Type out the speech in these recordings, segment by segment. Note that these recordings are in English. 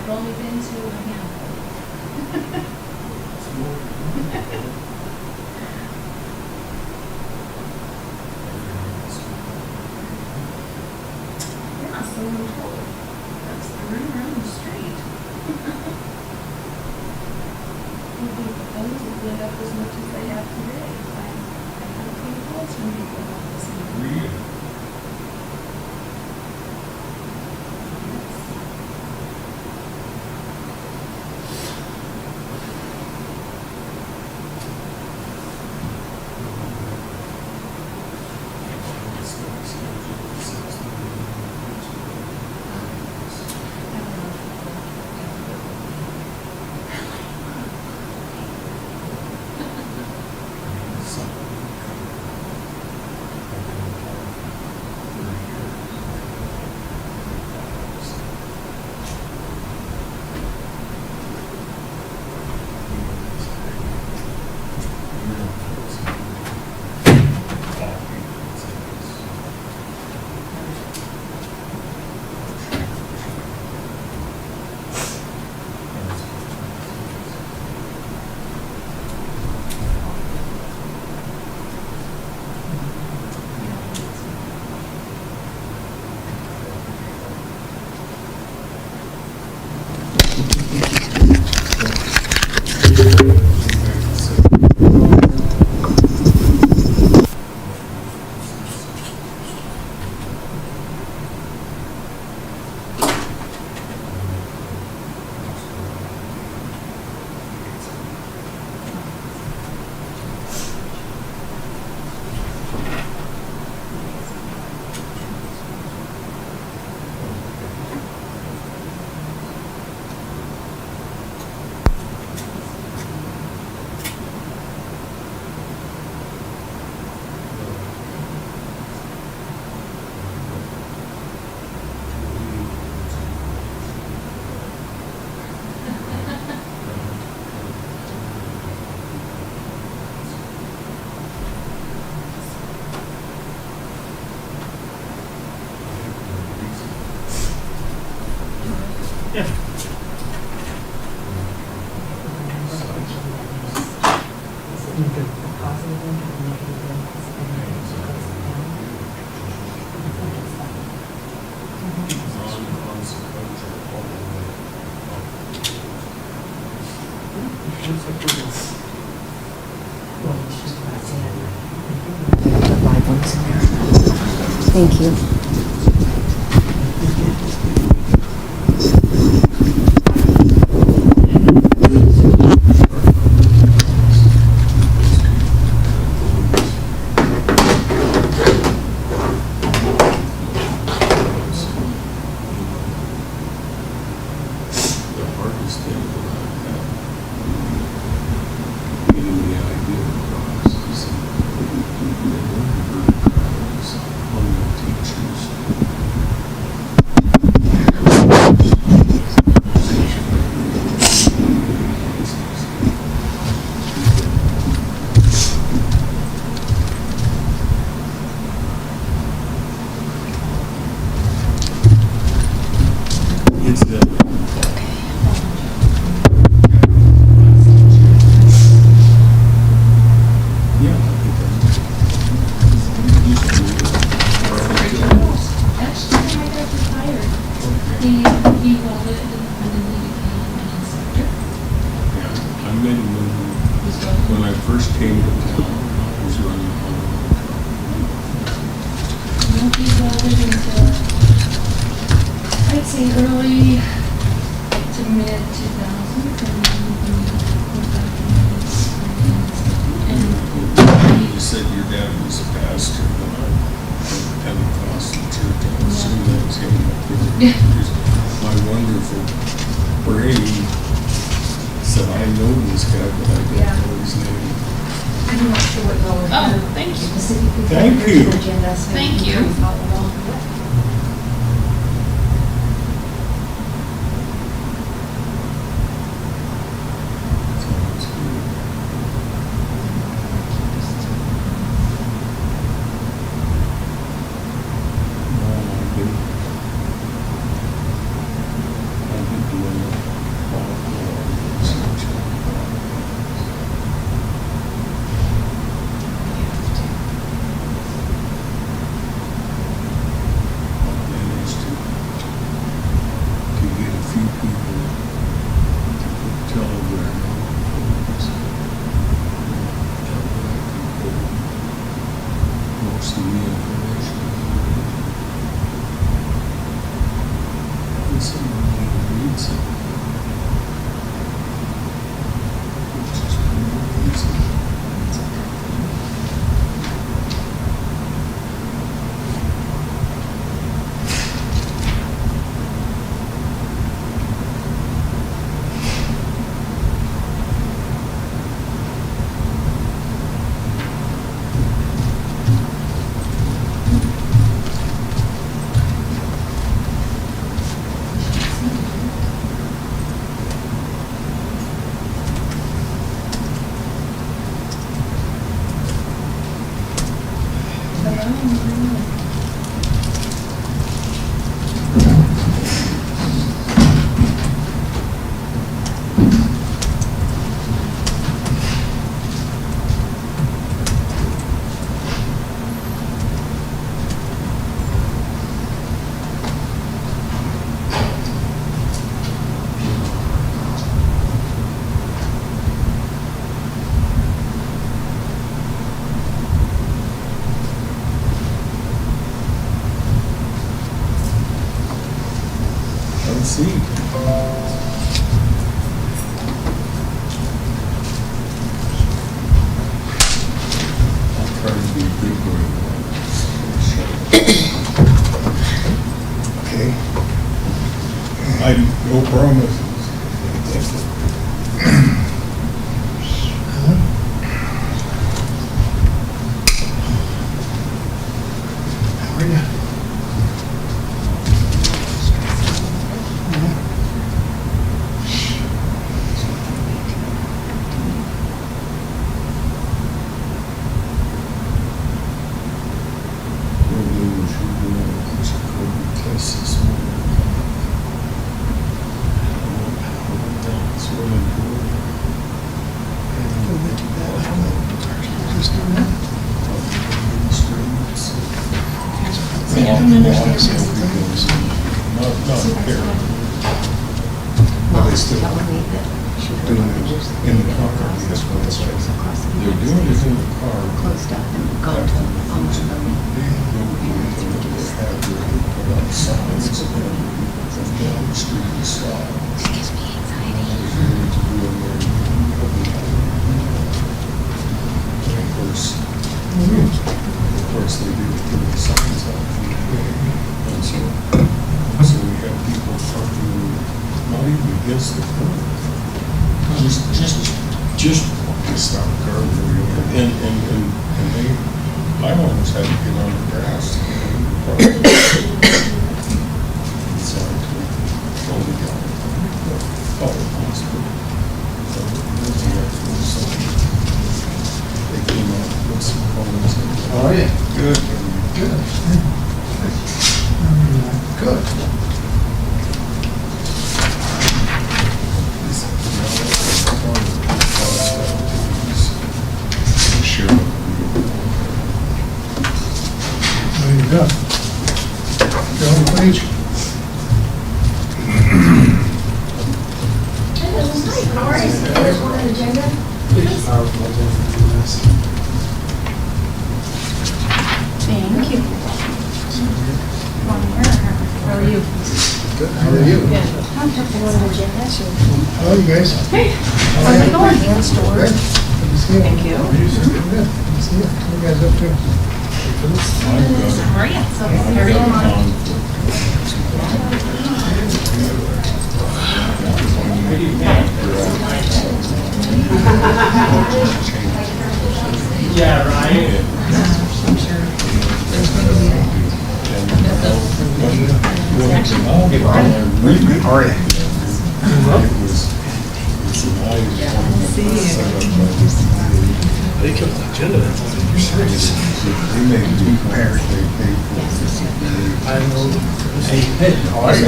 I've only been to a handful. Yeah, so I'm told. That's right around the street. Those have lit up as much as they have today. I had a few calls from people about this. Really? Thank you. The hardest thing about that, getting the idea across, is that they weren't crowds on the teachers. It's the yeah, I think that's Actually, my dad retired. He welded and then he became an instructor. yeah. I met him when I first came to town. I was running home. He welded until, I'd say early to mid 2000s, and then he went back to and You said your dad was a pastor, but I'm a Pentecostal church. I assume that's him up there. My wonderful Brady said, I know this guy, but I don't know his name. I'm not sure what y'all are. Oh, thank you. Specifically. Thank you. Agenda, so Thank you. can follow along with it. Sounds good. No, I've been doing it. promises. How are you? See, I don't understand. Not here. But they still doing it in the car. That's what it's like. They're doing it in the car. Closed up and gone to almost Have their signs down the street and stop. gives me anxiety. Of course, they do put the signs out. And so we have people parking, not even against the curb. Just stop the car. And I almost had to get on the grass. So I told the guy, call the hospital. They came out with some phones. How are you? Good. Good. Good. There you go. Go on the page. How are you? There's one on the agenda. Thank you. How are you? Good. How are you? I'm talking on the agenda. How are you guys? Hey, How how's are it you? going? Good. Good to see you. Thank you. Good. Good to see you. What are you guys up to? How are you? So, how are you? Yeah, right. How are you? They killed the agenda. We may be prepared, they pay for I know. Hey, how are you?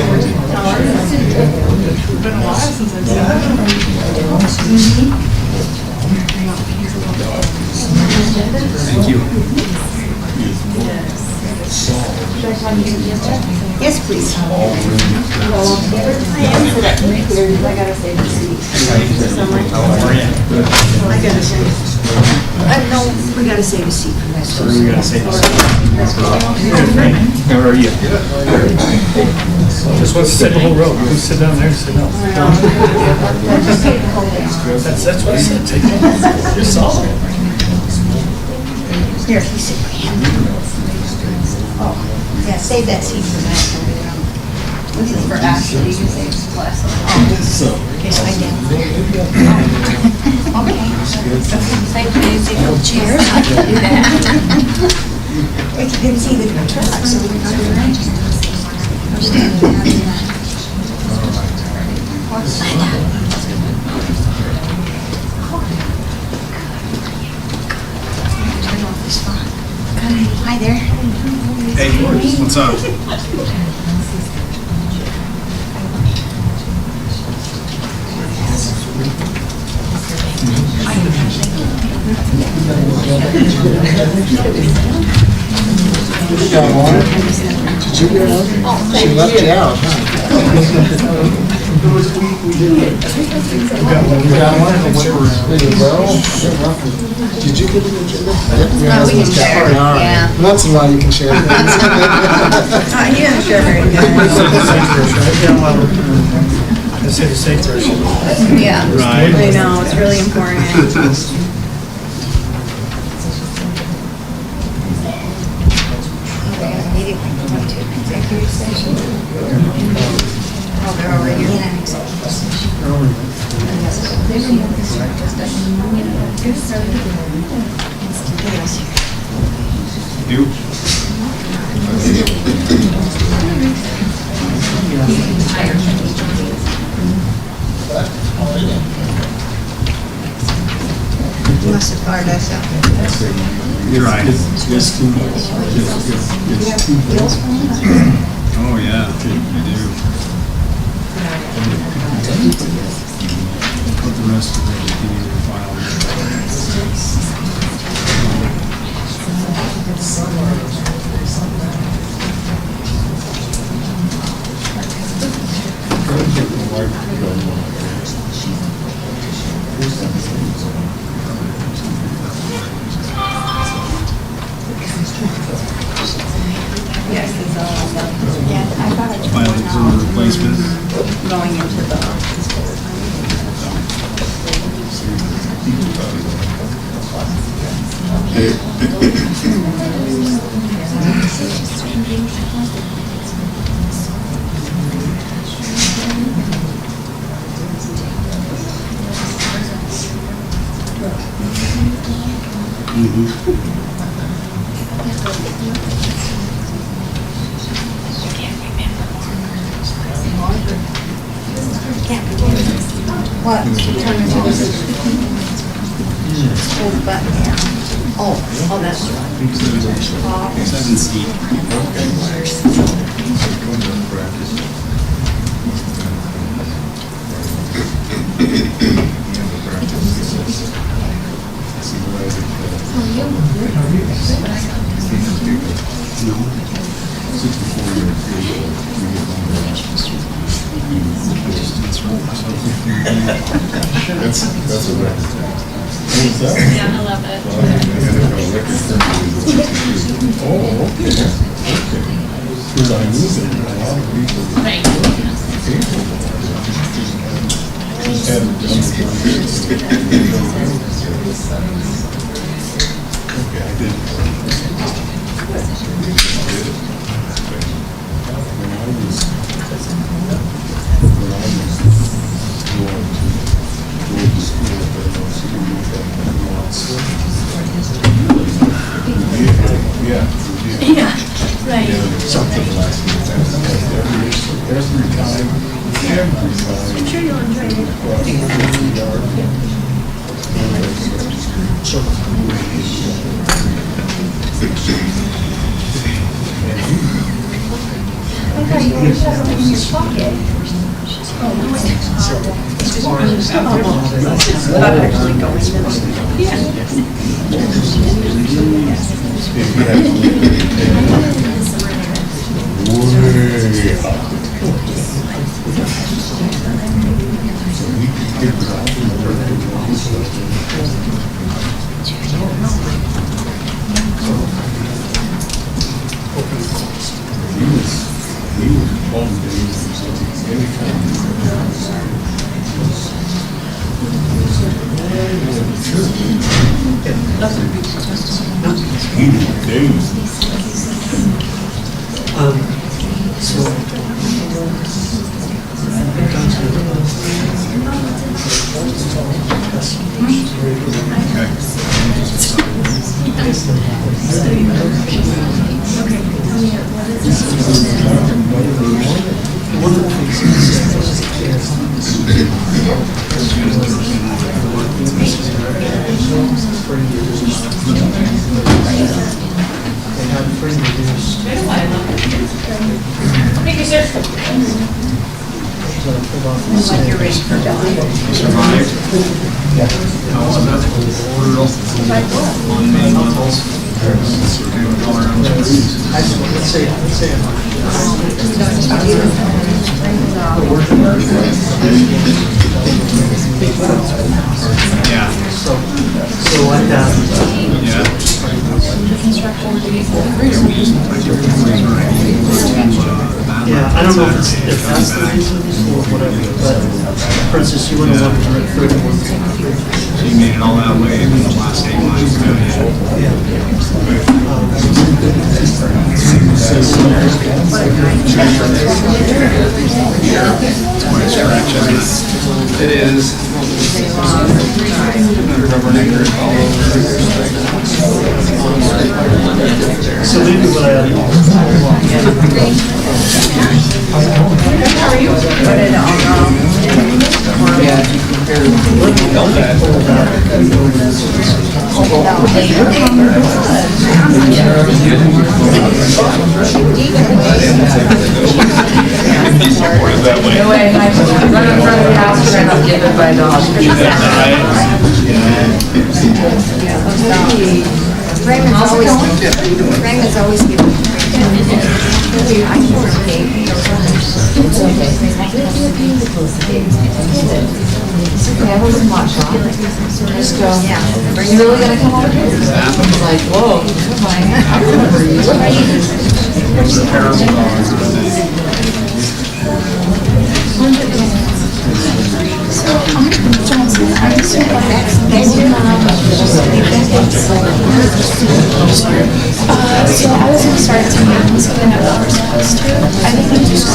It's been a while since I've seen you. Thank you. Yes, please. all really. I gotta say the seat. I gotta say. No, we gotta save a seat for that. So we gotta say this. How are you? Just want to sit the whole row. You can sit down there and sit down. That's what I said. Take it. You're solid. Here, you sit right here. Oh, yeah, save that seat for that. This is for Ashley, you can save the glass. So. Okay, so I did. Okay. Thank you, take a chair. I can do that. We can see the truck, so we can go around. We're standing out in that. Turn off this phone. Hi there. Hey, what's up? Did you get one? She left you out, huh? You got one? Did you get an agenda? Oh, we can share, yeah. Once in a while you can share. You didn't share very good. I say the safe version. Yeah. Right. I know, it's really important. Meeting to executive session. Oh, they're already in an executive hard, I said. You're right. It's too much. It's too Bills much. from that? Oh, yeah, you do. Put the rest of it in your file. Get the wipe going. Yes, it's all about. Yeah, I thought I took Filings one and out replacement. going into the. What? Turn it to this. Hold the button down. Oh, that's right. 7C. That's a record. What's that? Yeah, I love it. Oh, okay. Okay. Because I knew that a lot of people. Right. Just had it done. Okay, I did. When I was going to school at the school, yeah. Yeah, right. Something last week. Every time. I'm sure you'll enjoy it. I thought you always had something in your pocket. Not actually going. Thank you, sir. Like you're ready for dog. Survived. House medical order on May months. Yeah. So I have, Yeah. yeah, I don't know if that's the reason or whatever, but for instance, you wouldn't want to rent 31. So you made it all that way in the last 8 months. It's quite a stretch, isn't it? It is. Rubbernecker all over. So maybe what I ought to do. Put it all wrong. No way, I run in front of the house and I'll give it by dog. Raymond's always giving. Just go, are you really gonna come over here? He's like, whoa, I remember you. So I was gonna start at 10 a.m. so then I know we're supposed to. I think I'm just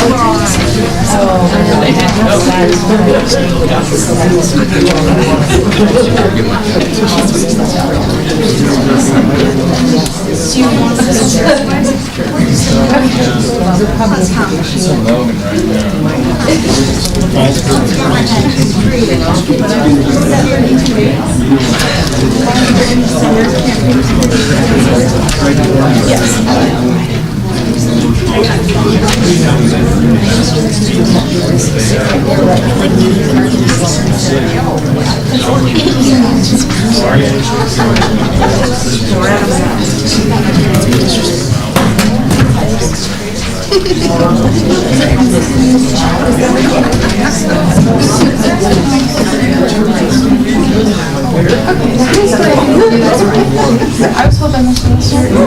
I was hoping this was start.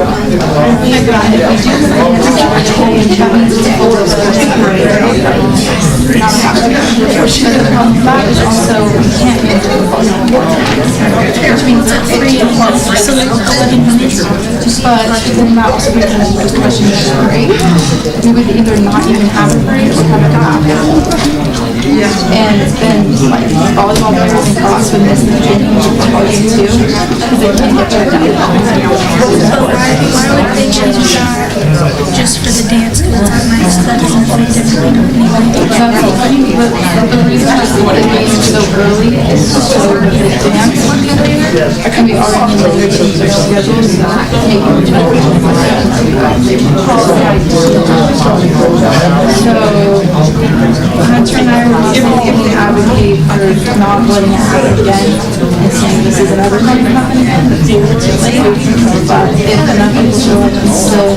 That is also, we can't get to the phone, which means it's 3 and 4, so like 11 minutes. But then that also brings us to the question of break. We would either not even have a break or have a half. And then like volleyball players and cross would miss the beginning of football game too, because they can't get checked out. So why would they change that just for the dance? Because it's at night, so that doesn't affect everybody anyway. The reason I think the game is so early is so the dance can be already later in their schedules, not taking So Hunter and I were definitely advocate for not letting it happen again and saying this is another thing that happened again. But if enough people show up and still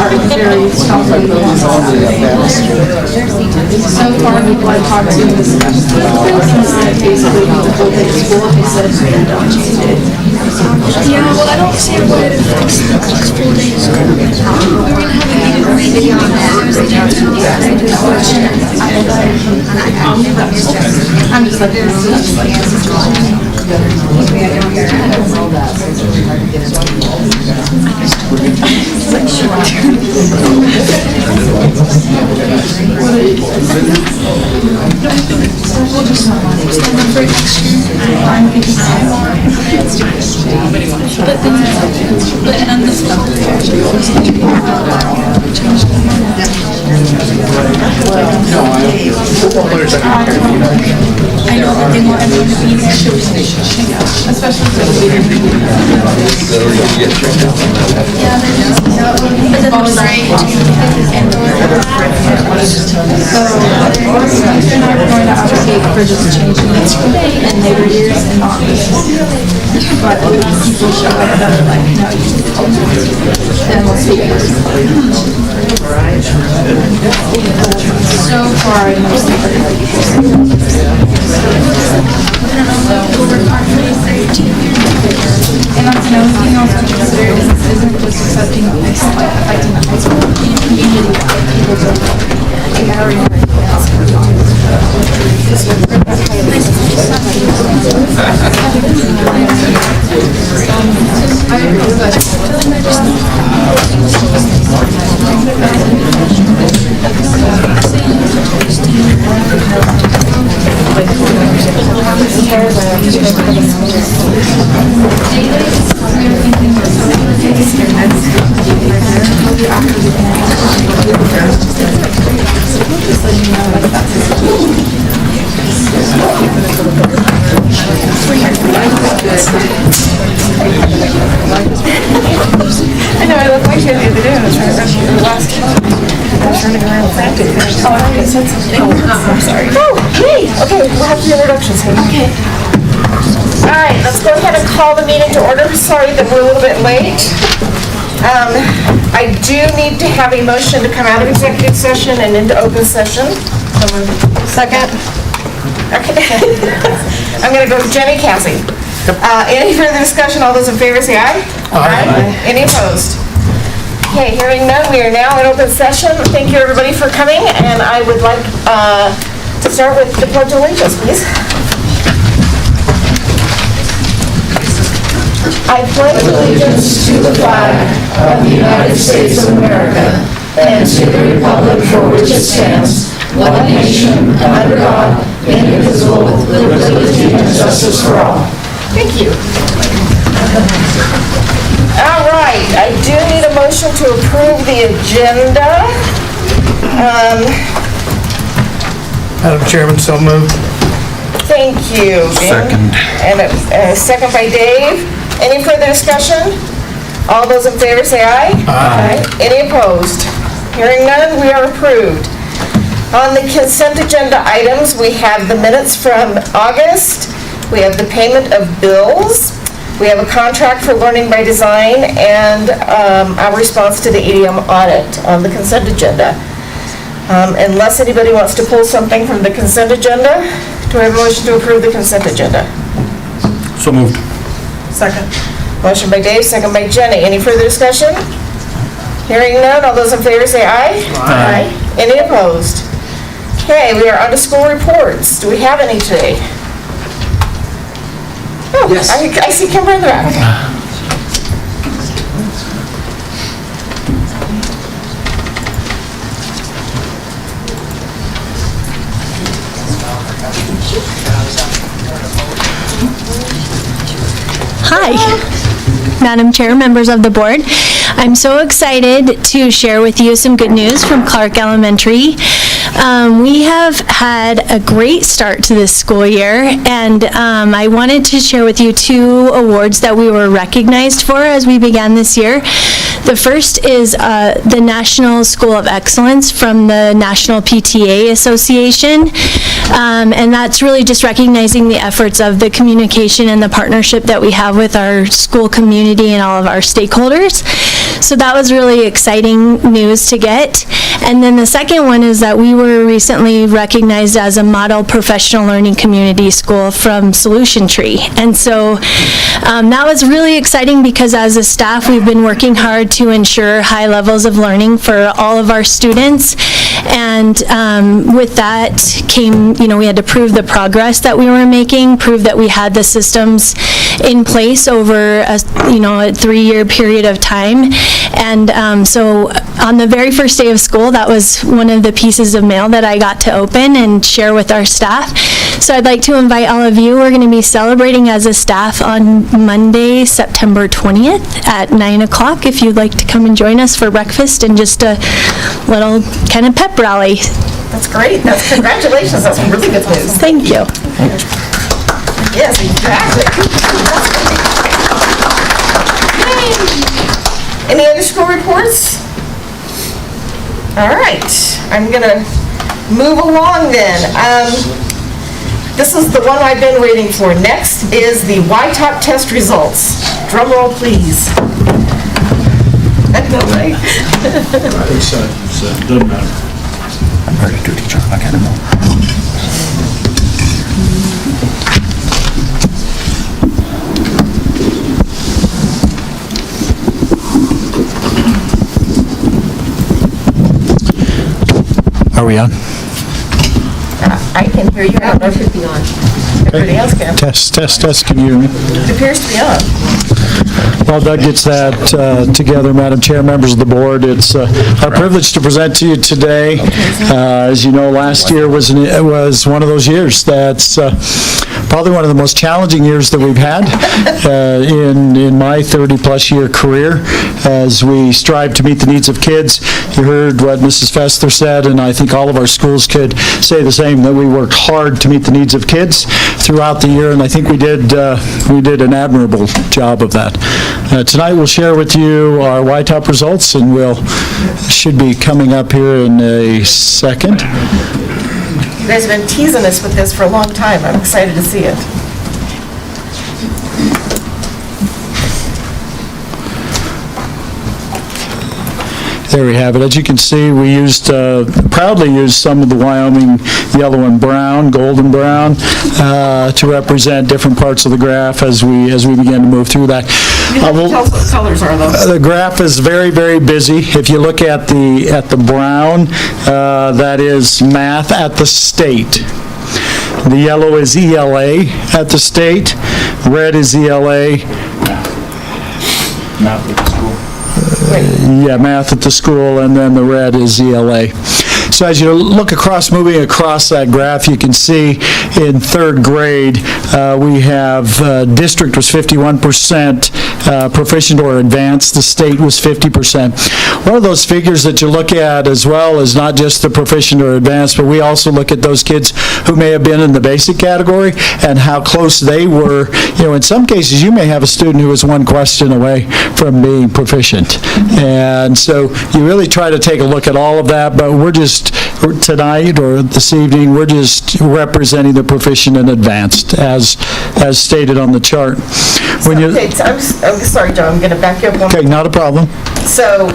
are very strongly so far people I've talked to in this basically the whole day school, they said don't change it. Yeah, well, I don't see why it affects the next 4 days. We were going to have a meeting on video on that. I was like, I just watched it. I'm just like, this is like, We'll just stand up for next year. But then this one, I know that they want everyone to be there. especially for the Yeah, but then there's right and So, Hunter and I were going to advocate for just changing it in later years and not this. But people show up that are like, no, you need to do this. Then we'll see. So far, I mostly and that's another thing I was going to consider is this isn't just affecting the high school community, people don't like everyone else goes on. Just letting you know, like, that's the situation. turning around frantic. Oh, I think I said something. I'm sorry. Oh, hey, okay, we'll have the introductions here. Okay. All right, let's go ahead and call the meeting to order. Sorry that we're a little bit late. I do need to have a motion to come out of executive session and into open session. Second. Okay. I'm gonna go with Jenny, Cassie. Any further discussion? All those in favor say aye. Aye. Any opposed? Okay, hearing none, we are now in open session. Thank you, everybody, for coming, and I would like to start with the Pledge of Allegiance, please. I pledge allegiance to the flag of the United States of America and to the republic for which it stands, one nation, under God, indivisible, with liberty and justice for all. Thank you. All right, I do need a motion to approve the agenda. Madam Chairman, so moved. Thank you. Second. And a second by Dave. Any further discussion? All those in favor say aye. Aye. Any opposed? Hearing none, we are approved. On the consent agenda items, we have the minutes from August. We have the payment of bills. We have a contract for Learning by Design and our response to the EDM audit on the consent agenda. Unless anybody wants to pull something from the consent agenda, do I have a motion to approve the consent agenda? So moved. Second. Motion by Dave, second by Jenny. Any further discussion? Hearing none, all those in favor say aye. Aye. Any opposed? Okay, we are on to school reports. Do we have any today? Oh, yes. I see Kimber in the back. Hi, Madam Chair, members of the board. I'm so excited to share with you some good news from Clark Elementary. We have had a great start to this school year, and I wanted to share with you 2 awards that we were recognized for as we began this year. The first is the National School of Excellence from the National PTA Association, and that's really just recognizing the efforts of the communication and the partnership that we have with our school community and all of our stakeholders. So that was really exciting news to get. And then the second one is that we were recently recognized as a model professional learning community school from Solution Tree. And so that was really exciting because as a staff, we've been working hard to ensure high levels of learning for all of our students. And with that came, we had to prove the progress that we were making, prove that we had the systems in place over a 3-year period of time. And so on the very first day of school, that was one of the pieces of mail that I got to open and share with our staff. So I'd like to invite all of you. We're going to be celebrating as a staff on Monday, September 20th at 9 o'clock if you'd like to come and join us for breakfast and just a little kind of pep rally. That's great. Congratulations. That's really good news. Thank you. Yes, exactly. Any other school reports? All right. I'm going to move along then. This is the one I've been waiting for. Next is the YTOP test results. Drum roll, please. I know, right? It doesn't matter. I'm ready to teach. I kind of know. Are we on? I can hear you. I don't know if it'd be on. Everybody else can. Test, can you hear me? It appears to be on. While Doug gets that together, Madam Chair, members of the board, it's our privilege to present to you today. As you know, last year was one of those years that's probably one of the most challenging years that we've had in my 30-plus year career as we strive to meet the needs of kids. You heard what Mrs. Fester said, and I think all of our schools could say the same, that we worked hard to meet the needs of kids throughout the year, and I think we did an admirable job of that. Tonight we'll share with you our YTOP results, and should be coming up here in a second. You guys have been teasing us with this for a long time. I'm excited to see it. There we have it. As you can see, we proudly used some of the Wyoming yellow and brown, golden brown, to represent different parts of the graph as we began to move through that. You have to tell us what colors are, though. The graph is very, very busy. If you look at the brown, that is math at the state. The yellow is ELA at the state. Red is ELA. Math at the school. Yeah, math at the school, and then the red is ELA. So as you look moving across that graph, you can see in third grade, we have district was 51% proficient or advanced. The state was 50%. One of those figures that you look at as well is not just the proficient or advanced, but we also look at those kids who may have been in the basic category and how close they were. In some cases, you may have a student who is one question away from being proficient. And so you really try to take a look at all of that, but we're just, tonight or this evening, we're just representing the proficient and advanced as stated on the chart. I'm sorry, John, I'm going to back you up one Okay, not a problem. So,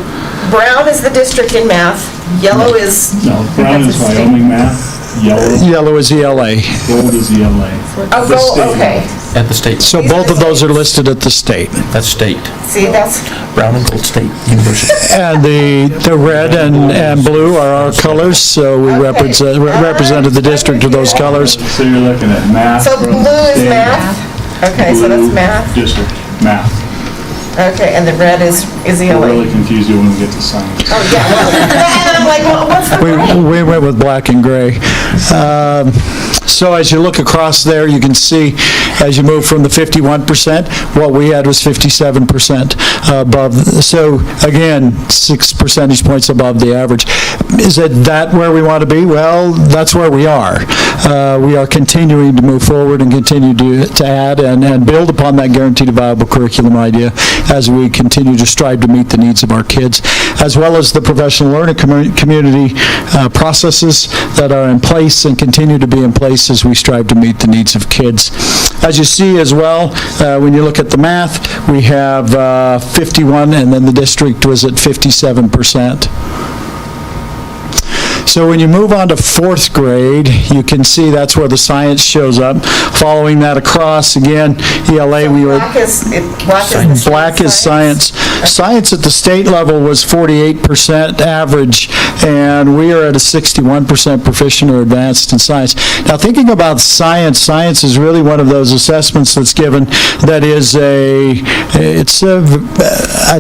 brown is the district in math, yellow is... No, brown is Wyoming math, Yellow is ELA. gold is ELA. Oh, gold, okay. At the state. So both of those are listed at the state. That's state. See, that's... Brown and Gold State University. And the red and blue are our colors, so we represented the district with those colors. So you're looking at math. So from blue the is state, math? Okay, so that's blue math. District, math. Okay, and the red is We'll ELA. really confuse you when we get to science. Oh, yeah, well, and I'm like, well, what's the... We went with black and gray. So as you look across there, you can see as you move from the 51%, what we had was 57% above. So again, 6 percentage points above the average. Is that where we want to be? Well, that's where we are. We are continuing to move forward and continue to add and build upon that guaranteed viable curriculum idea as we continue to strive to meet the needs of our kids, as well as the professional learning community processes that are in place and continue to be in place as we strive to meet the needs of kids. As you see as well, when you look at the math, we have 51, and then the district was at 57%. So when you move on to fourth grade, you can see that's where the science shows up. Following that across, again, ELA, we were... Black is science. Science at the state level was 48% average, and we are at a 61% proficient or advanced in science. Now, thinking about science, science is really one of those assessments that's given that is a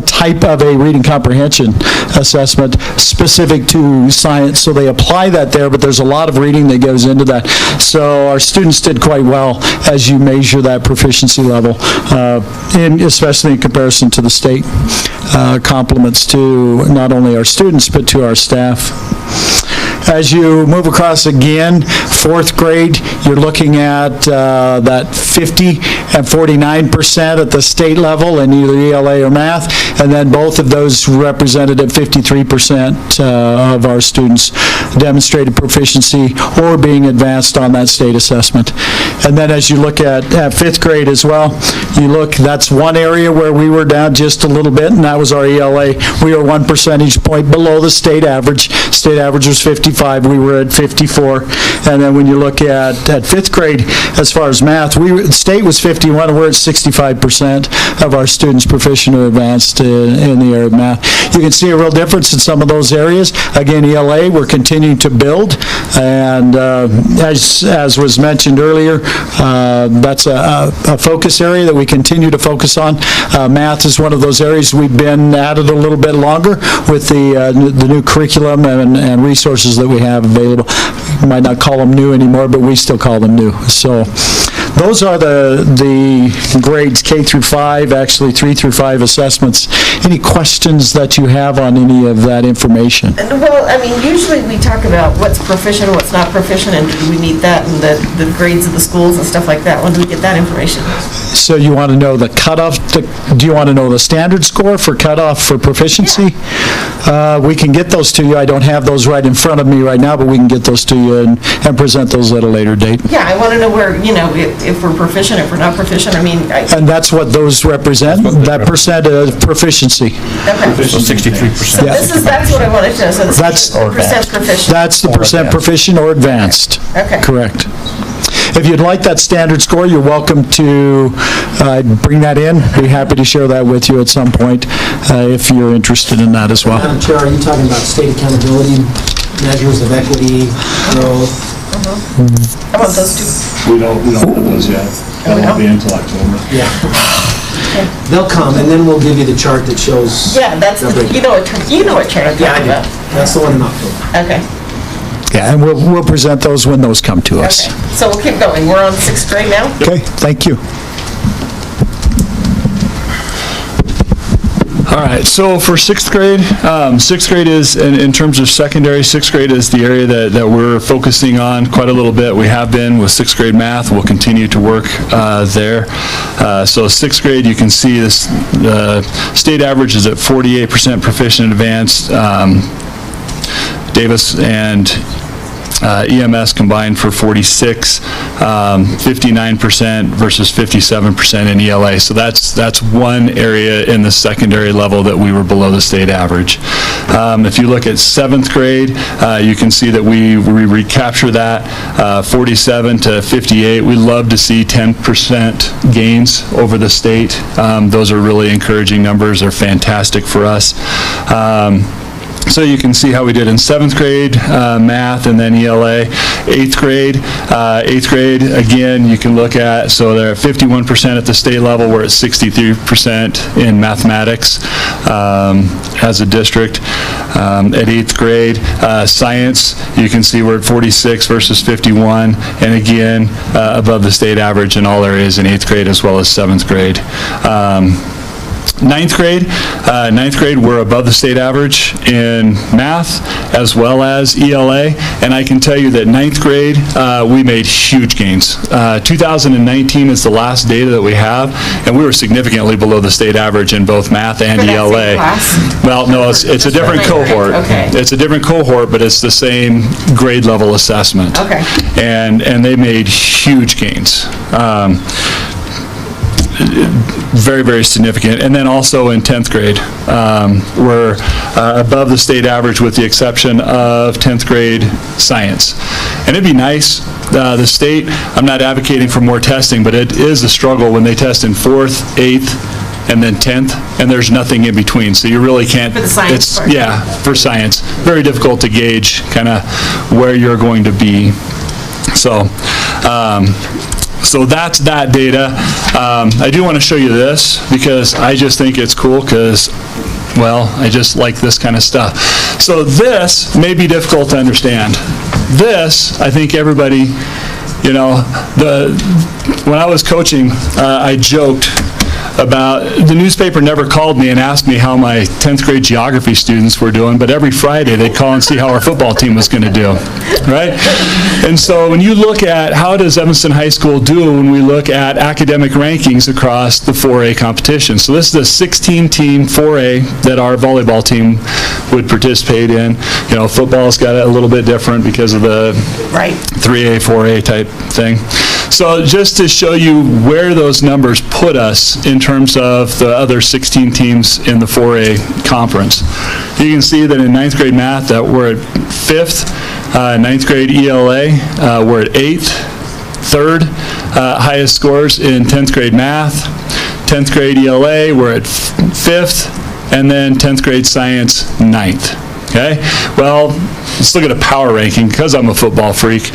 type of a reading comprehension assessment specific to science. So they apply that there, but there's a lot of reading that goes into that. So our students did quite well as you measure that proficiency level, especially in comparison to the state. Compliments to not only our students, but to our staff. As you move across again, fourth grade, you're looking at that 50 and 49% at the state level in either ELA or math, and then both of those represented at 53% of our students demonstrated proficiency or being advanced on that state assessment. And then as you look at fifth grade as well, that's one area where we were down just a little bit, and that was our ELA. We were 1 percentage point below the state average. State average was 55, we were at 54. And then when you look at fifth grade, as far as math, state was 51, and we're at 65% of our students proficient or advanced in the area of math. You can see a real difference in some of those areas. Again, ELA, we're continuing to build, and as was mentioned earlier, that's a focus area that we continue to focus on. Math is one of those areas we've been at it a little bit longer with the new curriculum and resources that we have available. You might not call them new anymore, but we still call them new. So Those are the grades K through 5, actually 3 through 5 assessments. Any questions that you have on any of that information? Well, I mean, usually we talk about what's proficient, what's not proficient, and do we need that, and the grades of the schools and stuff like that. When do we get that information? So you want to know the cutoff, do you want to know the standard score for cutoff for proficiency? We can get those to you. I don't have those right in front of me right now, but we can get those to you and present those at a later date. Yeah, I want to know where, if we're proficient, if we're not proficient. I mean, And that's what those represent, that percent of proficiency. okay. So 63%. So that's what I wanted to know. So this That's- is percent proficient. That's the percent proficient or advanced. Okay. Correct. If you'd like that standard score, you're welcome to bring that in. Be happy to share that with you at some point if you're interested in that as well. Madam Chair, are you talking about state accountability measures of equity, growth? How about those two? We don't have those yet. That won't be until October. Yeah. They'll come, and then we'll give you the chart that shows. Yeah, that's, you know what chart I'm Yeah, I talking do. about. That's the one in October. Okay. Yeah, and we'll present those when those come to us. Okay. So we'll keep going. We're on 6th grade now? Okay, thank you. All right, so for 6th grade, 6th grade is, in terms of secondary, 6th grade is the area that we're focusing on quite a little bit. We have been with 6th grade math. We'll continue to work there. So 6th grade, you can see this, the state average is at 48% proficient advanced. Davis and EMS combined for 46, 59% versus 57% in ELA. So that's one area in the secondary level that we were below the state average. If you look at 7th grade, you can see that we recapture that 47 to 58. We love to see 10% gains over the state. Those are really encouraging numbers. They're fantastic for us. So you can see how we did in 7th grade, math, and then ELA. 8th grade, again, you can look at, so they're at 51% at the state level. We're at 63% in mathematics as a district. At 8th grade, science, you can see we're at 46 versus 51, and again, above the state average in all areas in 8th grade as well as 7th grade. 9th grade, we're above the state average in math as well as ELA, and I can tell you that 9th grade, we made huge gains. 2019 is the last data that we have, and we were significantly below the state average in both math and For that ELA. same class? Well, no, it's a different cohort. Okay. It's a different cohort, but it's the same grade level assessment. Okay. And they made huge gains. Very, very significant. And then also in 10th grade, we're above the state average with the exception of 10th grade science. And it'd be nice, the state, I'm not advocating for more testing, but it is a struggle when they test in 4th, 8th, and then 10th, and there's nothing in between. So you really can't. For the science part. Yeah, for science. Very difficult to gauge kind of where you're going to be. So that's that data. I do want to show you this because I just think it's cool because, well, I just like this kind of stuff. So this may be difficult to understand. This, I think everybody, when I was coaching, I joked about, the newspaper never called me and asked me how my 10th grade geography students were doing, but every Friday they'd call and see how our football team was going to do, right? And so when you look at how does Evanston High School do when we look at academic rankings across the 4A competition. So this is a 16-team 4A that our volleyball team would participate in. Football's got it a little bit different because of the 3A, 4A type thing. So just to show you where those numbers put us in terms of the other 16 teams in the 4A conference. You can see that in 9th grade math that we're at 5th, 9th grade ELA, we're at 8th, 3rd, highest scores in 10th grade math, 10th grade ELA, we're at 5th, and then 10th grade science, 9th. Okay, well, let's look at a power ranking, because I'm a football freak.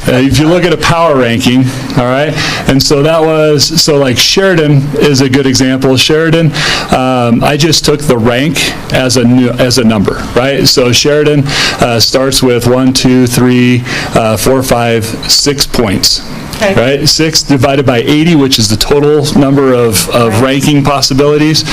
If you look at a power ranking, all right, and so that was, so like Sheridan is a good example. Sheridan, I just took the rank as a number, right? So Sheridan starts with 1, 2, 3, 4, 5, 6 points. Okay. right? 6 divided by 80, which is the total number of ranking possibilities,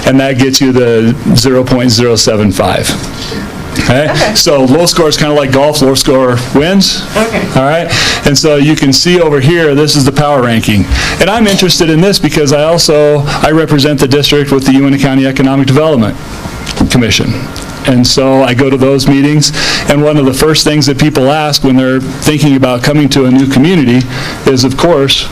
and that gets you the 0.075. Okay? So low score is kind of like golf, low score wins. Okay. All right? And so you can see over here, this is the power ranking. And I'm interested in this because I represent the district with the Uintah County Economic Development Commission. And so I go to those meetings, and one of the first things that people ask when they're thinking about coming to a new community is, of course,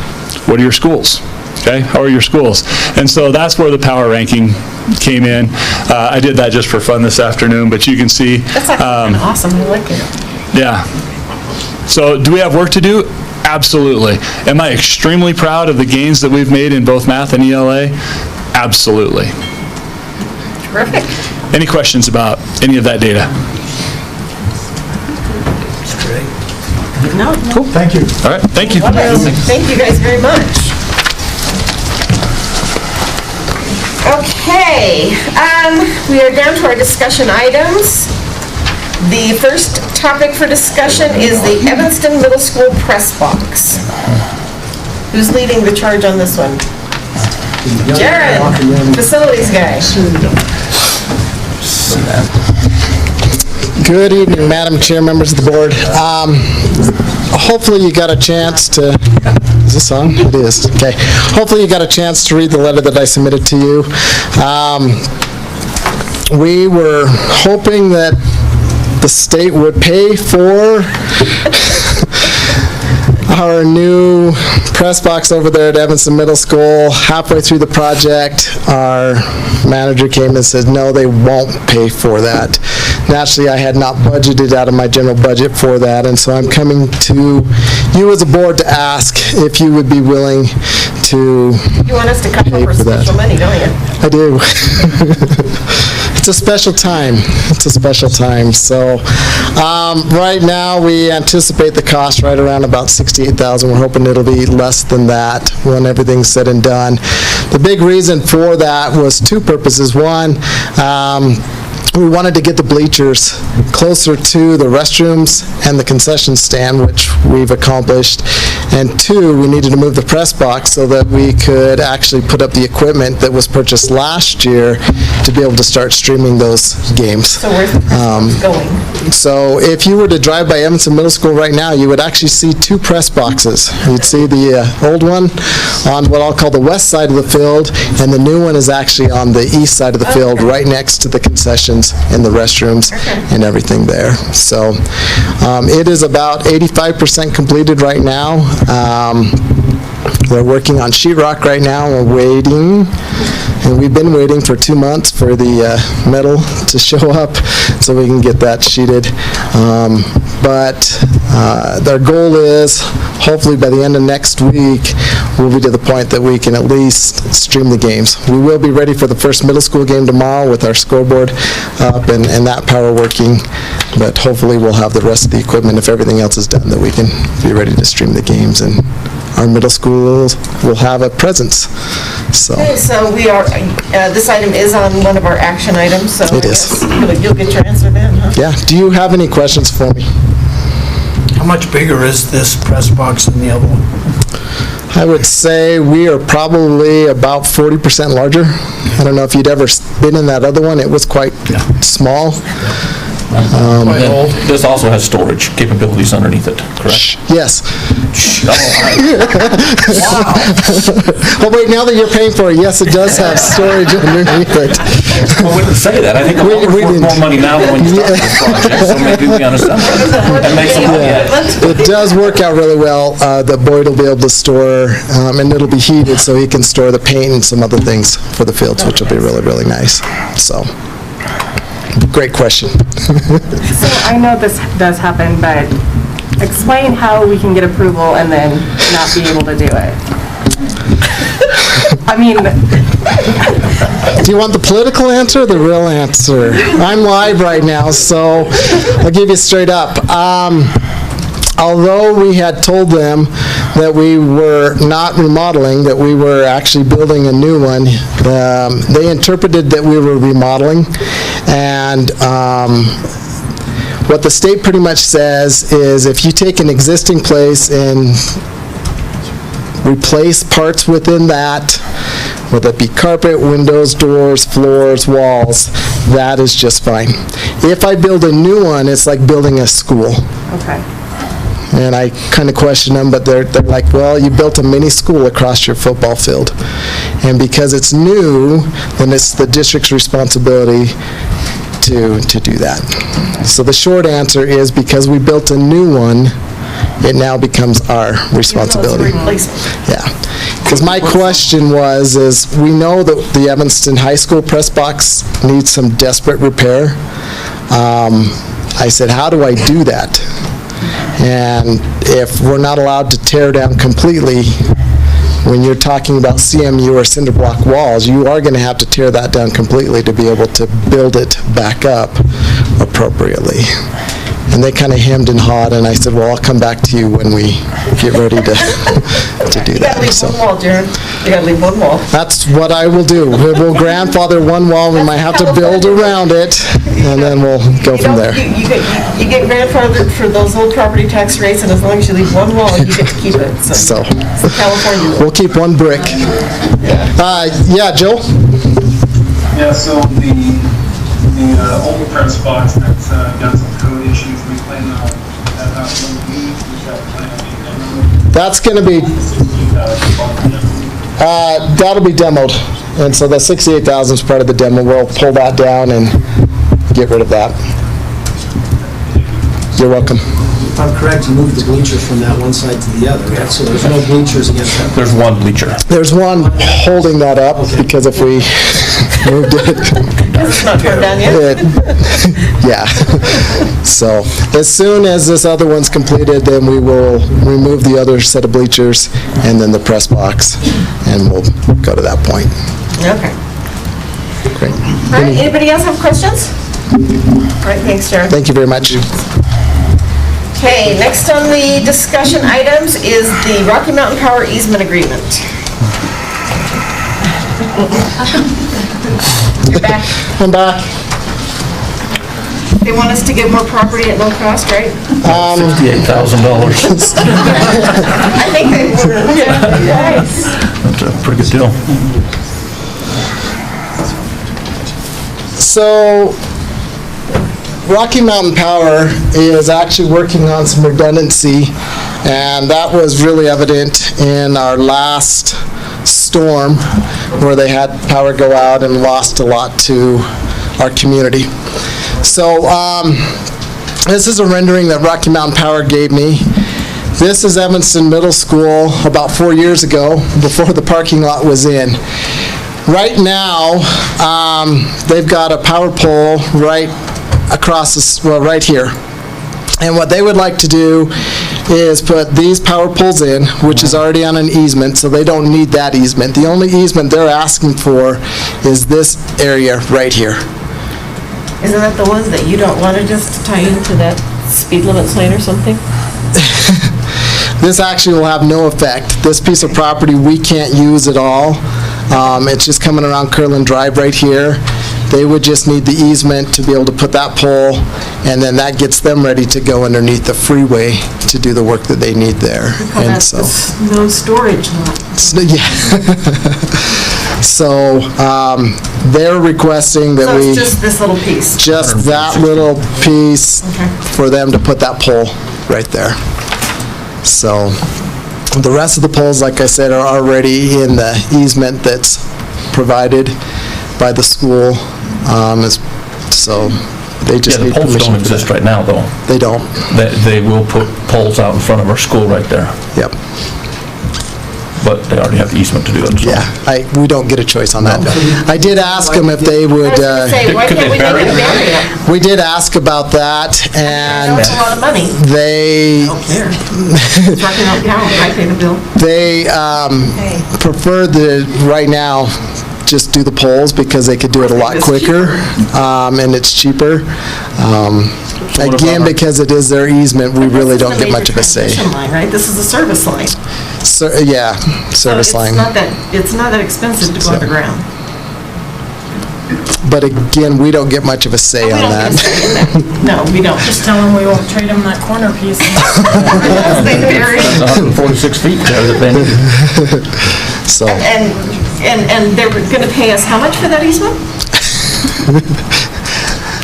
what are your schools? Okay, how are your schools? And so that's where the power ranking came in. I did that just for fun this afternoon, but you can see. That's actually kind of awesome. I like it. Yeah. So do we have work to do? Absolutely. Am I extremely proud of the gains that we've made in both math and ELA? Absolutely. Terrific. Any questions about any of that data? No. Cool, thank you. All right, thank you. Thank you guys very much. Okay, we are down to our discussion items. The first topic for discussion is the Evanston Middle School press box. Who's leading the charge on this one? Jared, facilities guy. Good evening, Madam Chair, members of the board. Hopefully you got a chance to, is this on? It is, okay. Hopefully you got a chance to read the letter that I submitted to you. We were hoping that the state would pay for our new press box over there at Evanston Middle School. Halfway through the project, our manager came and said, no, they won't pay for that. Naturally, I had not budgeted out of my general budget for that, and so I'm coming to you as a board to ask if you would be willing to You want us to come pay up for for that. special money, don't you? I do. It's a special time. It's a special time. So right now we anticipate the cost right around about $68,000. We're hoping it'll be less than that when everything's said and done. The big reason for that was two purposes. One, we wanted to get the bleachers closer to the restrooms and the concession stand, which we've accomplished. And two, we needed to move the press box so that we could actually put up the equipment that was purchased last year to be able to start streaming those games. So where's the press box going? So if you were to drive by Evanston Middle School right now, you would actually see two press boxes. You'd see the old one on what I'll call the west side of the field, and the new one is actually on the east side of the field, right next to the concessions and the restrooms and everything there. So it is about 85% completed right now. We're working on sheetrock right now. We're waiting, and we've been waiting for 2 months for the metal to show up so we can get that sheeted. But our goal is, hopefully by the end of next week, we'll be to the point that we can at least stream the games. We will be ready for the first middle school game tomorrow with our scoreboard up and that power working, but hopefully we'll have the rest of the equipment, if everything else is done, that we can be ready to stream the games, and our middle schools will have a presence. So. Okay, so we are, this item is on one of our action items, so It is. You'll get your answer then, huh? Yeah. Do you have any questions for me? How much bigger is this press box than the other one? I would say we are probably about 40% larger. I don't know if you'd ever been in that other one. It was quite small. This also has storage capabilities underneath it, correct? Yes. Wow. Well, wait, now that you're paying for it, yes, it does have storage underneath it. Well, we didn't say that. I think We it's worth didn't. more money now than when you started this project, so maybe we understand that. And make some money at it. It does work out really well. The Boyd will be able to store, and it'll be heated so he can store the paint and some other things for the fields, which will be really, really nice. So, great question. So I know this does happen, but explain how we can get approval and then not be able to do it. I mean... Do you want the political answer or the real answer? I'm live right now, so I'll give you straight up. Although we had told them that we were not remodeling, that we were actually building a new one, they interpreted that we were remodeling, and what the state pretty much says is if you take an existing place and replace parts within that, whether it be carpet, windows, doors, floors, walls, that is just fine. If I build a new one, it's like building a school. Okay. And I kind of question them, but they're like, well, you built a mini school across your football field. And because it's new, then it's the district's responsibility to do that. So the short answer is, because we built a new one, it now becomes our responsibility. Yeah. Because my question is we know that the Evanston High School press box needs some desperate repair. I said, how do I do that? And if we're not allowed to tear down completely, when you're talking about CMU or cinder block walls, you are going to have to tear that down completely to be able to build it back up appropriately. And they kind of hemmed and hawed, and I said, well, I'll come back to you when we get ready to do that. You gotta leave one wall, Jared. You gotta leave one wall. That's what I will do. We'll grandfather one wall, we might have to build around it, and then we'll go from there. You get grandfathered for those old property tax rates, and as long as you leave one wall, you get to keep it. So, California. we'll keep one brick. Yeah, Joe? Yeah, so the old press box that's got some code issues, we plan on that out when we plan on That's going to be, that'll be demoed. And so the 68,000 is part of the demo. We'll pull that down and get rid of that. You're welcome. If I'm correct, you moved the bleachers from that one side to the other, right? So there's no bleachers against that. There's one bleacher. There's one holding that up, because if we moved it... It's not turned down yet? Yeah. So as soon as this other one's completed, then we will remove the other set of bleachers and then the press box, and we'll go to that point. Okay. Great. All right, anybody else have questions? All right, thanks, Jared. Thank you very much. Okay, next on the discussion items is the Rocky Mountain Power Easement Agreement. You're back. I'm back. They want us to get more property at low cost, right? $58,000. I think they were. Nice. That's a pretty good deal. So, Rocky Mountain Power is actually working on some redundancy, and that was really evident in our last storm, where they had power go out and lost a lot to our community. So this is a rendering that Rocky Mountain Power gave me. This is Evanston Middle School about 4 years ago, before the parking lot was in. Right now, they've got a power pole right across this, well, right here. And what they would like to do is put these power poles in, which is already on an easement, so they don't need that easement. The only easement they're asking for is this area right here. Isn't that the ones that you don't want to just tie into that speed limit sign or something? This actually will have no effect. This piece of property we can't use at all. It's just coming around Curlin Drive right here. They would just need the easement to be able to put that pole, and then that gets them ready to go underneath the freeway to do the work that they need there. And That's so, the snow storage lot. yeah. So they're requesting that So we... it's just this little piece? Just that little piece for them to put that pole right there. So the rest of the poles, like I said, are already in the easement that's provided by the school. So they just Yeah, the need poles permission don't for exist that. right now, though. They don't. They will put poles out in front of our school right there. Yep. But they already have the easement to do it. So. Yeah, we don't get a choice on that. I did ask them if they would... I was gonna say, why can't we make it bury it? We did ask about that, and That's a lot of money. they... I don't care. It's Rocky Mountain Power, I pay the bill. They prefer right now, just do the poles, because they could do it a lot quicker, and it's cheaper. Again, because it is their easement, we really don't get much of a say. This is a major transmission line, right? This is a service line. Yeah, service line. It's not that expensive to go underground. But again, we don't get much of a say on that. No, we don't. Just tell them we won't trade them that corner piece. They bury. 146 feet there that they need. So. And they're going to pay us how much for that easement?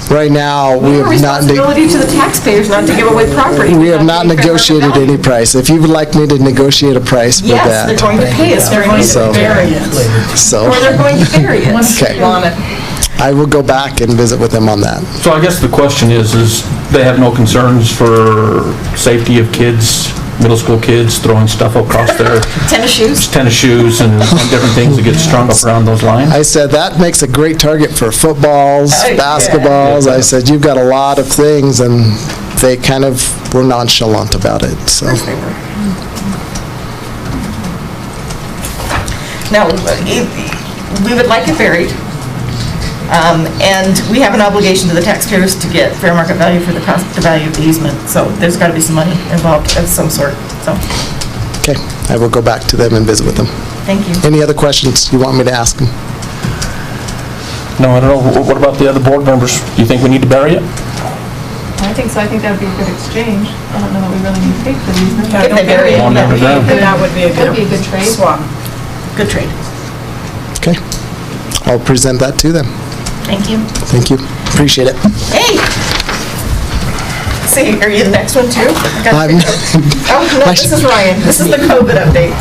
Right now, we have not. Responsibility to the taxpayers not to give away property. We have not negotiated any price. If you would like me to negotiate a price for that. Yes, they're going to pay us. They're going to bury it. So. Or they're going to bury it. Okay. I will go back and visit with them on that. So I guess the question is they have no concerns for safety of kids, middle school kids throwing stuff across their tennis shoes and different things that get strung up around those lines? I said, that makes a great target for footballs, basketballs. I said, you've got a lot of things, and they kind of were nonchalant about it, so. Now, we would like it buried. And we have an obligation to the taxpayers to get fair market value for the value of the easement. So there's got to be some money involved of some sort, so. Okay, I will go back to them and visit with them. Thank you. Any other questions you want me to ask them? No, I don't know. What about the other board members? Do you think we need to bury it? I think so. I think that would be a good exchange. I don't know that we really need to pay for these. If they bury it, that would be a That'd be a good trade. swap. Good trade. Okay, I'll present that to them. Thank you. Thank you, appreciate it. Hey! See, are you the next one too? Oh, no, this is Ryan. This is the COVID update.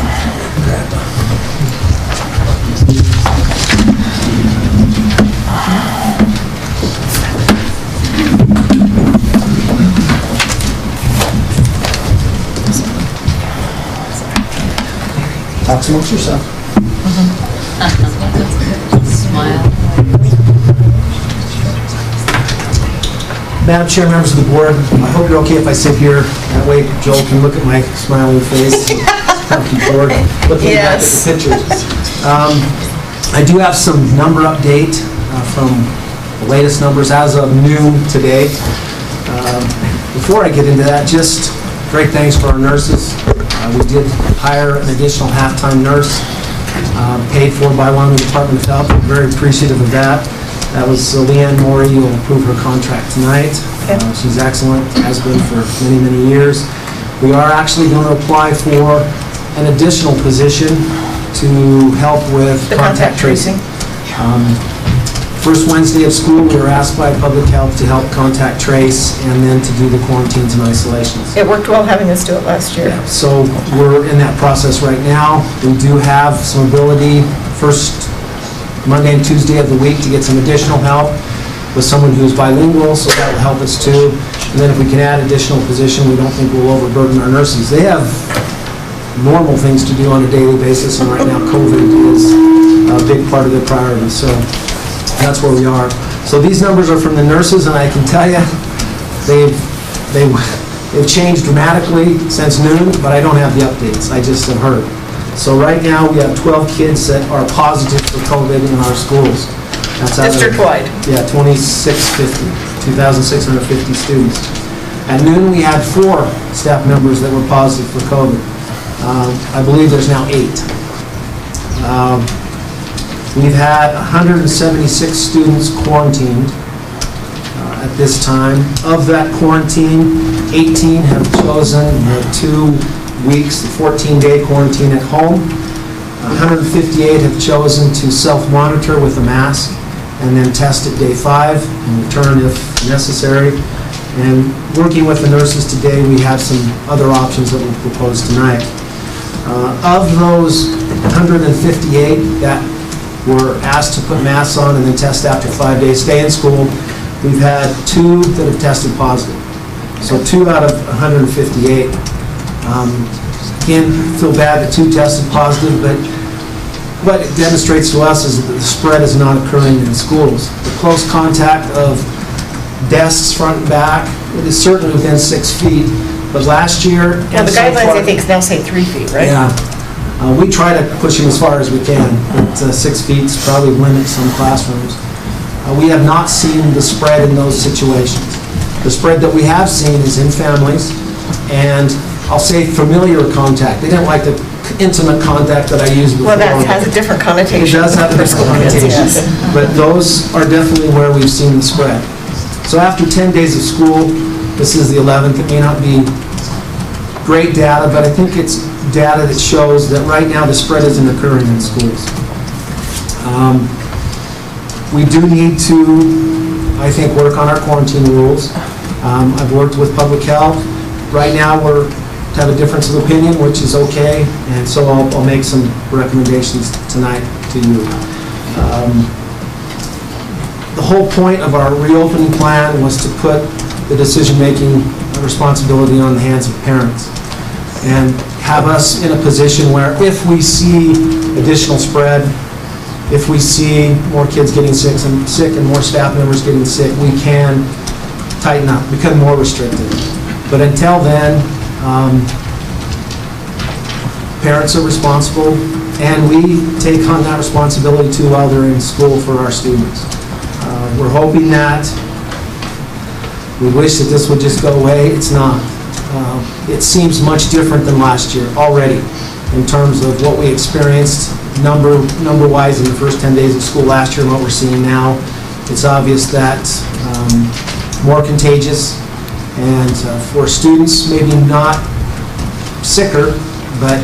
Talk amongst yourself. Smile. Madam Chair, members of the board, I hope you're okay if I sit here. That way Joel can look at my smiling face. Looking back at the pictures. I do have some number update from the latest numbers as of noon today. Before I get into that, just great thanks for our nurses. We did hire an additional half-time nurse, paid for by Wyoming Department of Health. We're very appreciative of that. That was Leanne Morey. You'll approve her contract tonight. She's excellent, has been for many, many years. We are actually going to apply for an additional position to help with contact tracing. First Wednesday of school, we were asked by Public Health to help contact trace and then to do the quarantines and isolations. It worked well having us do it last year. Yeah, so we're in that process right now. We do have some ability first Monday and Tuesday of the week to get some additional help with someone who's bilingual, so that will help us too. And then if we can add additional position, we don't think we'll overburden our nurses. They have normal things to do on a daily basis, and right now COVID is a big part of their priority, so that's where we are. So these numbers are from the nurses, and I can tell you, they've changed dramatically since noon, but I don't have the updates. I just have heard. So right now, we have 12 kids that are positive for COVID in our schools. That's district-wide? Yeah, 2,650 students. At noon, we had 4 staff members that were positive for COVID. I believe there's now 8. We've had 176 students quarantined at this time. Of that quarantine, 18 have chosen the 2 weeks, the 14-day quarantine at home. 158 have chosen to self-monitor with a mask and then test at day 5 and return if necessary. And working with the nurses today, we have some other options that we'll propose tonight. Of those 158 that were asked to put masks on and then test after 5 days, stay in school, we've had 2 that have tested positive. So 2 out of 158. Again, feel bad that 2 tested positive, but what it demonstrates to us is that the spread is not occurring in the schools. The close contact of desks front and back, it is certainly within 6 feet, but last year... Yeah, the guidelines, I think, now say 3 feet, right? Yeah. We try to push them as far as we can, but 6 feet probably limits some classrooms. We have not seen the spread in those situations. The spread that we have seen is in families, and I'll say familiar contact. They don't like to intimate contact that I used before. Well, that has a different connotation. It does have a for different school kids, connotation, yes. but those are definitely where we've seen the spread. So after 10 days of school, this is the 11th, it may not be great data, but I think it's data that shows that right now the spread isn't occurring in schools. We do need to, I think, work on our quarantine rules. I've worked with public health. Right now, we're have a difference of opinion, which is okay, and so I'll make some recommendations tonight to you. The whole point of our reopening plan was to put the decision-making responsibility on the hands of parents and have us in a position where if we see additional spread, if we see more kids getting sick and more staff members getting sick, we can tighten up, become more restrictive. But until then, parents are responsible, and we take on that responsibility too while they're in school for our students. We're hoping that, we wish that this would just go away. It's not. It seems much different than last year already in terms of what we experienced number-wise in the first 10 days of school last year and what we're seeing now. It's obvious that more contagious, and for students, maybe not sicker, but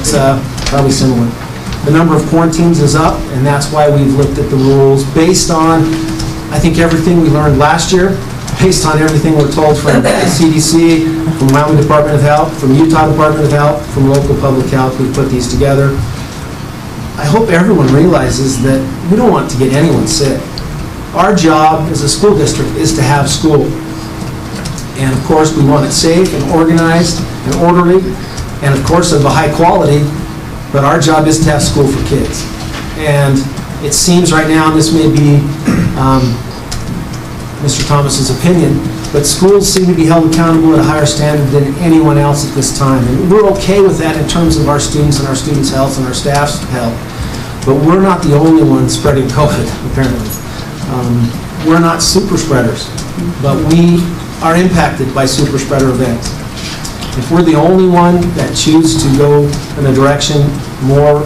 probably similar. The number of quarantines is up, and that's why we've looked at the rules based on, I think, everything we learned last year, based on everything we're told from the CDC, from Wyoming Department of Health, from Utah Department of Health, from local public health. We've put these together. I hope everyone realizes that we don't want to get anyone sick. Our job as a school district is to have school. And of course, we want it safe and organized and orderly, and of course of a high quality, but our job is to have school for kids. And it seems right now, and this may be Mr. Thomas's opinion, but schools seem to be held accountable at a higher standard than anyone else at this time. And we're okay with that in terms of our students and our students' health and our staff's health. But we're not the only ones spreading COVID, apparently. We're not super spreaders, but we are impacted by super spreader events. If we're the only one that choose to go in a direction more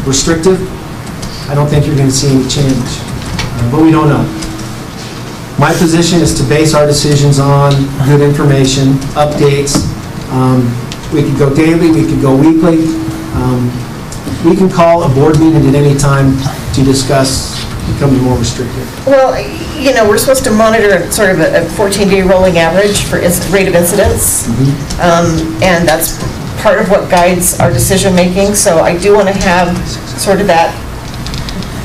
restrictive, I don't think you're going to see any change. But we don't know. My position is to base our decisions on good information, updates. We could go daily, we could go weekly. We can call a board meeting at any time to discuss becoming more restrictive. Well, you know, we're supposed to monitor sort of a 14-day rolling average for rate of incidence, and that's part of what guides our decision-making. So I do want to have sort of that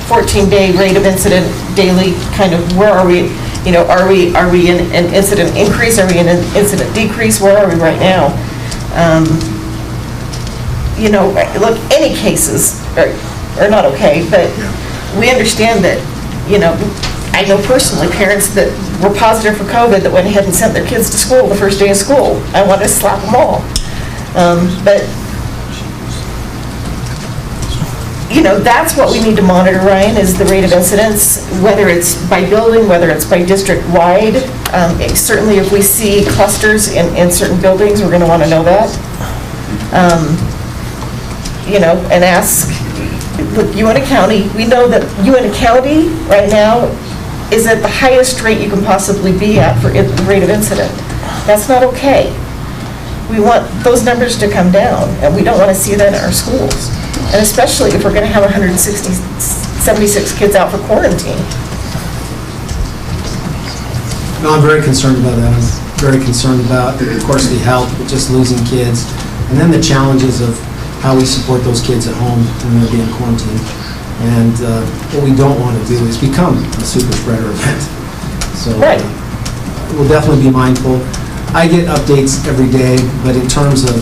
14-day rate of incident daily kind of, where are we, you know, are we in an incident increase? Are we in an incident decrease? Where are we right now? You know, look, any cases are not okay, but we understand that, you know, I know personally parents that were positive for COVID that went ahead and sent their kids to school the first day of school. I want to slap them all. But, you know, that's what we need to monitor, Ryan, is the rate of incidence, whether it's by building, whether it's by district-wide. Certainly if we see clusters in certain buildings, we're going to want to know that. You know, and ask, look, Uinta County, we know that Uinta County right now is at the highest rate you can possibly be at for the rate of incident. That's not okay. We want those numbers to come down, and we don't want to see that in our schools. And especially if we're going to have 76 kids out for quarantine. No, I'm very concerned about that. I'm very concerned about, of course, the health, but just losing kids, and then the challenges of how we support those kids at home when they're being quarantined. And what we don't want to do is become a super spreader event. So we'll definitely be mindful. I get updates every day, but in terms of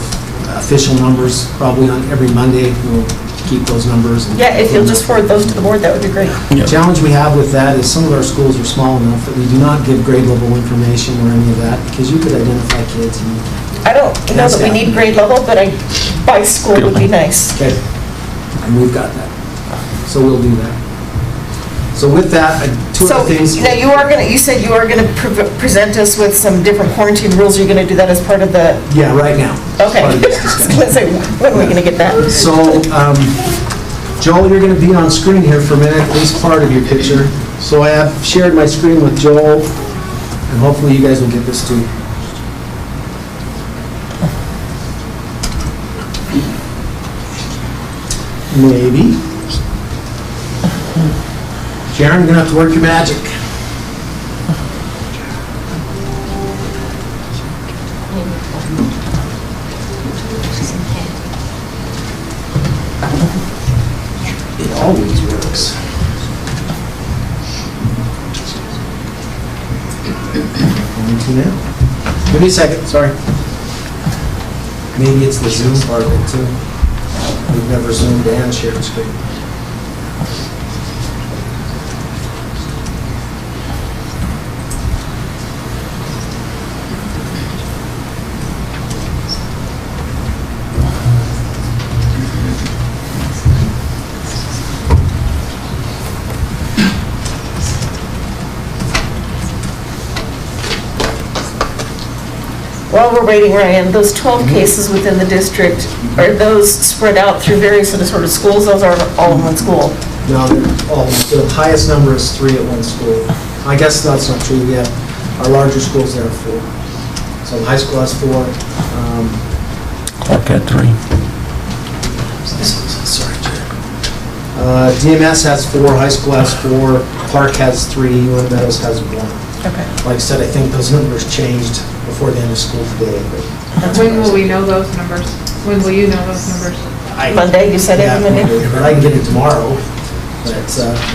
official numbers, probably on every Monday, we'll keep those numbers. Yeah, if you'll just forward those to the board, that would be great. The challenge we have with that is some of our schools are small enough that we do not give grade level information or any of that, because you could identify kids. I don't know that we need grade level, but by school would be nice. Okay, and we've got that. So we'll do that. So with that, two So, other things. now you said you are gonna present us with some different quarantine rules. You're gonna do that as part of the, Yeah, right now. okay. Part I of this was discussion. gonna say, when are we gonna get that? So, Joel, you're going to be on screen here for a minute, at least part of your picture. So I have shared my screen with Joel, and hopefully you guys will get this too. Maybe. Sharon, you're going to have to work your magic. It always works. Going to now. Give me a second, sorry. Maybe it's the Zoom part of it too. We've never Zoomed and shared screen. While we're waiting, Ryan, those 12 cases within the district, are those spread out through various sort of schools? Those are all in one school? No, the highest number is 3 at one school. I guess that's not true yet. Our larger schools, there are 4. So the high school has 4. Clark had 3. Sorry, Jared. DMS has 4, high school has 4, Clark has 3, UM Meadows has 1. Okay. Like I said, I think those numbers changed before the end of school today. But When will we know those numbers? When will you know those numbers? Monday, you said Yeah, every Monday? But I can get it tomorrow. But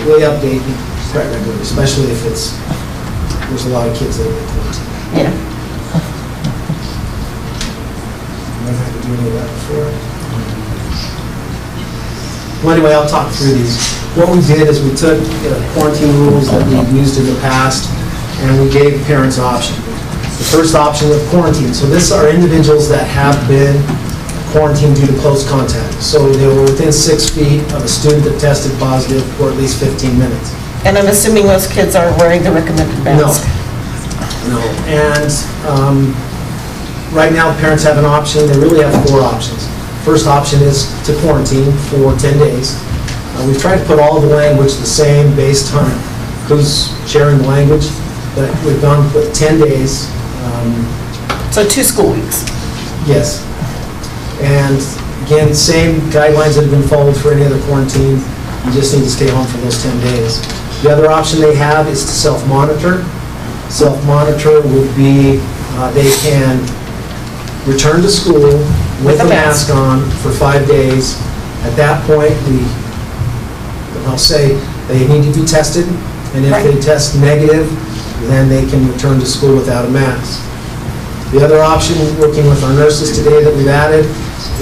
we update quite regularly, especially if there's a lot of kids that are quarantined. Yeah. Never had to do any of that before. Well, anyway, I'll talk through these. What we did is we took quarantine rules that we've used in the past, and we gave parents an option. The first option was quarantine. So this are individuals that have been quarantined due to close contact. So they were within 6 feet of a student that tested positive for at least 15 minutes. And I'm assuming those kids are wearing the recommended mask? No. And right now, parents have an option. They really have 4 options. First option is to quarantine for 10 days. We've tried to put all the language the same based on who's sharing the language, but we've gone with 10 days. So 2 school weeks? Yes. And again, same guidelines that have been followed for any other quarantine. You just need to stay home for those 10 days. The other option they have is to self-monitor. Self-monitor would be they can return to school with a mask on for 5 days. At that point, I'll say they need to be tested, and if they test negative, then they can return to school without a mask. The other option, working with our nurses today that we've added,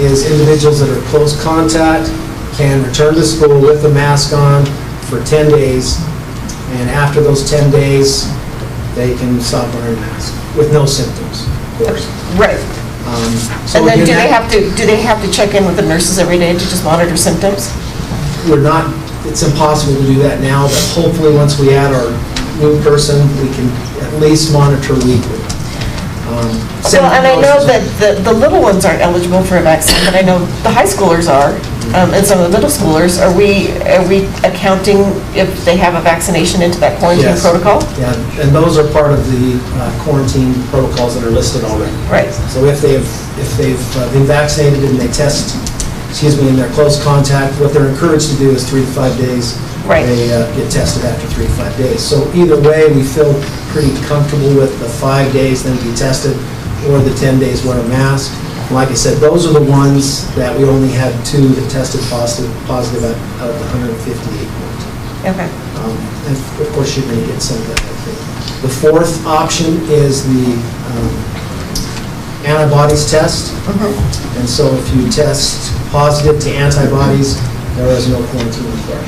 is individuals that are close contact can return to school with a mask on for 10 days, and after those 10 days, they can stop wearing a mask with no symptoms, of course. Right. So And then again, do they have to check in with the nurses every day to just monitor symptoms? it's impossible to do that now, but hopefully once we add our new person, we can at least monitor weekly. Well, and I know that the little ones aren't eligible for a vaccine, but I know the high schoolers are, and some of the middle schoolers. Are we accounting if they have a vaccination into that quarantine Yes. protocol? Yeah, and those are part of the quarantine protocols that are listed already. Right. So if they've been vaccinated and they test, in their close contact, what they're encouraged to do is 3 to 5 days. Right. They get tested after 3 to 5 days. So either way, we feel pretty comfortable with the 5 days, then be tested, or the 10 days wear a mask. Like I said, those are the ones that we only had 2 that tested positive out of the 158. Okay. And of course, you're going to get some of that, I think. The fourth option is the antibodies test. And so if you test positive to antibodies, there is no quarantine required.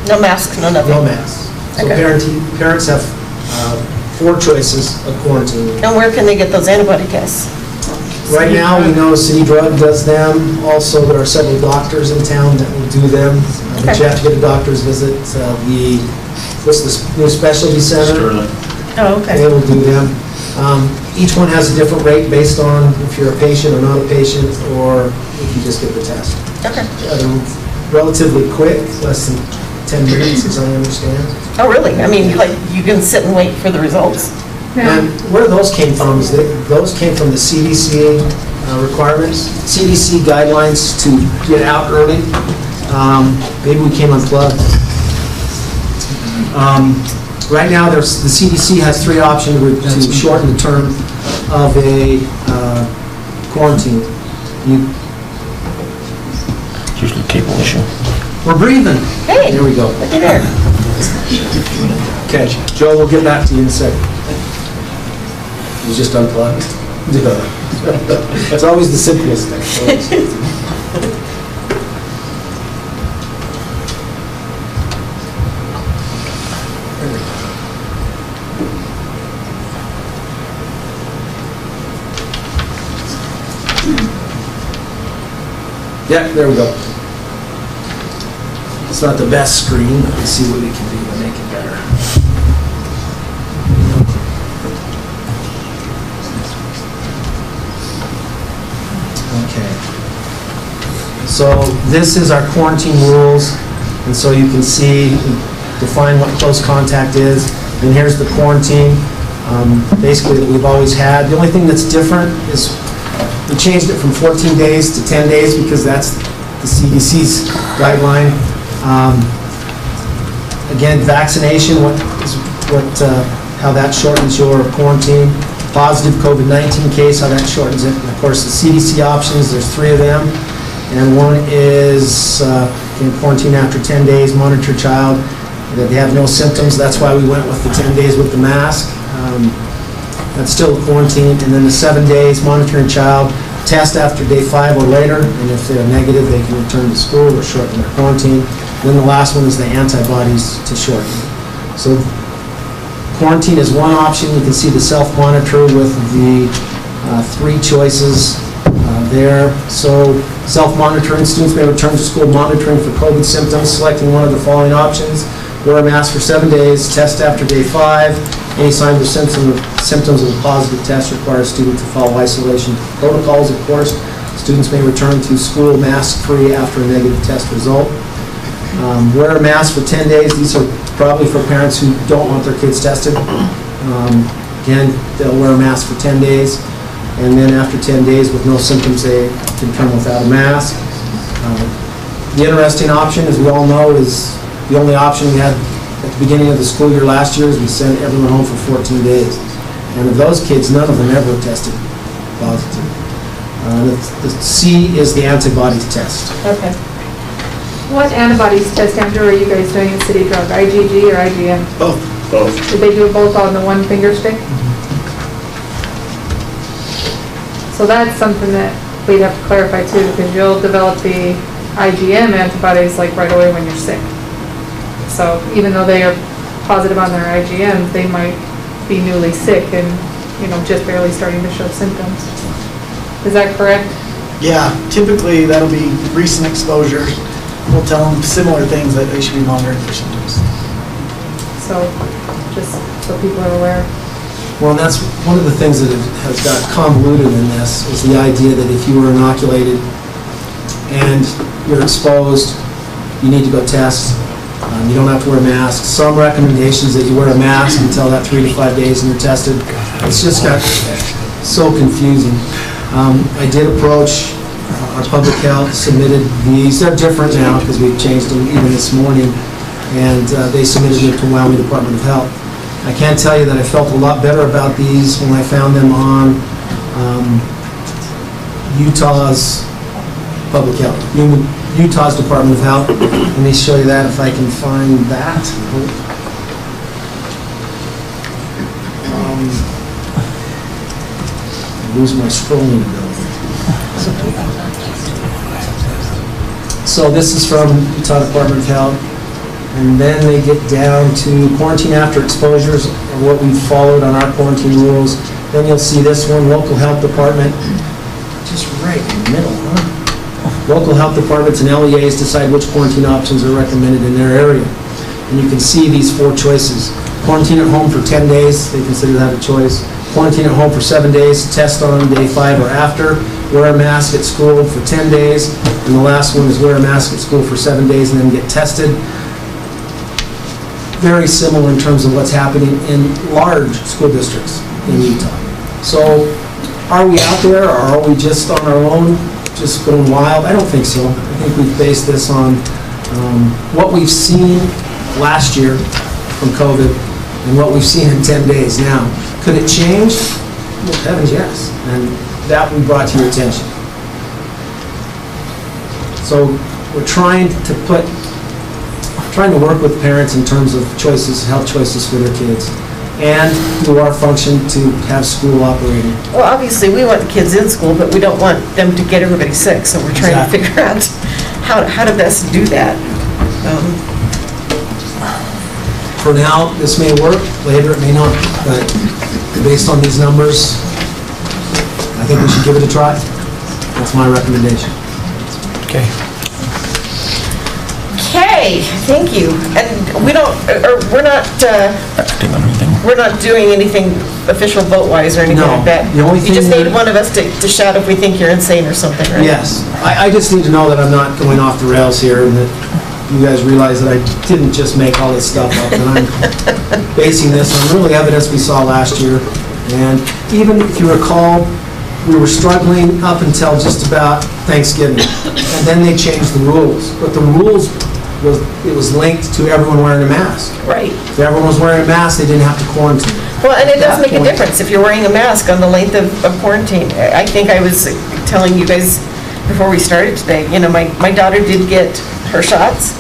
No masks, no nothing? No masks. So Okay. parents have 4 choices of quarantine. And where can they get those antibody tests? Right now, we know City Drug does them. Also, there are several doctors in town that will do them. But you have to get a doctor's visit. What's this new specialty center? Sterling. Oh, okay. They will do them. Each one has a different rate based on if you're a patient or not a patient, or if you just get the test. Okay. They're relatively quick, less than 10 minutes, as I understand. Oh, really? I mean, like, you can sit and wait for the results? And where those came from is those came from the CDC requirements, CDC guidelines to get out early. Maybe we came unplugged. Right now, the CDC has 3 options to shorten the term of a quarantine. It's usually a cable issue. We're breathing. Hey. There we go. Look at there. Okay, Joe, we'll get back to you in a second. He's just unplugged. It's always the simplest thing. Yeah, there we go. It's not the best screen, but let's see what we can do to make it better. Okay. So this is our quarantine rules, and so you can see, define what close contact is, and here's the quarantine, basically that we've always had. The only thing that's different is we changed it from 14 days to 10 days because that's the CDC's guideline. Again, vaccination, how that shortens your quarantine. Positive COVID-19 case, how that shortens it. And of course, the CDC options, there's 3 of them. And one is quarantine after 10 days, monitor child, that they have no symptoms. That's why we went with the 10 days with the mask. That's still a quarantine. And then the 7 days, monitoring child, test after day 5 or later, and if they're negative, they can return to school or shorten their quarantine. Then the last one is the antibodies to shorten. So quarantine is one option. You can see the self-monitor with the 3 choices there. So self-monitoring, students may return to school monitoring for COVID symptoms, selecting one of the following options. Wear a mask for 7 days, test after day 5. Any signs or symptoms of a positive test require a student to follow isolation protocols, of course. Students may return to school mask-free after a negative test result. Wear a mask for 10 days. These are probably for parents who don't want their kids tested. Again, they'll wear a mask for 10 days. And then after 10 days with no symptoms, they can come without a mask. The interesting option, as we all know, is the only option we had at the beginning of the school year last year is we sent everyone home for 14 days. And of those kids, none of them ever tested positive. The C is the antibodies test. Okay. What antibodies test, Andrew, are you guys doing at City Drug? IgG or IgM? Both. Did they do it both on the one finger stick? So that's something that we'd have to clarify too, because you'll develop the IgM antibodies like right away when you're sick. So even though they are positive on their IgM, they might be newly sick and, just barely starting to show symptoms. Is that correct? Yeah, typically that'll be recent exposure. We'll tell them similar things that they should be monitoring for symptoms. So, just so people are aware. Well, and that's one of the things that has got convoluted in this is the idea that if you were inoculated and you're exposed, you need to go test. You don't have to wear a mask. Some recommendations that you wear a mask until that 3 to 5 days and you're tested. It's just got so confusing. I did approach our public health, submitted these. They're different now because we've changed them even this morning, and they submitted them to Wyoming Department of Health. I can't tell you that I felt a lot better about these when I found them on Utah's public health, Utah's Department of Health. Let me show you that if I can find that. Lose my scrolling ability. So this is from Utah Department of Health, and then they get down to quarantine after exposures, or what we've followed on our quarantine rules. Then you'll see this one, local health department. just right in the middle, huh? Local health departments and LEAs decide which quarantine options are recommended in their area. And you can see these 4 choices. Quarantine at home for 10 days, they consider that a choice. Quarantine at home for 7 days, test on day 5 or after. Wear a mask at school for 10 days. And the last one is wear a mask at school for 7 days and then get tested. Very similar in terms of what's happening in large school districts in Utah. So are we out there, or are we just on our own, just going wild? I don't think so. I think we've based this on what we've seen last year from COVID and what we've seen in 10 days now. Could it change? Well, heavens, yes. And that we brought to your attention. So we're trying to work with parents in terms of choices, health choices for their kids, and do our function to have school operating. Well, obviously, we want the kids in school, but we don't want them to get everybody sick, so we're trying to figure out how to best do that. For now, this may work, later it may not, but based on these numbers, I think we should give it a try. That's my recommendation. Okay, thank you. And we're not doing anything official vote-wise or anything like that. The only You thing just that- need one of us to shout if we think you're insane or something, right? Yes, I just need to know that I'm not going off the rails here, and that you guys realize that I didn't just make all this stuff up, and I'm basing this on really evidence we saw last year. And even if you recall, we were struggling up until just about Thanksgiving, and then they changed the rules. But the rules was linked to everyone wearing a mask. Right. If everyone was wearing a mask, they didn't have to quarantine. Well, and it does At make that a point- difference if you're wearing a mask on the length of quarantine. I think I was telling you guys before we started today, my daughter did get her shots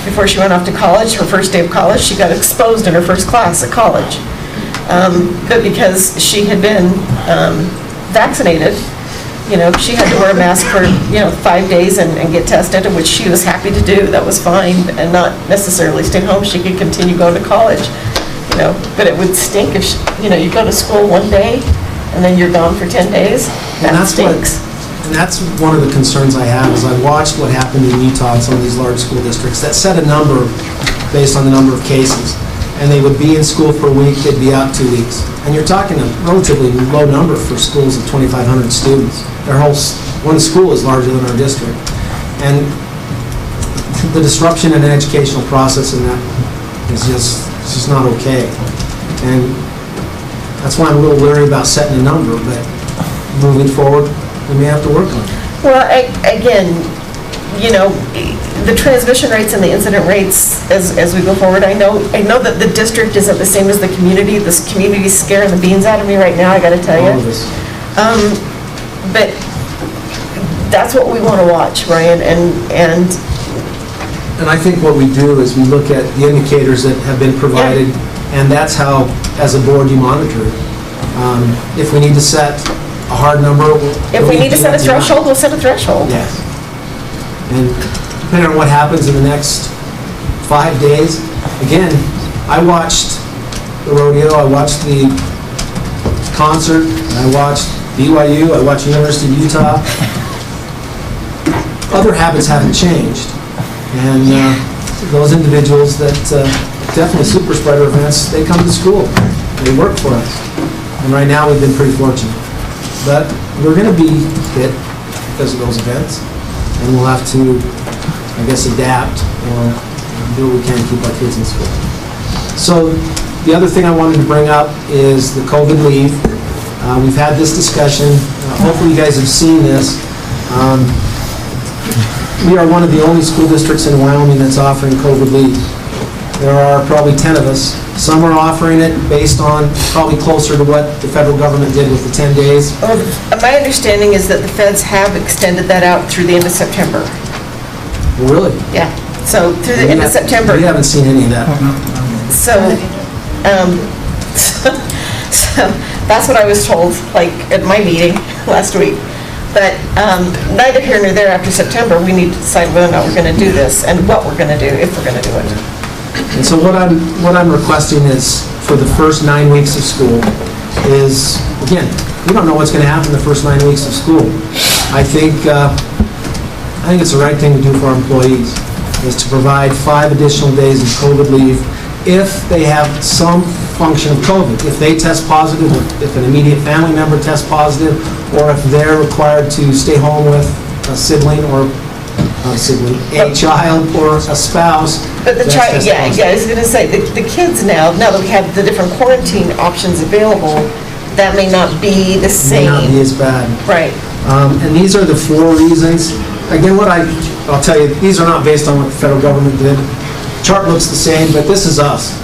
before she went off to college. Her first day of college, she got exposed in her first class at college. But because she had been vaccinated, she had to wear a mask for, 5 days and get tested, which she was happy to do. That was fine, and not necessarily stay home. She could continue going to college, but it would stink if, you go to school one day and then you're gone for 10 days. That stinks. And that's one of the concerns I have, is I watched what happened in Utah in some of these large school districts that set a number based on the number of cases. And they would be in school for a week, they'd be out 2 weeks. And you're talking a relatively low number for schools of 2,500 students. One school is larger than our district. And the disruption in the educational process in that is just not okay. And that's why I'm a little leery about setting a number, but moving forward, we may have to work on it. Well, again, the transmission rates and the incident rates as we go forward, I know that the district isn't the same as the community. This community's scaring the beans out of me right now, I gotta tell you. All of us. But that's what we want to watch, Ryan, and I think what we do is we look at the indicators that have been provided, and that's how, as a board, you monitor it. If we need to set a hard number. If we need to set a threshold, we'll set a threshold. Yes. And depending on what happens in the next 5 days, again, I watched the rodeo, I watched the concert, I watched BYU, I watched University of Utah. Other habits haven't changed. And those individuals that definitely super spreader events, they come to school, they work for us. And right now we've been pretty fortunate. But we're going to be hit because of those events, and we'll have to, I guess, adapt or do what we can to keep our kids in school. So the other thing I wanted to bring up is the COVID leave. We've had this discussion. Hopefully you guys have seen this. We are one of the only school districts in Wyoming that's offering COVID leave. There are probably 10 of us. Some are offering it based on probably closer to what the federal government did with the 10 days. Well, my understanding is that the feds have extended that out through the end of September. Really? Yeah, so through the end of September. We haven't seen any of that. So, so that's what I was told, like, at my meeting last week. But neither here nor there after September, we need to decide whether or not we're going to do this and what we're going to do, if we're going to do it. And so what I'm requesting is for the first 9 weeks of school is, again, we don't know what's going to happen the first 9 weeks of school. I think it's the right thing to do for our employees, is to provide 5 additional days of COVID leave if they have some function of COVID. If they test positive, if an immediate family member tests positive, or if they're required to stay home with a sibling or not a sibling, a child or a spouse. But the that's child, tested yeah, positive. I was gonna say, the kids now that we have the different quarantine options available, that may not be the May not be same. as bad. Right. And these are the 4 reasons. Again, I'll tell you, these are not based on what the federal government did. Chart looks the same, but this is us.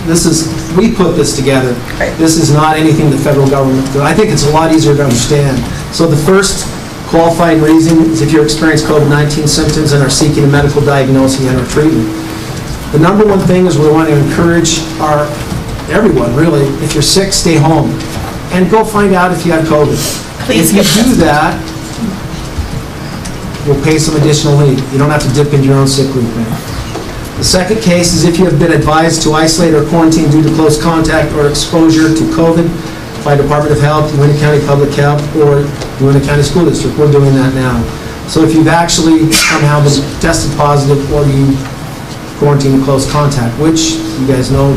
We put this together. Right. This is not anything the federal government did. I think it's a lot easier to understand. So the first qualifying reason is if you experience COVID-19 symptoms and are seeking a medical diagnosis and or treatment. The number one thing is we want to encourage everyone, really, if you're sick, stay home. And go find out if you have COVID. Please If you get do that, we'll pay some additional leave. You don't have to dip into your own sick leave pay. The second case is if you have been advised to isolate or quarantine due to close contact or exposure to COVID by Department of Health, Uintah County Public Health, or Uintah County School District. We're doing that now. So if you've actually somehow been tested positive or you quarantine in close contact, which you guys know,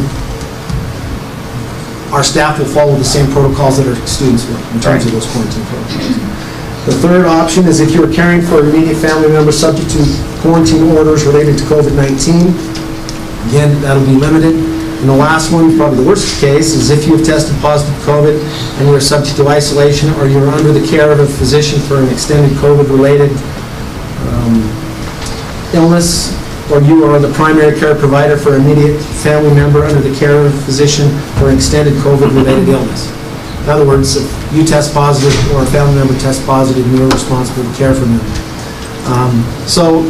our staff will follow the same protocols that our students will in terms of those quarantine protocols. The third option is if you're caring for an immediate family member subject to quarantine orders related to COVID-19. Again, that'll be limited. And the last one, probably the worst case, is if you have tested positive for COVID and you are subject to isolation or you're under the care of a physician for an extended COVID-related illness, or you are the primary care provider for an immediate family member under the care of a physician for an extended COVID-related illness. In other words, if you test positive or a family member tests positive, you're responsible to care for them. So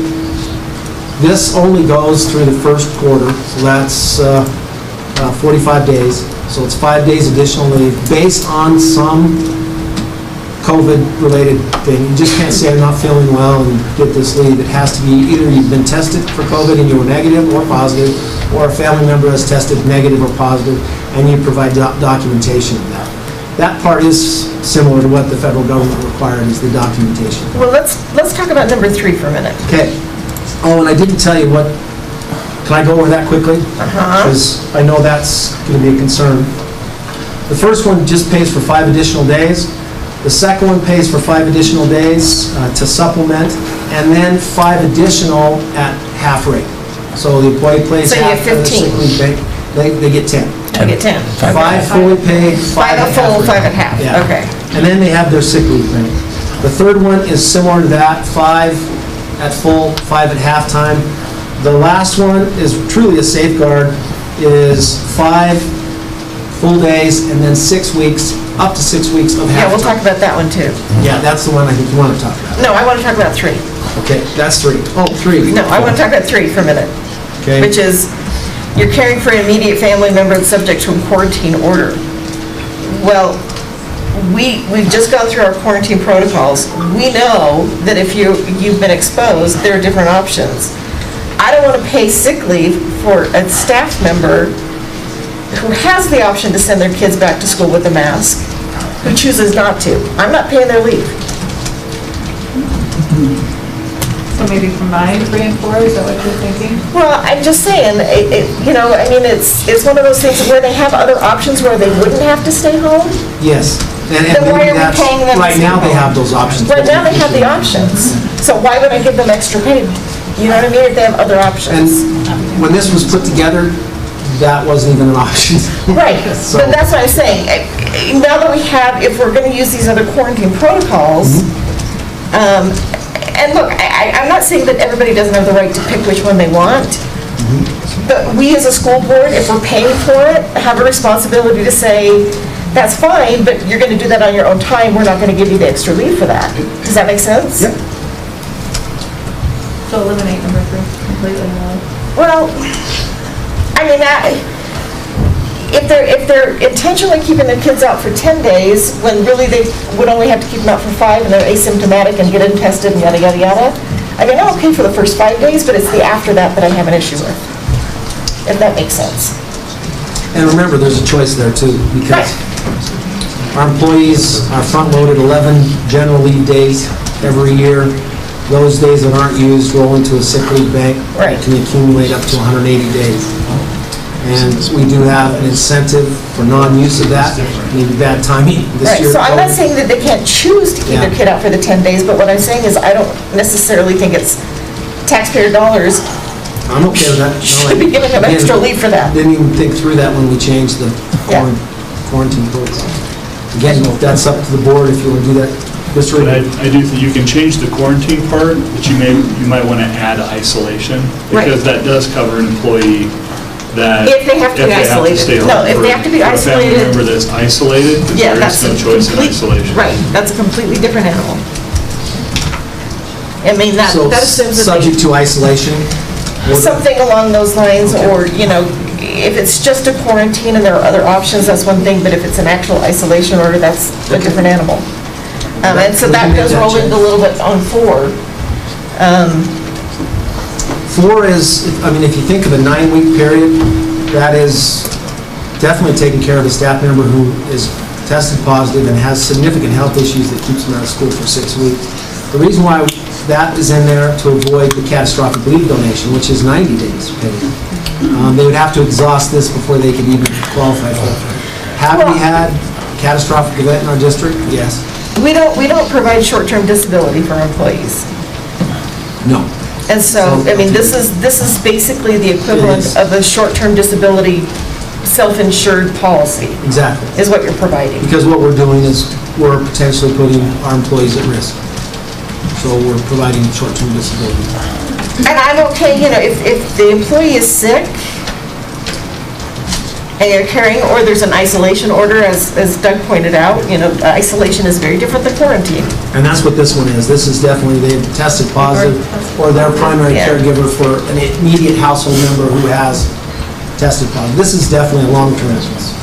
this only goes through the first quarter, so that's 45 days. So it's 5 days additional leave based on some COVID-related thing. You just can't say, I'm not feeling well and get this leave. It has to be either you've been tested for COVID and you were negative or positive, or a family member has tested negative or positive, and you provide documentation of that. That part is similar to what the federal government required, is the documentation. Well, let's talk about number 3 for a minute. Okay. Oh, and I didn't tell you what, can I go over that quickly? Because I know that's going to be a concern. The first one just pays for 5 additional days. The second one pays for 5 additional days to supplement, and then 5 additional at half rate. So the employee pays So you half get of the sick 15. leave pay. They get 10. I get 10. 5 fully paid, 5 5 at at full, half 5 rate. at half. Yeah. Okay. And then they have their sick leave pay. The third one is similar to that, 5 at full, 5 at halftime. The last one is truly a safeguard, is 5 full days and then 6 weeks, up to 6 weeks of halftime. Yeah, we'll talk about that one too. Yeah, that's the one I think you want to talk about. No, I want to talk about 3. Okay, that's 3. Oh, 3. No, I want to talk about 3 for a minute. Okay. Which is, you're caring for an immediate family member that's subject to a quarantine order. Well, we've just gone through our quarantine protocols. We know that if you've been exposed, there are different options. I don't want to pay sick leave for a staff member who has the option to send their kids back to school with a mask, who chooses not to. I'm not paying their leave. So maybe combine 3 and 4, is that what you're thinking? Well, I'm just saying, it's one of those things where they have other options where they wouldn't have to stay home. Yes. And Then why maybe are we that's, paying them to right stay now they home? have those options. Right now they have the options. So why would I give them extra pay? You know what I mean? If they have other options. And when this was put together, that wasn't even an option. Right, So- but that's what I'm saying. Now that we have, if we're going to use these other quarantine protocols, and look, I'm not saying that everybody doesn't have the right to pick which one they want, but we as a school board, if we're paying for it, have a responsibility to say, that's fine, but you're going to do that on your own time. We're not going to give you the extra leave for that. Does that make sense? Yep. So eliminate number 3 completely. Well, I mean, if they're intentionally keeping their kids out for 10 days, when really they would only have to keep them out for 5, and they're asymptomatic and get them tested and yada, yada, yada, I mean, I'm okay for the first 5 days, but it's the after that I have an issue with, if that makes sense. And remember, there's a choice there too, because our employees are front-loaded 11 general leave days every year. Those days that aren't used roll into a sick leave bank. Right. It can accumulate up to 180 days. And we do have an incentive for non-use of that. Maybe bad timing this Right, year. so I'm not saying that they can't choose to keep their Yeah. kid out for the 10 days, but what I'm saying is I don't necessarily think it's taxpayer dollars I'm okay with that. No, should be giving them again, extra leave for that. Didn't even think through that when we changed the Yeah. quarantine protocol. Again, if that's up to the board, if you want to do that. Mr. But I do think you can change the quarantine part, but you might want to add isolation, Right. because that does cover an employee that. If they have to be isolated. stay home. No, if they have to be For a family isolated- member that's isolated, Yeah, there that's is no a choice in complete- isolation. Right, that's a completely different animal. I mean, that So, assumes that they... subject to isolation. Something along those lines, or, if it's just a quarantine and there are other options, that's one thing, but if it's an actual isolation order, that's a different animal. And so that does roll into a little bit on 4. 4 is, if you think of a 9-week period, that is definitely taking care of a staff member who is tested positive and has significant health issues that keeps them out of school for 6 weeks. The reason why that is in there to avoid the catastrophic leave donation, which is 90 days paid. They would have to exhaust this before they could even qualify for it. Have we had catastrophic event in our district? Yes. We don't provide short-term disability for employees. No. And so, this is basically the equivalent of a short-term disability self-insured policy, Exactly. is what you're providing. Because what we're doing is we're potentially putting our employees at risk. So we're providing short-term disability. And I'm okay, if the employee is sick and you're carrying, or there's an isolation order, as Doug pointed out, isolation is very different than quarantine. And that's what this one is. This is definitely, they've tested positive, or their primary Yeah. caregiver for an immediate household member who has tested positive. This is definitely a long-term illness.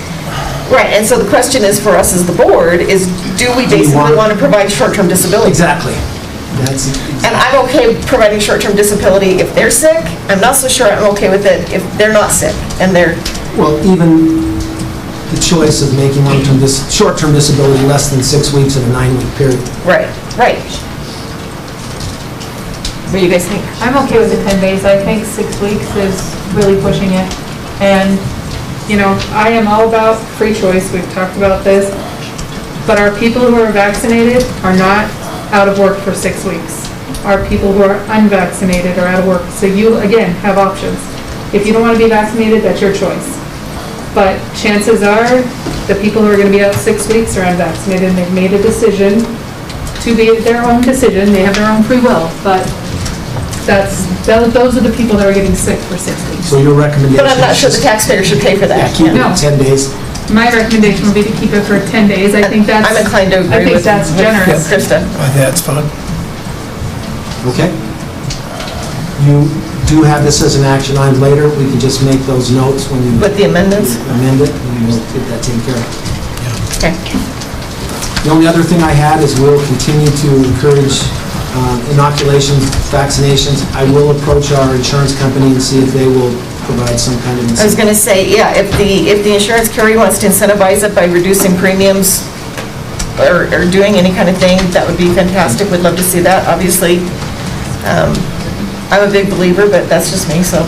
Right, and so the question is for us as the board is, do we basically want to provide short-term disability? Exactly. That's And I'm okay providing short-term disability if they're sick. I'm not so sure I'm okay with it if they're not sick and they're... Well, even the choice of making short-term disability less than 6 weeks in a 9-week period. Right. What do you guys think? I'm okay with the 10 days. I think 6 weeks is really pushing it. And, I am all about free choice. We've talked about this. But our people who are vaccinated are not out of work for 6 weeks. Our people who are unvaccinated are out of work. So you, again, have options. If you don't want to be vaccinated, that's your choice. But chances are, the people who are going to be out 6 weeks are unvaccinated, and they've made a decision to be their own decision. They have their own free will, but those are the people that are getting sick for 6 weeks. So your recommendation... But I'm not sure the taxpayer should pay for that. Keep it No. at 10 days. My recommendation would be to keep it for 10 days. I think that's... I'm inclined to agree with that's generous. Krista. That's fine. Okay. You do have this as an action item later. We can just make those notes when you With the amendments? amend it, and we'll get that taken care of. Okay. The only other thing I had is we'll continue to encourage inoculations, vaccinations. I will approach our insurance company and see if they will provide some kind of I was incentive. going to say, yeah, if the insurance carrier wants to incentivize it by reducing premiums or doing any kind of thing, that would be fantastic. We'd love to see that, obviously. I'm a big believer, but that's just me, so.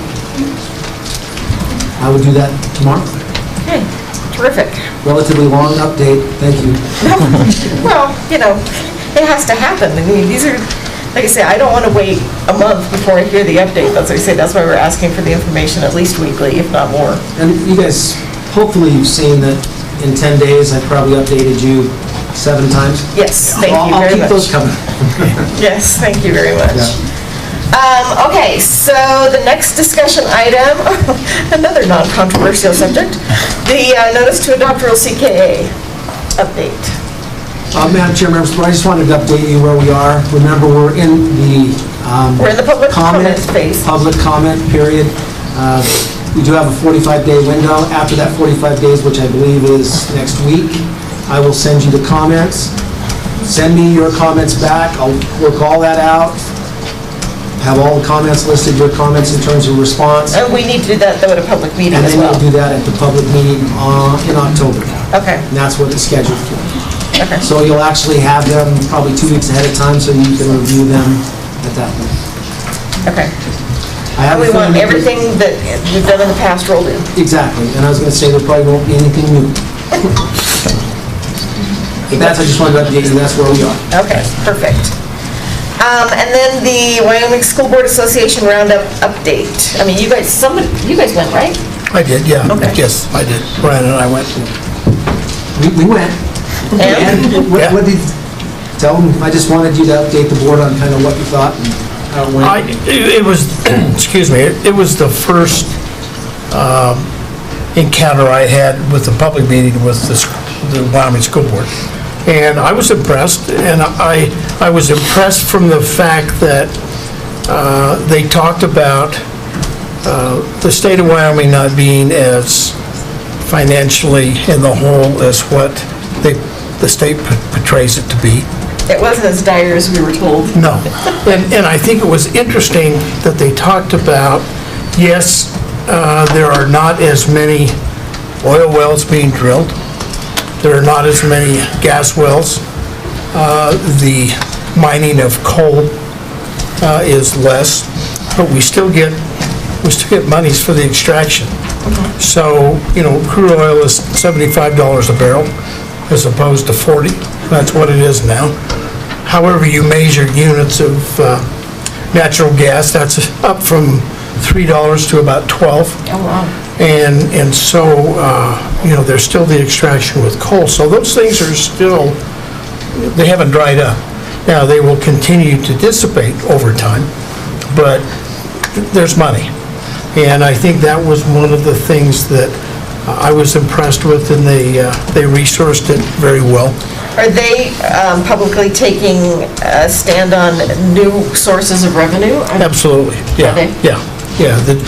I will do that tomorrow. Okay, terrific. Relatively long update, thank you. Well, it has to happen. I mean, these are, like I say, I don't want to wait a month before I hear the update. That's what I say, that's why we're asking for the information at least weekly, if not more. And you guys, hopefully you've seen that in 10 days, I probably updated you 7 times. Yes, thank you I'll very keep much. those coming. Yes, thank you very much. Yeah. Okay, so the next discussion item, another non-controversial subject, the notice to adopt Rural CKA update. Madam Chair, members, I just wanted to update you where we are. Remember, we're in the public comment phase. Public comment period. We do have a 45-day window. After that 45 days, which I believe is next week, I will send you the comments. Send me your comments back. I'll work all that out. Have all the comments listed, your comments in terms of response. And we need to do that, though, at a public meeting And as then well. we'll do that at the public meeting in October. Okay. And that's what it's scheduled for. Okay. So you'll actually have them probably 2 weeks ahead of time, so you can review them at that point. Okay. I have We a want feeling- everything that we've done in the past rolled in. Exactly, and I was going to say there probably won't be anything new. But that's, I just wanted to update you, that's where we are. Okay, perfect. And then the Wyoming School Board Association Roundup update. I mean, you guys went, right? I did, yeah. Okay. Yes, I did. Brian and I went. We went. And what did, tell them, I just wanted you to update the board on kind of what you thought and how it went. It was, excuse me, it was the first encounter I had with the public meeting with the Wyoming School Board. And I was impressed, and I was impressed from the fact that they talked about the state of Wyoming not being as financially in the hole as what the state portrays it to be. It wasn't as dire as we were told. No. And I think it was interesting that they talked about, yes, there are not as many oil wells being drilled. There are not as many gas wells. The mining of coal is less, but we still get monies for the extraction. So, crude oil is $75 a barrel as opposed to 40. That's what it is now. However you measure units of natural gas, that's up from $3 to about $12. Oh, wow. And so, there's still the extraction with coal. So those things are still, they haven't dried up. Now, they will continue to dissipate over time, but there's money. And I think that was one of the things that I was impressed with, and they resourced it very well. Are they publicly taking a stand on new sources of revenue? Absolutely, yeah. Are they? Yeah.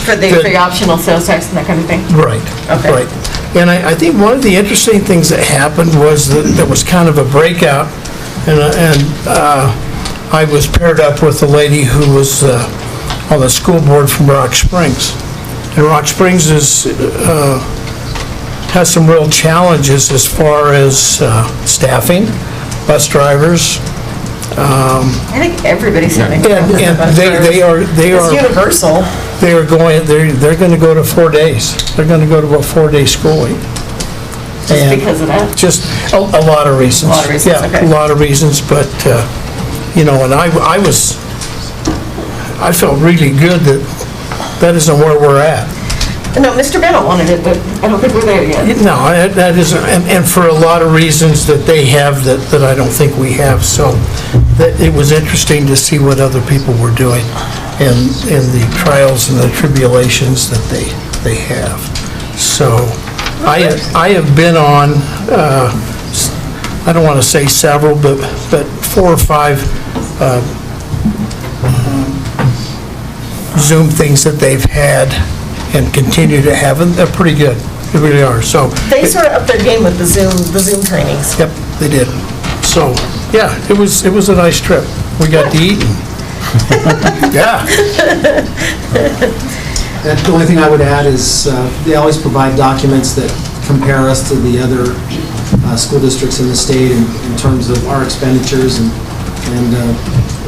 For the optional sales tax and that kind of thing? Right, Okay. right. And I think one of the interesting things that happened was that there was kind of a breakout, and I was paired up with a lady who was on the school board from Rock Springs. And Rock Springs has some real challenges as far as staffing, bus drivers. I think everybody's having. And they are. It's universal. They're going to go to 4 days. They're going to go to a 4-day school week. Just because of that? Just a lot of reasons. A lot of reasons, Yeah, okay. a lot of reasons, but, and I felt really good that isn't where we're at. No, Mr. Bennett wanted it, but I don't think we're there yet. No, that isn't, and for a lot of reasons that they have that I don't think we have, so it was interesting to see what other people were doing and the trials and the tribulations that they have. So I have been on, I don't want to say several, but 4 or 5 Zoom things that they've had and continue to have, and they're pretty good. They really are, so. They sort of upped their game with the Zoom trainings. Yep, they did. So, yeah, it was a nice trip. We got to eat, and yeah. The only thing I would add is they always provide documents that compare us to the other school districts in the state in terms of our expenditures, and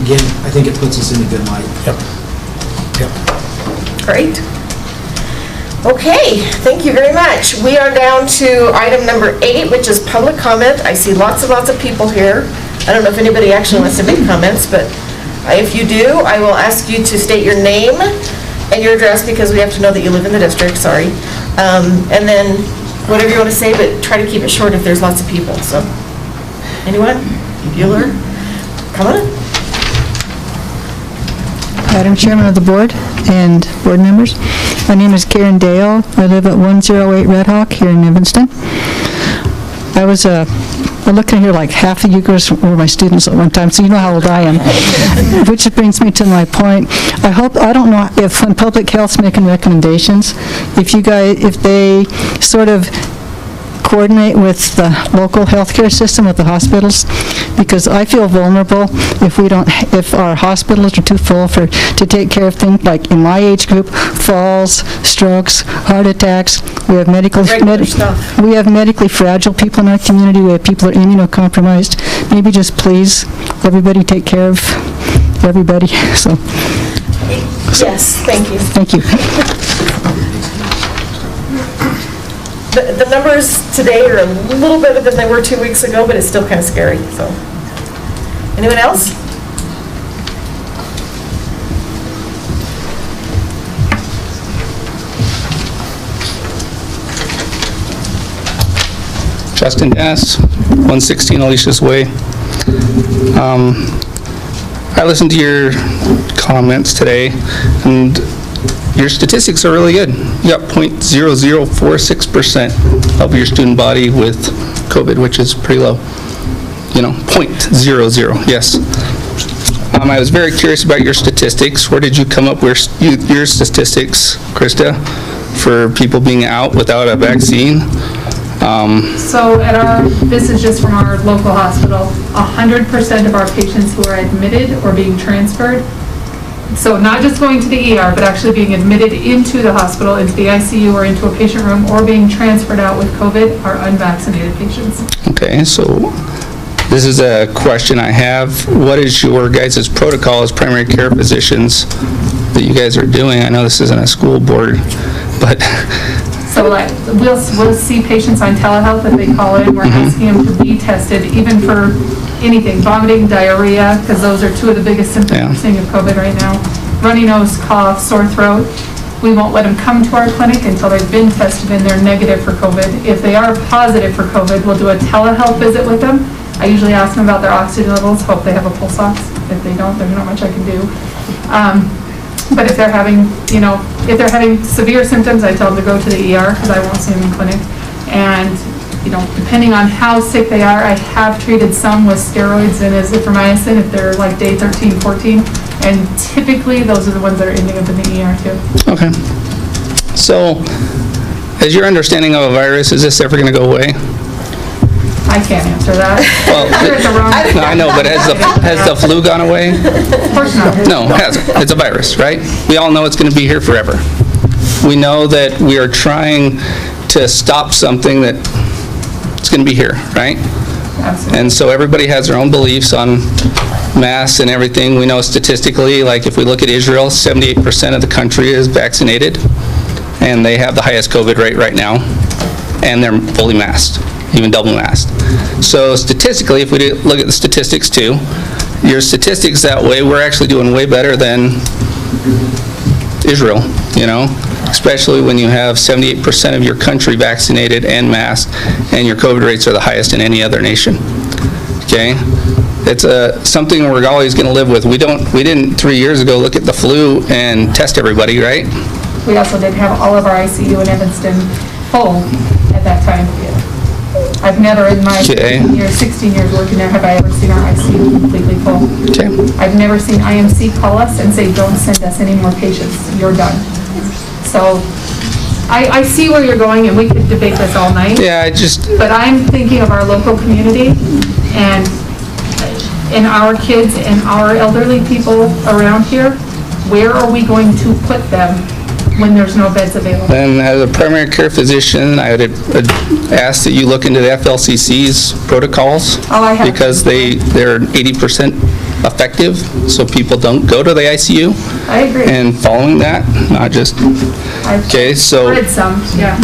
again, I think it puts us in a good light. Yep. Great. Okay, thank you very much. We are down to item number 8, which is public comment. I see lots and lots of people here. I don't know if anybody actually wants to make comments, but if you do, I will ask you to state your name and your address, because we have to know that you live in the district, sorry. And then whatever you want to say, but try to keep it short if there's lots of people, so. Anyone? Bueller? Come on. Madam Chairman of the Board and board members, my name is Karen Dale. I live at 108 Red Hawk here in Evanston. I'm looking here like half of you girls were my students at one time, so you know how old I am. Which brings me to my point. I don't know if when public health's making recommendations, if they sort of coordinate with the local healthcare system, with the hospitals, because I feel vulnerable if our hospitals are too full to take care of things like in my age group, falls, strokes, heart attacks. We have medically fragile people in our community. We have people who are immunocompromised. Maybe just please, everybody take care of everybody. So. Yes, thank you. Thank you. The numbers today are a little better than they were 2 weeks ago, but it's still kind of scary, so. Anyone else? Justin Dennis, 116 Alicia's Way. I listened to your comments today, and your statistics are really good. You got 0.0046% of your student body with COVID, which is pretty low. 0.00, yes. I was very curious about your statistics. Where did you come up with your statistics, Krista, for people being out without a vaccine? So this is just from our local hospital, 100% of our patients who are admitted or being transferred, so not just going to the ER, but actually being admitted into the hospital, into the ICU or into a patient room, or being transferred out with COVID are unvaccinated patients. Okay, so this is a question I have. What is your guys' protocol as primary care physicians that you guys are doing? I know this isn't a school board, but... So we'll see patients on telehealth that they call in. We're asking them to be tested, even for anything, vomiting, diarrhea, because those are two of the biggest symptoms we're seeing of COVID right now. Runny nose, cough, sore throat. We won't let them come to our clinic until they've been tested and they're negative for COVID. If they are positive for COVID, we'll do a telehealth visit with them. I usually ask them about their oxygen levels, hope they have a pulse ox. If they don't, there's not much I can do. But if they're having, if they're having severe symptoms, I tell them to go to the ER because I won't see them in clinic. And, depending on how sick they are, I have treated some with steroids and azithromycin if they're like day 13, 14. And typically, those are the ones that are ending up in the ER too. Okay. So, as your understanding of a virus, is this ever going to go away? I can't answer that. Well, no, I know, but has the flu gone away? Of course not. No, it hasn't. It's a virus, right? We all know it's going to be here forever. We know that we are trying to stop something that it's going to be here, right? Absolutely. And so everybody has their own beliefs on masks and everything. We know statistically, like if we look at Israel, 78% of the country is vaccinated, and they have the highest COVID rate right now, and they're fully masked, even double masked. So statistically, if we look at the statistics too, your statistics that way, we're actually doing way better than Israel, especially when you have 78% of your country vaccinated and masked, and your COVID rates are the highest in any other nation. Okay? It's something we're always going to live with. We didn't 3 years ago look at the flu and test everybody, right? We also didn't have all of our ICU in Evanston full at that time. I've never in my 16 years working there, have I ever seen our ICU completely full. Okay. I've never seen IMC call us and say, don't send us any more patients, you're done. So I see where you're going, and we could debate this all night. Yeah, But I'm thinking of our local community and our kids and our elderly people around here. Where are we going to put them when there's no beds available? Then as a primary care physician, I would ask that you look into the FLCC's protocols. Oh, I have. Because they're 80% effective, so people don't go to the ICU. I agree. And following that, not just, okay, so. I've read some, yeah.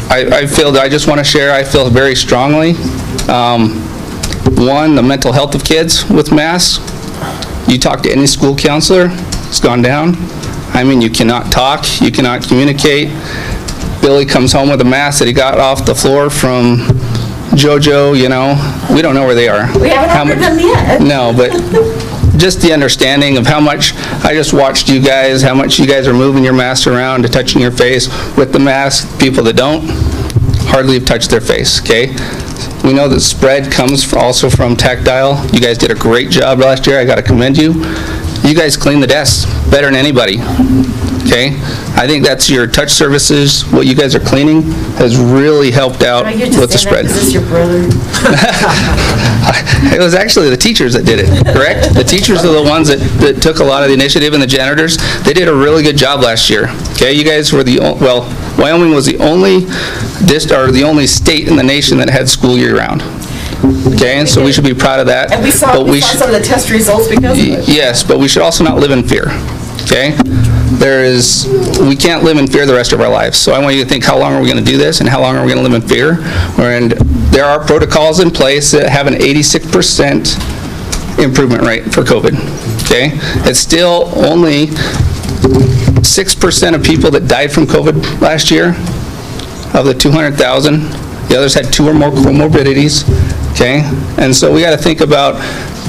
I just want to share, I feel very strongly. One, the mental health of kids with masks. You talk to any school counselor, it's gone down. I mean, you cannot talk, you cannot communicate. Billy comes home with a mask that he got off the floor from JoJo, we don't know where they are. We haven't heard them yet. No, but just the understanding of how much, I just watched you guys, how much you guys are moving your mask around to touching your face with the mask. People that don't hardly have touched their face, okay? We know that spread comes also from tactile. You guys did a great job last year. I got to commend you. You guys cleaned the desks better than anybody. okay? I think that's your touch services, what you guys are cleaning, has really helped out with the spread. Is this your brother? It was actually the teachers that did it, correct? The teachers are the ones that took a lot of the initiative, and the janitors, they did a really good job last year, okay? You guys were Wyoming was the only state in the nation that had school year-round. Okay, and so we should be proud of that. And we saw some of the test results because of it. Yes, but we should also not live in fear, okay? We can't live in fear the rest of our lives. So I want you to think, how long are we going to do this, and how long are we going to live in fear? And there are protocols in place that have an 86% improvement rate for COVID, okay? It's still only 6% of people that died from COVID last year, of the 200,000. The others had 2 or more comorbidities, okay? And so we got to think about,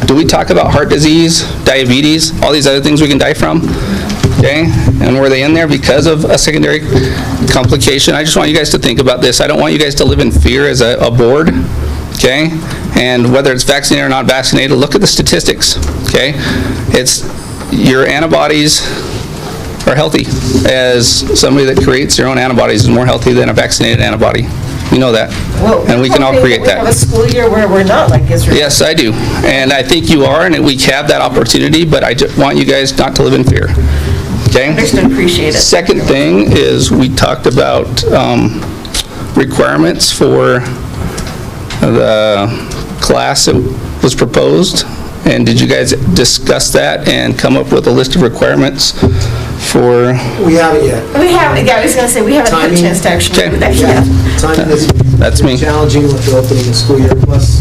do we talk about heart disease, diabetes, all these other things we can die from, okay? And were they in there because of a secondary complication? I just want you guys to think about this. I don't want you guys to live in fear as a board, okay? And whether it's vaccinated or not vaccinated, look at the statistics, okay? Your antibodies are healthy. As somebody that creates their own antibodies is more healthy than a vaccinated antibody. You know that. Well, and we can all create that. We have a school year where we're not like Israel. Yes, I do. And I think you are, and we have that opportunity, but I just want you guys not to live in fear. Okay? Understood, appreciate it. Second thing is we talked about requirements for the class that was proposed. And did you guys discuss that and come up with a list of requirements for? We haven't yet. We haven't, yeah, I was going to say, we haven't had a chance to actually do that yet. Timing is That's me. challenging with the opening of the school year, plus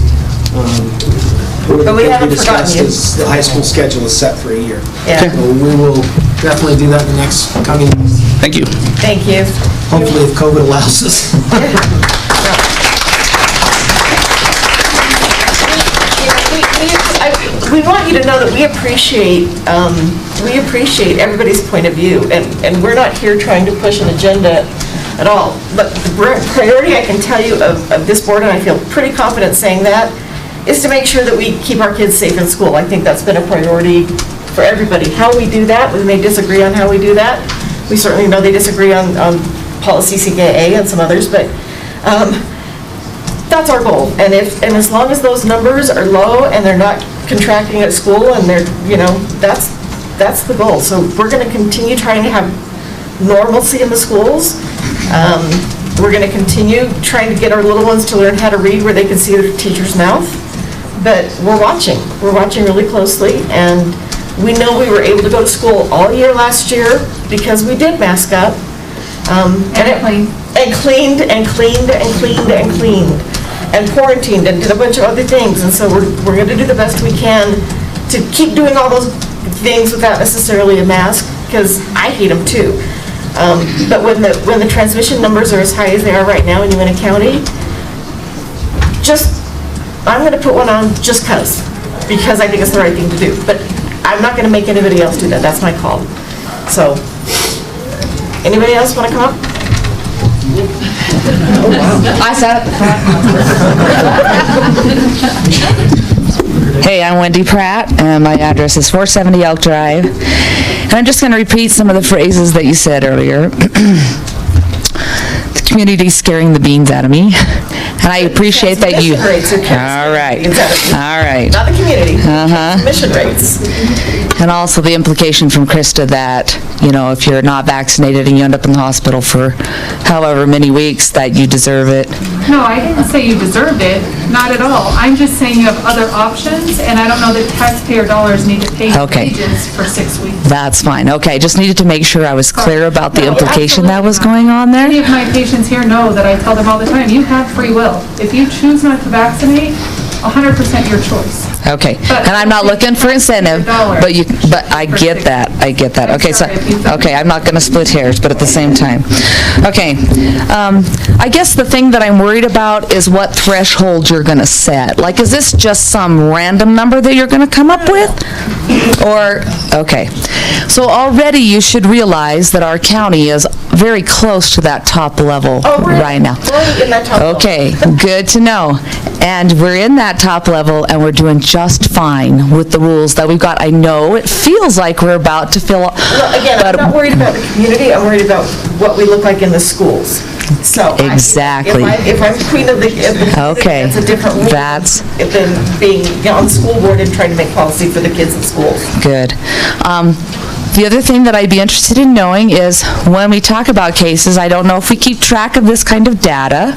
But we haven't forgotten you. the high school schedule is set for a year. Yeah. So we will definitely do that in the next coming months. Thank you. Thank you. Hopefully if COVID allows us. We want you to know that we appreciate everybody's point of view, and we're not here trying to push an agenda at all. But the priority, I can tell you, of this board, and I feel pretty confident saying that, is to make sure that we keep our kids safe in school. I think that's been a priority for everybody. How we do that, we may disagree on how we do that. We certainly know they disagree on policy CKA and some others, but that's our goal. And as long as those numbers are low and they're not contracting at school, and they're, that's the goal. So we're going to continue trying to have normalcy in the schools. We're going to continue trying to get our little ones to learn how to read where they can see their teacher's mouth. But we're watching really closely, and we know we were able to go to school all year last year because we did mask up. And cleaned and quarantined and did a bunch of other things. And so we're going to do the best we can to keep doing all those things without necessarily a mask, because I hate them too. But when the transmission numbers are as high as they are right now in Uintah County, I'm going to put one on just because I think it's the right thing to do. But I'm not going to make anybody else do that. That's my call. So, anybody else want to come up? Oh, wow. I sat at the front. Hey, I'm Wendy Pratt, and my address is 470 Elk Drive. And I'm just going to repeat some of the phrases that you said earlier. The community's scaring the beans out of me. And I appreciate that you... All right. Not the community. Mission rates. And also the implication from Krista that, if you're not vaccinated and you end up in the hospital for however many weeks, that you deserve it. No, I didn't say you deserved it, not at all. I'm just saying you have other options, and I don't know that taxpayer dollars need to pay wages for 6 weeks. That's fine. Okay, just needed to make sure I was clear about the implication that was going on there. Many of my patients here know that I tell them all the time, you have free will. If you choose not to vaccinate, 100% your choice. Okay, and I'm not looking for incentive, but I get that. Okay, so, I'm not going to split hairs, but at the same time. Okay, I guess the thing that I'm worried about is what threshold you're going to set. Like, is this just some random number that you're going to come up with? Or, okay. So already you should realize that our county is very close to that top level right now. We're in that top level. Okay, good to know. And we're in that top level, and we're doing just just fine with the rules that we've got. I know it feels like we're about to fill up. Well, again, I'm not worried about the community, I'm worried about what we look like in the schools. So Exactly. if I'm queen of the community, Okay. that's a different rule than being on the school board and trying to make policy for the kids in schools. Good. The other thing that I'd be interested in knowing is when we talk about cases, I don't know if we keep track of this kind of data,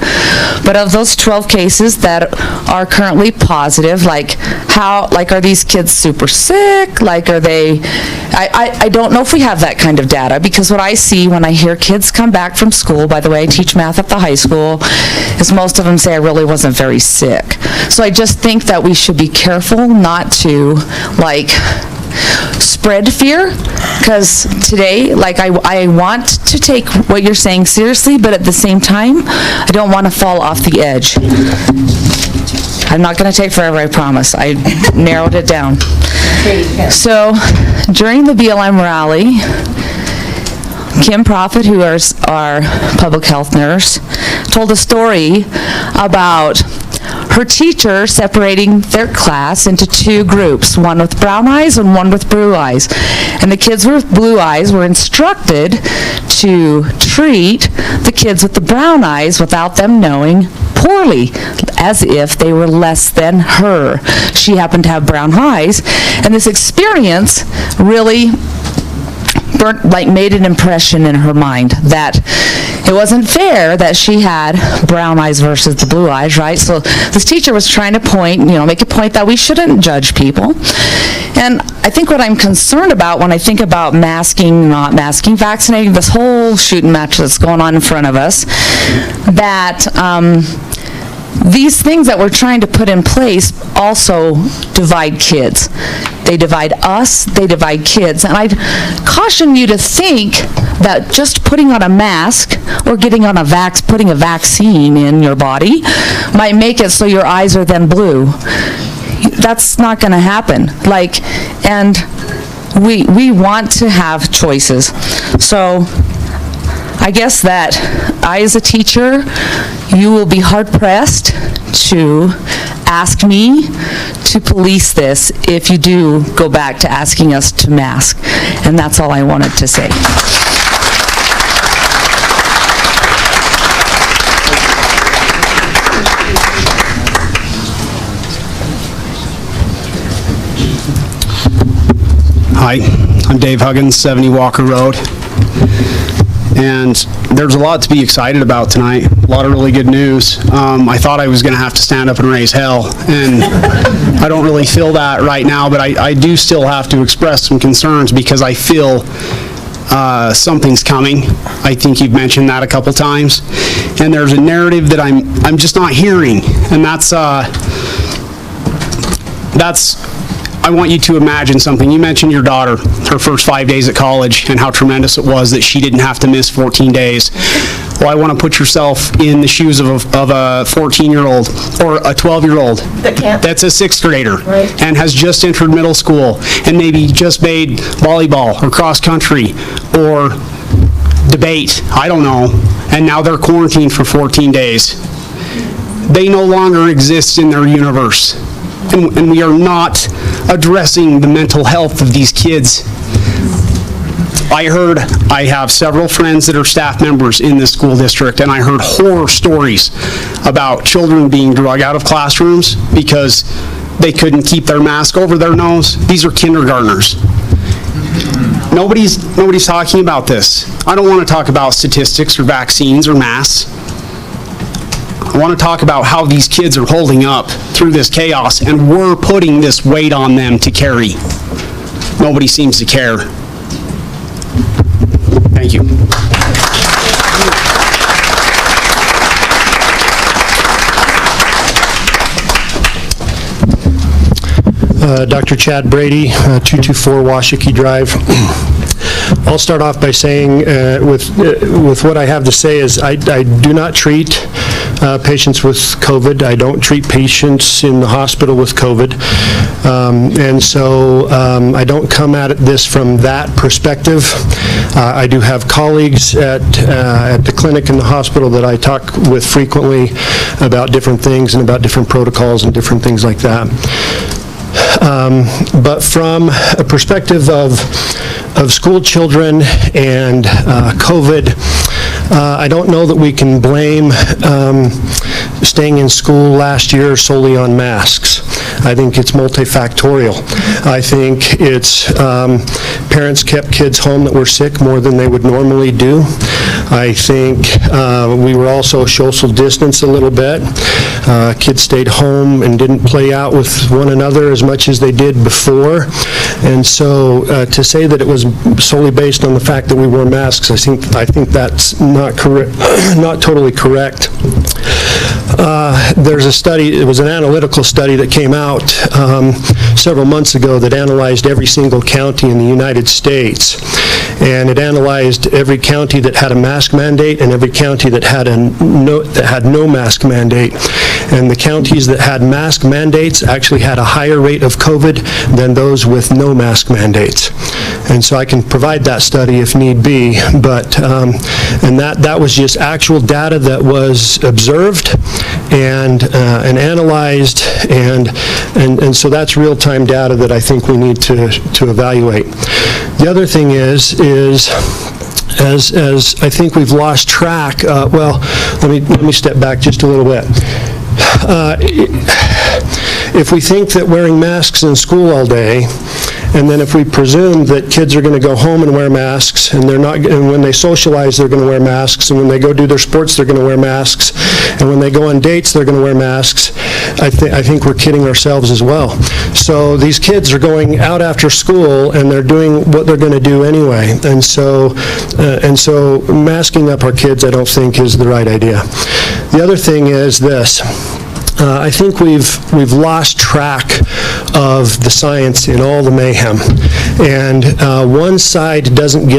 but of those 12 cases that are currently positive, are these kids super sick? Are they, I don't know if we have that kind of data, because what I see when I hear kids come back from school, by the way, I teach math at the high school, is most of them say I really wasn't very sick. So I just think that we should be careful not to, spread fear, because today, I want to take what you're saying seriously, but at the same time, I don't want to fall off the edge. I'm not going to take forever, I promise. I narrowed it down. So, during the BLM rally, Kim Prophet, who is our public health nurse, told a story about her teacher separating their class into two groups, one with brown eyes and one with blue eyes. And the kids with blue eyes were instructed to treat the kids with the brown eyes without them knowing poorly, as if they were less than her. She happened to have brown eyes, and this experience really made an impression in her mind that it wasn't fair that she had brown eyes versus the blue eyes, right? So this teacher was trying to make a point that we shouldn't judge people. And I think what I'm concerned about when I think about masking, not masking, vaccinating, this whole shooting match that's going on in front of us, that these things that we're trying to put in place also divide kids. They divide us, they divide kids. And I'd caution you to think that just putting on a mask or putting a vaccine in your body might make it so your eyes are then blue. That's not going to happen. And we want to have choices. So I guess that I, as a teacher, you will be hard-pressed to ask me to police this if you do go back to asking us to mask. And that's all I wanted to say. Hi, I'm Dave Huggins, 70 Walker Road. And there's a lot to be excited about tonight, a lot of really good news. I thought I was going to have to stand up and raise hell, and I don't really feel that right now, but I do still have to express some concerns because I feel something's coming. I think you've mentioned that a couple times. And there's a narrative that I'm just not hearing, and that's I want you to imagine something. You mentioned your daughter, her first 5 days at college, and how tremendous it was that she didn't have to miss 14 days. Well, I want to put yourself in the shoes of a 14-year-old or a 12-year-old that's a sixth grader and has just entered middle school and maybe just made volleyball or cross country or debate, I don't know, and now they're quarantined for 14 days. They no longer exist in their universe. And we are not addressing the mental health of these kids. I have several friends that are staff members in this school district, and I heard horror stories about children being drug out of classrooms because they couldn't keep their mask over their nose. These are kindergartners. Nobody's talking about this. I don't want to talk about statistics or vaccines or masks. I want to talk about how these kids are holding up through this chaos, and we're putting this weight on them to carry. Nobody seems to care. Thank you. Dr. Chad Brady, 224 Washakie Drive. I'll start off by saying, with what I have to say is I do not treat patients with COVID. I don't treat patients in the hospital with COVID. And so I don't come at this from that perspective. I do have colleagues at the clinic and the hospital that I talk with frequently about different things and about different protocols and different things like that. But from a perspective of school children and COVID, I don't know that we can blame staying in school last year solely on masks. I think it's multifactorial. I think it's parents kept kids home that were sick more than they would normally do. I think we were also social distanced a little bit. Kids stayed home and didn't play out with one another as much as they did before. And so to say that it was solely based on the fact that we wore masks, I think that's not correct, not totally correct. There's a study, it was an analytical study that came out several months ago that analyzed every single county in the United States. And it analyzed every county that had a mask mandate and every county that had no mask mandate. And the counties that had mask mandates actually had a higher rate of COVID than those with no mask mandates. And so I can provide that study if need be, but and that was just actual data that was observed and analyzed, and so that's real-time data that I think we need to evaluate. The other thing is as I think we've lost track, well, let me step back just a little bit. If we think that wearing masks in school all day, and then if we presume that kids are going to go home and wear masks, and when they socialize, they're going to wear masks, and when they go do their sports, they're going to wear masks, and when they go on dates, they're going to wear masks, I think we're kidding ourselves as well. So these kids are going out after school, and they're doing what they're going to do anyway, and so masking up our kids, I don't think, is the right idea. The other thing is this. I think we've lost track of the science in all the mayhem, and one side doesn't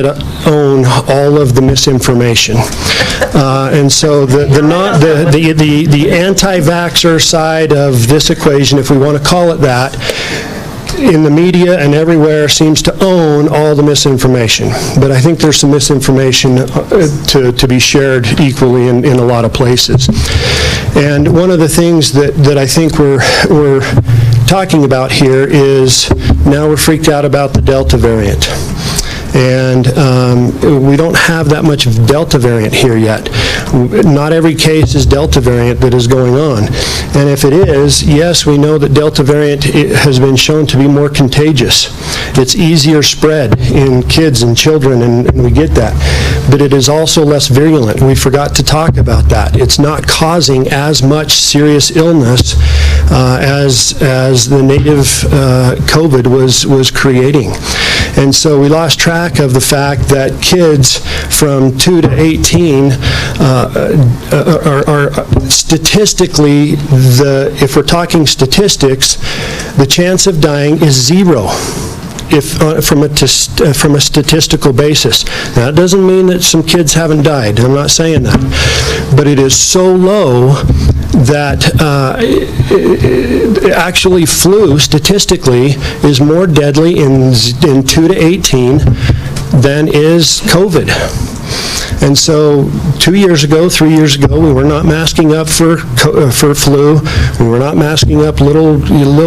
own all of the misinformation, and so the anti-vaxxer side of this equation, if we want to call it that, in the media and everywhere seems to own all the misinformation. But I think there's some misinformation to be shared equally in a lot of places. And one of the things that I think we're talking about here is now we're freaked out about the Delta variant. And we don't have that much of Delta variant here yet. Not every case is Delta variant that is going on. And if it is, yes, we know that Delta variant has been shown to be more contagious. It's easier spread in kids and children, and we get that. But it is also less virulent. We forgot to talk about that. It's not causing as much serious illness as the native COVID was creating. And so we lost track of the fact that kids from 2 to 18 are statistically, if we're talking statistics, the chance of dying is 0. From a statistical basis. Now, that doesn't mean that some kids haven't died. I'm not saying that. But it is so low that actually flu, statistically, is more deadly in 2 to 18 than is COVID. And so 2 years ago, 3 years ago, we were not masking up for flu. We were not masking up little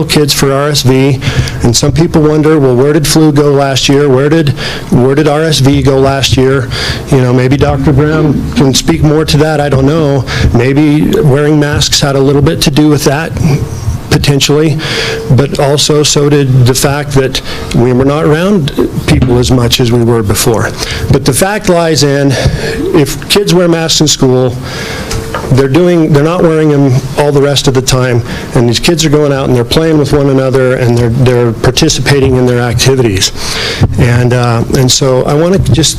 kids for RSV. And some people wonder, well, where did flu go last year? Where did RSV go last year? You know, maybe Dr. Brown can speak more to that. I don't know. Maybe wearing masks had a little bit to do with that, potentially, but also so did the fact that we were not around people as much as we were before. But the fact lies in, if kids wear masks in school, they're not wearing them all the rest of the time, and these kids are going out and they're playing with one another and they're participating in their activities. And so I want to just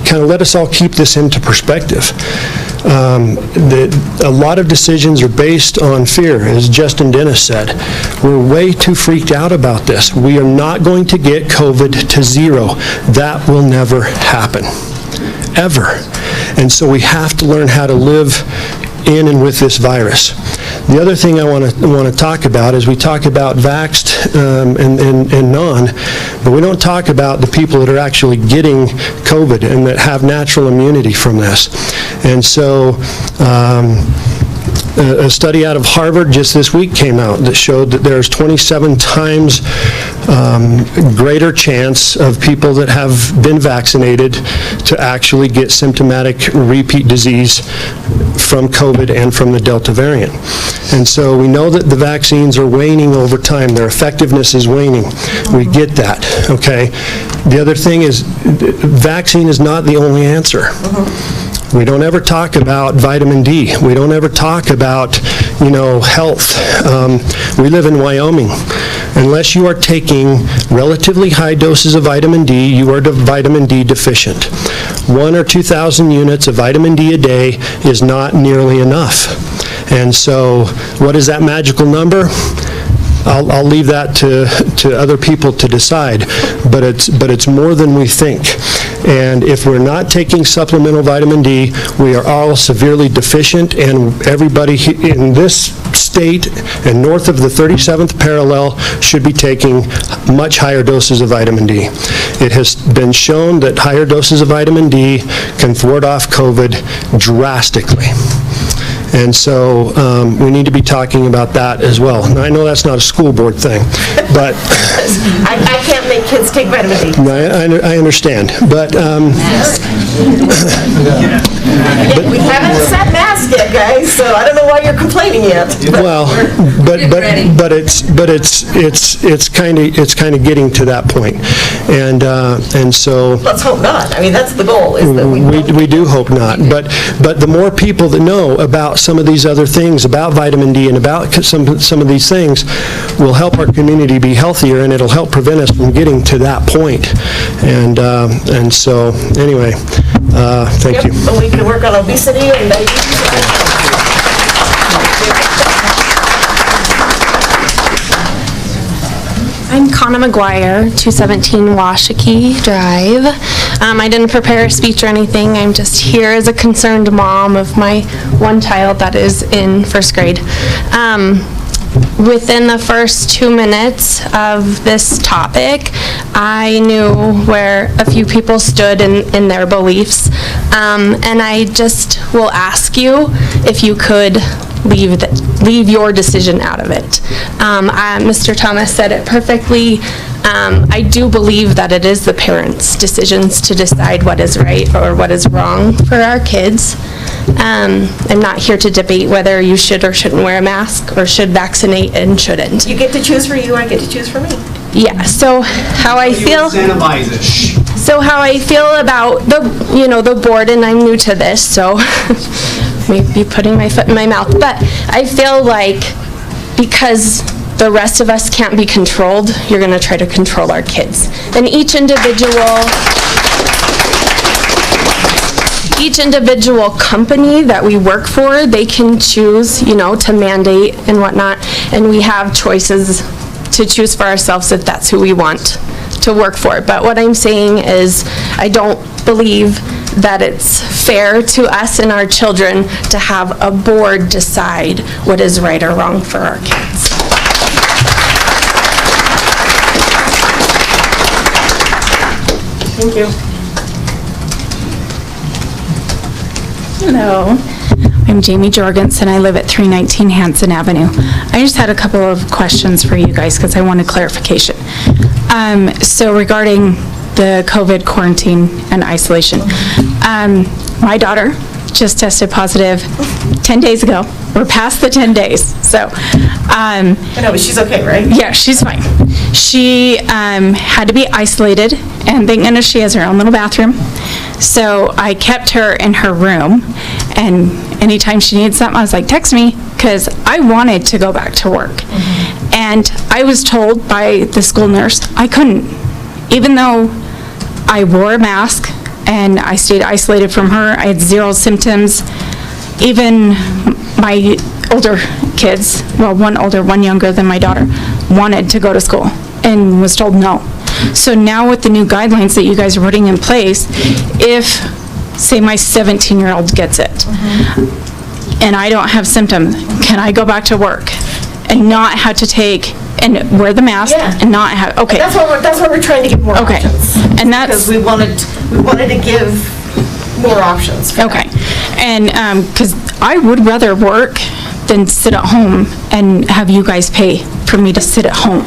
kind of let us all keep this into perspective. A lot of decisions are based on fear, as Justin Dennis said. We're way too freaked out about this. We are not going to get COVID to 0. That will never happen, ever. And so we have to learn how to live in and with this virus. The other thing I want to talk about is we talk about vaxxed and non, but we don't talk about the people that are actually getting COVID and that have natural immunity from this. And so A study out of Harvard just this week came out that showed that there's 27 times greater chance of people that have been vaccinated to actually get symptomatic repeat disease from COVID and from the Delta variant. And so we know that the vaccines are waning over time. Their effectiveness is waning. We get that, okay? The other thing is, vaccine is not the only answer. We don't ever talk about vitamin D. We don't ever talk about, health. We live in Wyoming. Unless you are taking relatively high doses of vitamin D, you are vitamin D deficient. 1,000 or 2,000 units of vitamin D a day is not nearly enough. And so, what is that magical number? I'll leave that to other people to decide, but it's more than we think. And if we're not taking supplemental vitamin D, we are all severely deficient, and everybody in this state and north of the 37th parallel should be taking much higher doses of vitamin D. It has been shown that higher doses of vitamin D can thwart off COVID drastically. And so we need to be talking about that as well. Now, I know that's not a school board thing, but... I can't make kids take vitamin D. No, I understand, but... We haven't set masks yet, guys, so I don't know why you're complaining yet. Well, but it's kind of getting to that point, and so... Let's hope not. I mean, that's the goal, is that we do hope not, but the more people that know about some of these other things, about vitamin D and about some of these things, will help our community be healthier, and it'll help prevent us from getting to that point. And so, anyway, thank you. And we can work on obesity and diabetes. I'm Conna McGuire, 217 Washakie Drive. I didn't prepare a speech or anything. I'm just here as a concerned mom of my one child that is in first grade. Within the first 2 minutes of this topic, I knew where a few people stood in their beliefs. And I just will ask you if you could leave your decision out of it. Mr. Thomas said it perfectly. I do believe that it is the parents' decisions to decide what is right or what is wrong for our kids. I'm not here to debate whether you should or shouldn't wear a mask or should vaccinate and shouldn't. You get to choose for you, I get to choose for me. Yeah, so how I feel... So how I feel about the board, and I'm new to this, so maybe putting my foot in my mouth, but I feel like because the rest of us can't be controlled, you're going to try to control our kids. And each individual company that we work for, they can choose, to mandate and whatnot, and we have choices to choose for ourselves if that's who we want to work for. But what I'm saying is, I don't believe that it's fair to us and our children to have a board decide what is right or wrong for our kids. Thank you. Hello, I'm Jamie Jorgensen. I live at 319 Hanson Avenue. I just had a couple of questions for you guys because I wanted clarification. So regarding the COVID quarantine and isolation, my daughter just tested positive 10 days ago. We're past the 10 days, so. I know, but she's okay, right? Yeah, she's fine. She had to be isolated, and thank goodness she has her own little bathroom. So I kept her in her room, and anytime she needed something, I was like, text me, because I wanted to go back to work. Mm-hmm. And I was told by the school nurse I couldn't, even though I wore a mask and I stayed isolated from her. I had 0 symptoms. Even my older kids, well, one older, one younger than my daughter, wanted to go to school and was told no. So now with the new guidelines that you guys are putting in place, if, say, my 17-year-old gets it, and I don't have symptoms, can I go back to work and not have to take and wear the mask and not have, That's why we're trying to get more options. And that's... Because we wanted to give more options. Okay. And, because I would rather work than sit at home and have you guys pay for me to sit at home.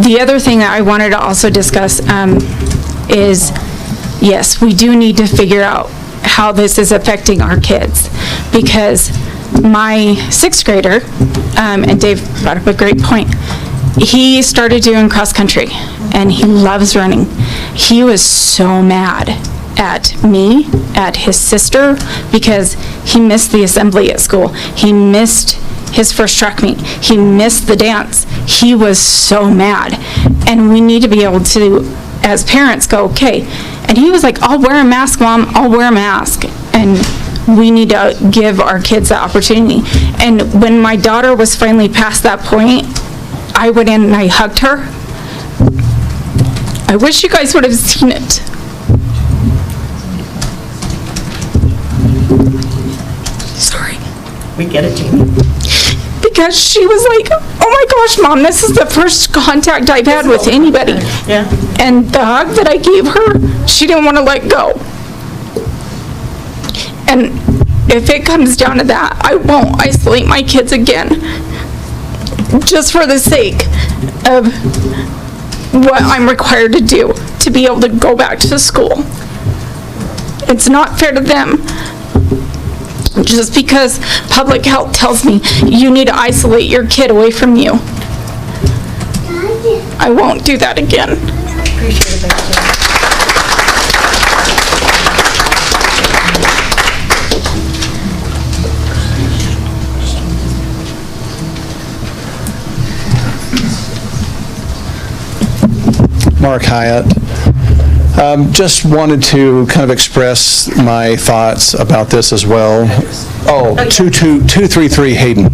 The other thing that I wanted to also discuss is, yes, we do need to figure out how this is affecting our kids, because my 6th grader, and Dave brought up a great point, he started doing cross country and he loves running. He was so mad at me, at his sister, because he missed the assembly at school. He missed his first track meet. He missed the dance. He was so mad. And we need to be able to, as parents, go, okay. And he was like, I'll wear a mask, Mom, I'll wear a mask. And we need to give our kids that opportunity. And when my daughter was finally past that point, I went in and I hugged her. I wish you guys would have seen it. Sorry. We get it, Jamie. Because she was like, oh my gosh, Mom, this is the first contact I've had with anybody. Yeah. And the hug that I gave her, she didn't want to let go. And if it comes down to that, I won't isolate my kids again, just for the sake of what I'm required to do to be able to go back to school. It's not fair to them. Just because public health tells me you need to isolate your kid away from you. I won't do that again. Appreciate it, thank you. Mark Hyatt. Just wanted to kind of express my thoughts about this as well. Oh, 233 Hayden.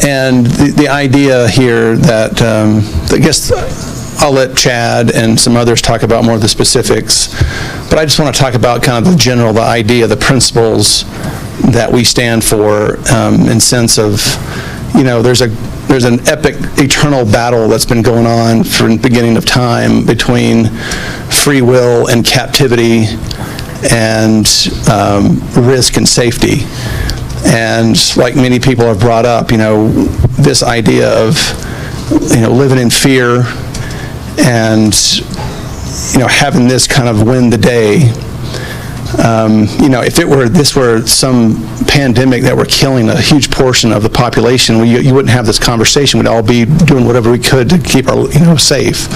And the idea here that, I guess I'll let Chad and some others talk about more of the specifics, but I just want to talk about kind of the general, the idea, the principles that we stand for in sense of, you know, there's an epic eternal battle that's been going on from the beginning of time between free will and captivity and risk and safety. And like many people have brought up, you know, this idea of, you know, living in fear and, you know, having this kind of win the day. You know, if this were some pandemic that were killing a huge portion of the population, you wouldn't have this conversation. We'd all be doing whatever we could to keep our, you know, safe.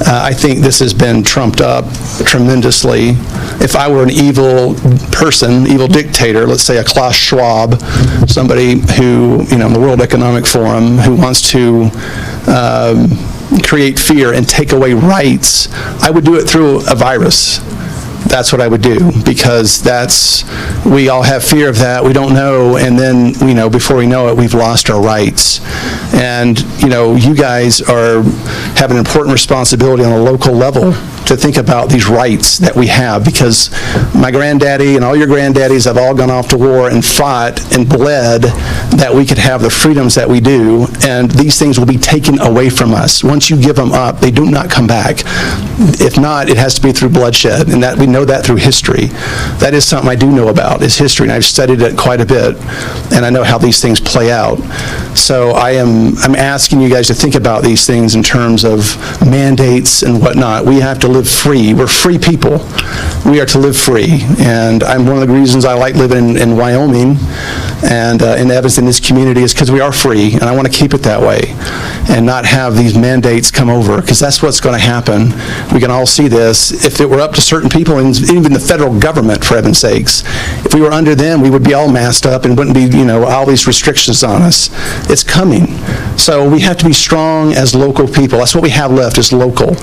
I think this has been trumped up tremendously. If I were an evil person, evil dictator, let's say a Klaus Schwab, somebody who, you know, in the World Economic Forum, who wants to create fear and take away rights, I would do it through a virus. That's what I would do, because we all have fear of that, we don't know, and then, you know, before we know it, we've lost our rights. And, you know, you guys have an important responsibility on a local level to think about these rights that we have, because my granddaddy and all your granddaddies have all gone off to war and fought and bled that we could have the freedoms that we do, and these things will be taken away from us. Once you give them up, they do not come back. If not, it has to be through bloodshed, and that we know that through history. That is something I do know about, is history, and I've studied it quite a bit, and I know how these things play out. So I'm asking you guys to think about these things in terms of mandates and whatnot. We have to live free. We're free people. We are to live free, and one of the reasons I like living in Wyoming and in Evanston, this community, is because we are free, and I want to keep it that way and not have these mandates come over, because that's what's going to happen. We can all see this. If it were up to certain people, and even the federal government, for heaven's sakes, if we were under them, we would be all masked up and wouldn't be, you know, all these restrictions on us. It's coming. So we have to be strong as local people. That's what we have left, is local.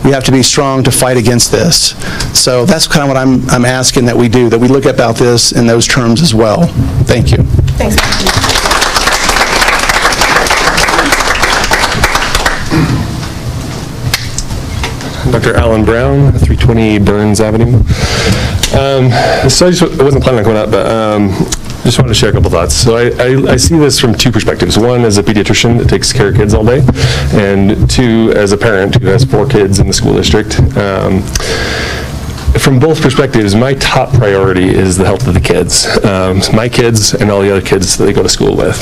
We have to be strong to fight against this. So that's kind of what I'm asking that we do, that we look about this in those terms as well. Thank you. Thanks. Dr. Alan Brown, 320 Burns Avenue. So I wasn't planning on coming up, but Just wanted to share a couple thoughts. So I see this from two perspectives. One, as a pediatrician that takes care of kids all day, and two, as a parent who has 4 kids in the school district. From both perspectives, my top priority is the health of the kids. My kids and all the other kids that they go to school with.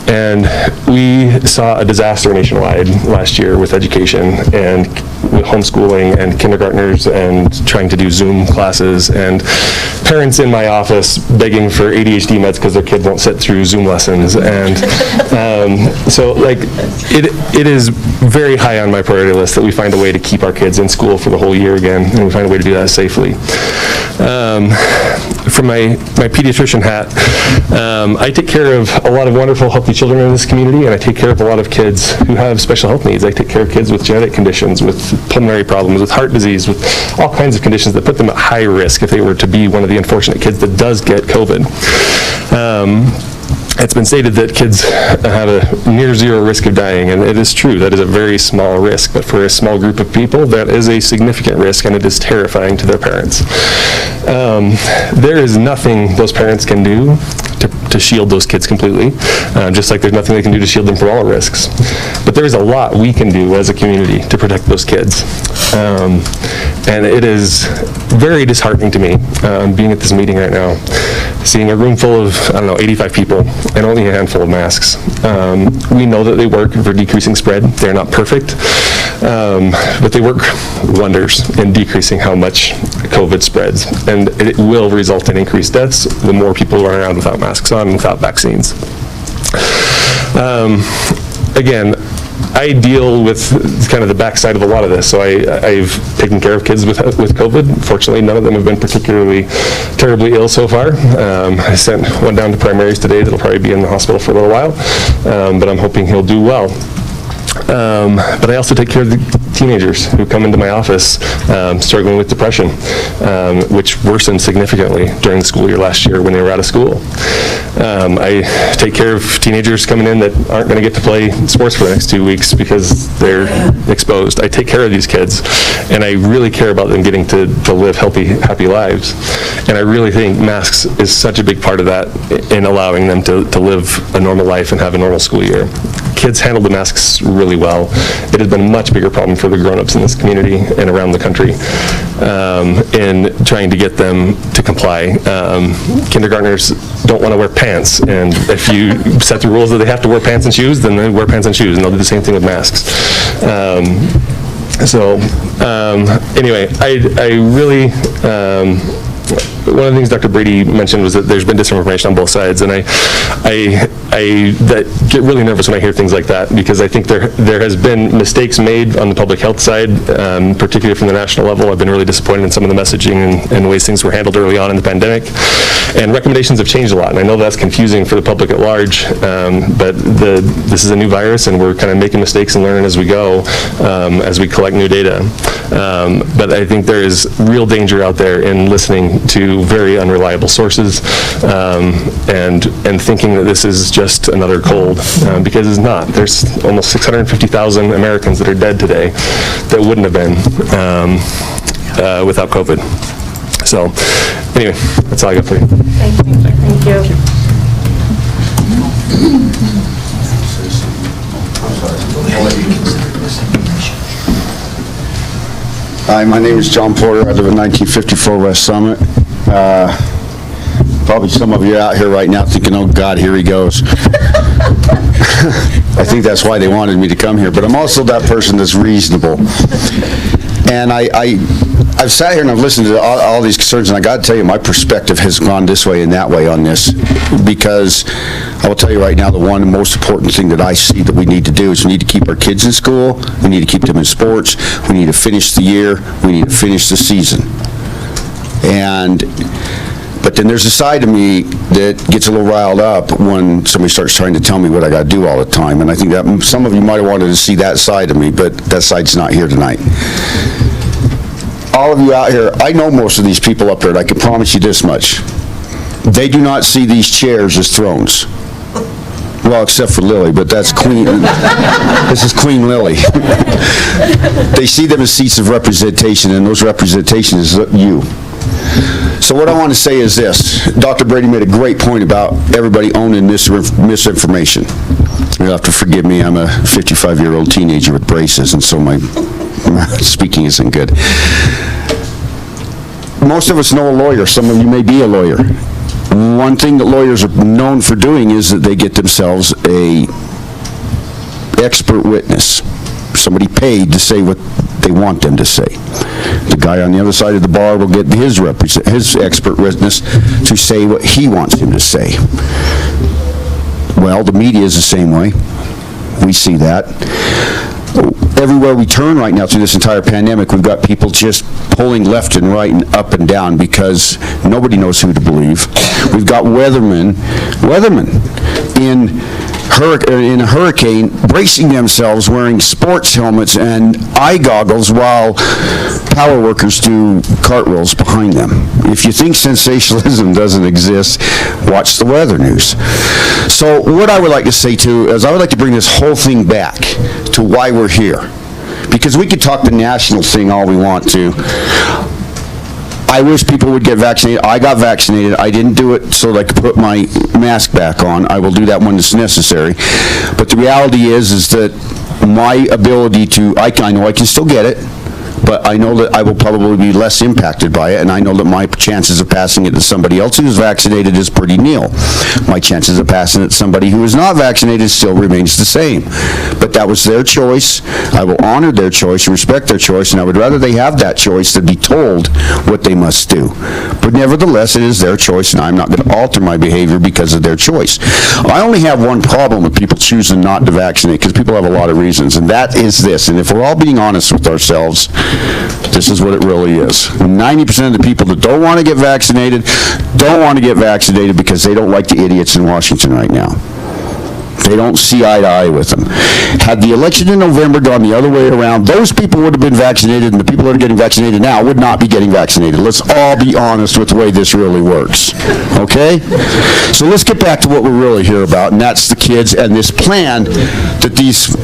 And we saw a disaster nationwide last year with education and with homeschooling and kindergartners and trying to do Zoom classes and parents in my office begging for ADHD meds because their kid won't sit through Zoom lessons. And so like it is very high on my priority list that we find a way to keep our kids in school for the whole year again, and we find a way to do that safely. From my pediatrician hat, I take care of a lot of wonderful, healthy children in this community, and I take care of a lot of kids who have special health needs. I take care of kids with genetic conditions, with pulmonary problems, with heart disease, with all kinds of conditions that put them at high risk if they were to be one of the unfortunate kids that does get COVID. It's been stated that kids have a near zero risk of dying, and it is true. That is a very small risk, but for a small group of people, that is a significant risk, and it is terrifying to their parents. There is nothing those parents can do to shield those kids completely, just like there's nothing they can do to shield them from all risks. But there is a lot we can do as a community to protect those kids. And it is very disheartening to me, being at this meeting right now, seeing a room full of, 85 people and only a handful of masks. We know that they work for decreasing spread. They're not perfect, but they work wonders in decreasing how much COVID spreads. And it will result in increased deaths the more people run around without masks on and without vaccines. Again, I deal with kind of the backside of a lot of this. So I've taken care of kids with COVID. Fortunately, none of them have been particularly terribly ill so far. I sent one down to primaries today that'll probably be in the hospital for a little while, but I'm hoping he'll do well. But I also take care of the teenagers who come into my office struggling with depression, which worsened significantly during the school year last year when they were out of school. I take care of teenagers coming in that aren't going to get to play sports for the next 2 weeks because they're exposed. I take care of these kids, and I really care about them getting to live healthy, happy lives. And I really think masks is such a big part of that in allowing them to live a normal life and have a normal school year. Kids handle the masks really well. It has been a much bigger problem for the grown-ups in this community and around the country in trying to get them to comply. Kindergartners don't want to wear pants, and if you set the rules that they have to wear pants and shoes, then they wear pants and shoes, and they'll do the same thing with masks. Anyway, I really, one of the things Dr. Brady mentioned was that there's been disinformation on both sides, and I get really nervous when I hear things like that, because I think there has been mistakes made on the public health side, particularly from the national level. I've been really disappointed in some of the messaging and ways things were handled early on in the pandemic, and recommendations have changed a lot, and I know that's confusing for the public at large, but this is a new virus, and we're kind of making mistakes and learning as we go, as we collect new data. But I think there is real danger out there in listening to very unreliable sources and thinking that this is just another cold, because it's not. There's almost 650,000 Americans that are dead today that wouldn't have been without COVID. So anyway, that's all I got for you. Thank you. Hi, my name is John Porter. I live in 1954 West Summit. Probably some of you out here right now thinking, oh God, here he goes. I think that's why they wanted me to come here, but I'm also that person that's reasonable. And I've sat here and I've listened to all these concerns, and I got to tell you, my perspective has gone this way and that way on this, because I will tell you right now, the one most important thing that I see that we need to do is we need to keep our kids in school, we need to keep them in sports, we need to finish the year, we need to finish the season. But then there's a side of me that gets a little riled up when somebody starts trying to tell me what I got to do all the time, and I think that some of you might have wanted to see that side of me, but that side's not here tonight. All of you out here, I know most of these people up there, and I can promise you this much. They do not see these chairs as thrones. Well, except for Lily, but that's Queen. This is Queen Lily. They see them as seats of representation, and those representation is you. So what I want to say is this. Dr. Brady made a great point about everybody owning this misinformation. You'll have to forgive me, I'm a 55-year-old teenager with braces, and so my speaking isn't good. Most of us know a lawyer. Some of you may be a lawyer. One thing that lawyers are known for doing is that they get themselves a expert witness, somebody paid to say what they want them to say. The guy on the other side of the bar will get his expert witness to say what he wants him to say. Well, the media is the same way. We see that. Everywhere we turn right now through this entire pandemic, we've got people just pulling left and right and up and down because nobody knows who to believe. We've got weathermen in a hurricane bracing themselves wearing sports helmets and eye goggles while power workers do cartwheels behind them. If you think sensationalism doesn't exist, watch the weather news. So what I would like to say too is I would like to bring this whole thing back to why we're here. Because we could talk the national thing all we want to. I wish people would get vaccinated. I got vaccinated. I didn't do it so that I could put my mask back on. I will do that when it's necessary. But the reality is that my ability to, I know I can still get it, but I know that I will probably be less impacted by it, and I know that my chances of passing it to somebody else who is vaccinated is pretty nil. My chances of passing it to somebody who is not vaccinated still remains the same. But that was their choice. I will honor their choice, respect their choice, and I would rather they have that choice than be told what they must do. But nevertheless, it is their choice, and I'm not going to alter my behavior because of their choice. I only have one problem with people choosing not to vaccinate, because people have a lot of reasons, and that is this. And if we're all being honest with ourselves, this is what it really is. 90% of the people that don't want to get vaccinated because they don't like the idiots in Washington right now. They don't see eye to eye with them. Had the election in November gone the other way around, those people would have been vaccinated, and the people that are getting vaccinated now would not be getting vaccinated. Let's all be honest with the way this really works. Okay? So let's get back to what we're really here about, and that's the kids and this plan that these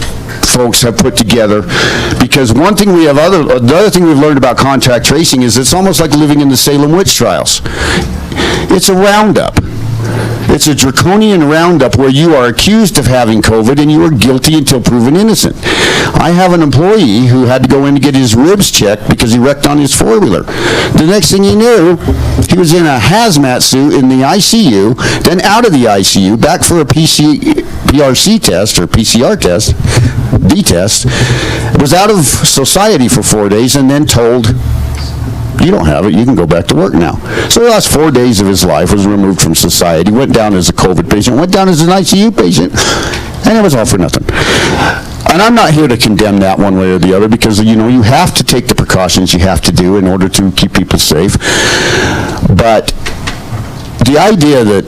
folks have put together. Because the other thing we've learned about contact tracing is it's almost like living in the Salem witch trials. It's a roundup. It's a draconian roundup where you are accused of having COVID and you are guilty until proven innocent. I have an employee who had to go in to get his ribs checked because he wrecked on his four-wheeler. The next thing he knew, he was in a hazmat suit in the ICU, then out of the ICU, back for a PRC test, or PCR test, D-test, was out of society for 4 days, and then told, you don't have it, you can go back to work now. So the last 4 days of his life was removed from society, went down as a COVID patient, went down as an ICU patient, and it was all for nothing. And I'm not here to condemn that one way or the other, because, you know, you have to take the precautions you have to do in order to keep people safe. But the idea that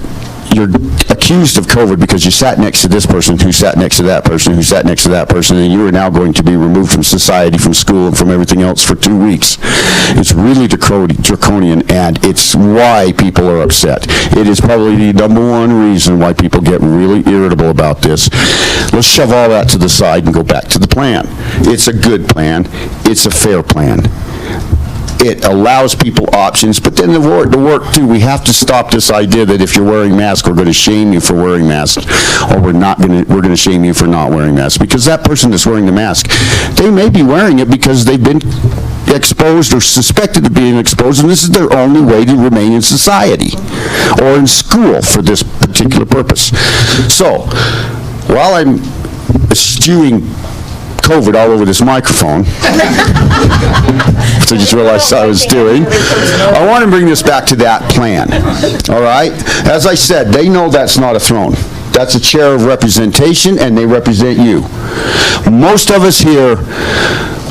you're accused of COVID because you sat next to this person, who sat next to that person, who sat next to that person, and you are now going to be removed from society, from school, and from everything else for 2 weeks. It's really draconian, and it's why people are upset. It is probably the number one reason why people get really irritable about this. Let's shove all that to the side and go back to the plan. It's a good plan. It's a fair plan. It allows people options, but then the work too, we have to stop this idea that if you're wearing masks, we're going to shame you for wearing masks, or we're going to shame you for not wearing masks. Because that person that's wearing the mask, they may be wearing it because they've been exposed or suspected of being exposed, and this is their only way to remain in society or in school for this particular purpose. So, while I'm eschewing COVID all over this microphone, which I just realized I was doing, I want to bring this back to that plan, all right? As I said, they know that's not a throne. That's a chair of representation, and they represent you. Most of us here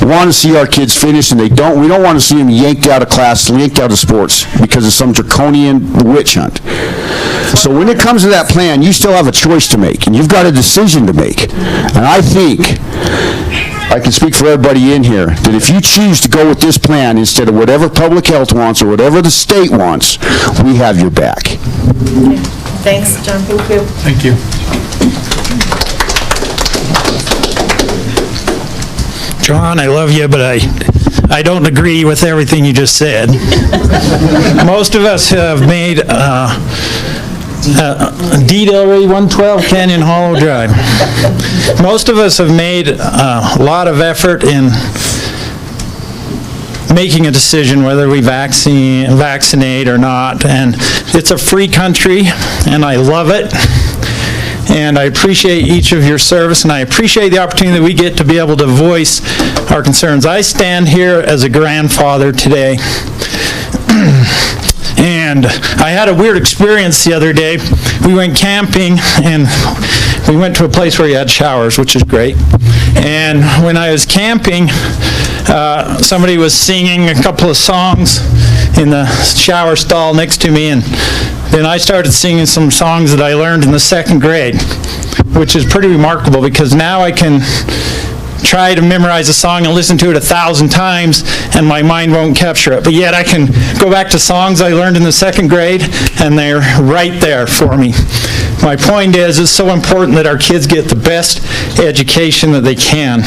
want to see our kids finish, and we don't want to see them yanked out of class, yanked out of sports because of some draconian witch hunt. So when it comes to that plan, you still have a choice to make, and you've got a decision to make. And I think I can speak for everybody in here that if you choose to go with this plan instead of whatever public health wants or whatever the state wants, we have your back. Thanks, John. Thank you. Thank you. John, I love you, but I don't agree with everything you just said. Most of us have made Deed Ellery 112 Canyon Hollow Drive. Most of us have made a lot of effort in making a decision whether we vaccinate or not, and it's a free country, and I love it. And I appreciate each of your service, and I appreciate the opportunity that we get to be able to voice our concerns. I stand here as a grandfather today, and I had a weird experience the other day. We went camping, and we went to a place where you had showers, which is great. And when I was camping, somebody was singing a couple of songs in the shower stall next to me, and then I started singing some songs that I learned in the 2nd grade, which is pretty remarkable because now I can try to memorize a song and listen to it 1,000 times and my mind won't capture it. But yet I can go back to songs I learned in the 2nd grade and they're right there for me. My point is, it's so important that our kids get the best education that they can.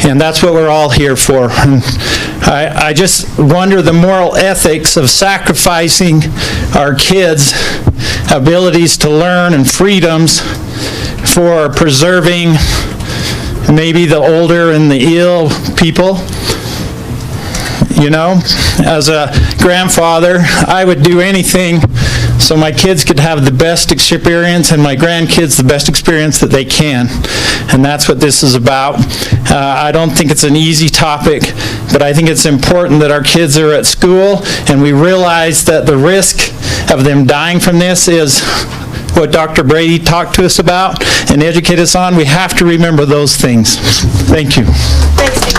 And that's what we're all here for. And I just wonder the moral ethics of sacrificing our kids' abilities to learn and freedoms for preserving maybe the older and the ill people. You know, as a grandfather, I would do anything so my kids could have the best experience and my grandkids the best experience that they can. And that's what this is about. I don't think it's an easy topic, but I think it's important that our kids are at school and we realize that the risk of them dying from this is what Dr. Brady talked to us about and educated us on. We have to remember those things. Thank you. Thanks, Steve.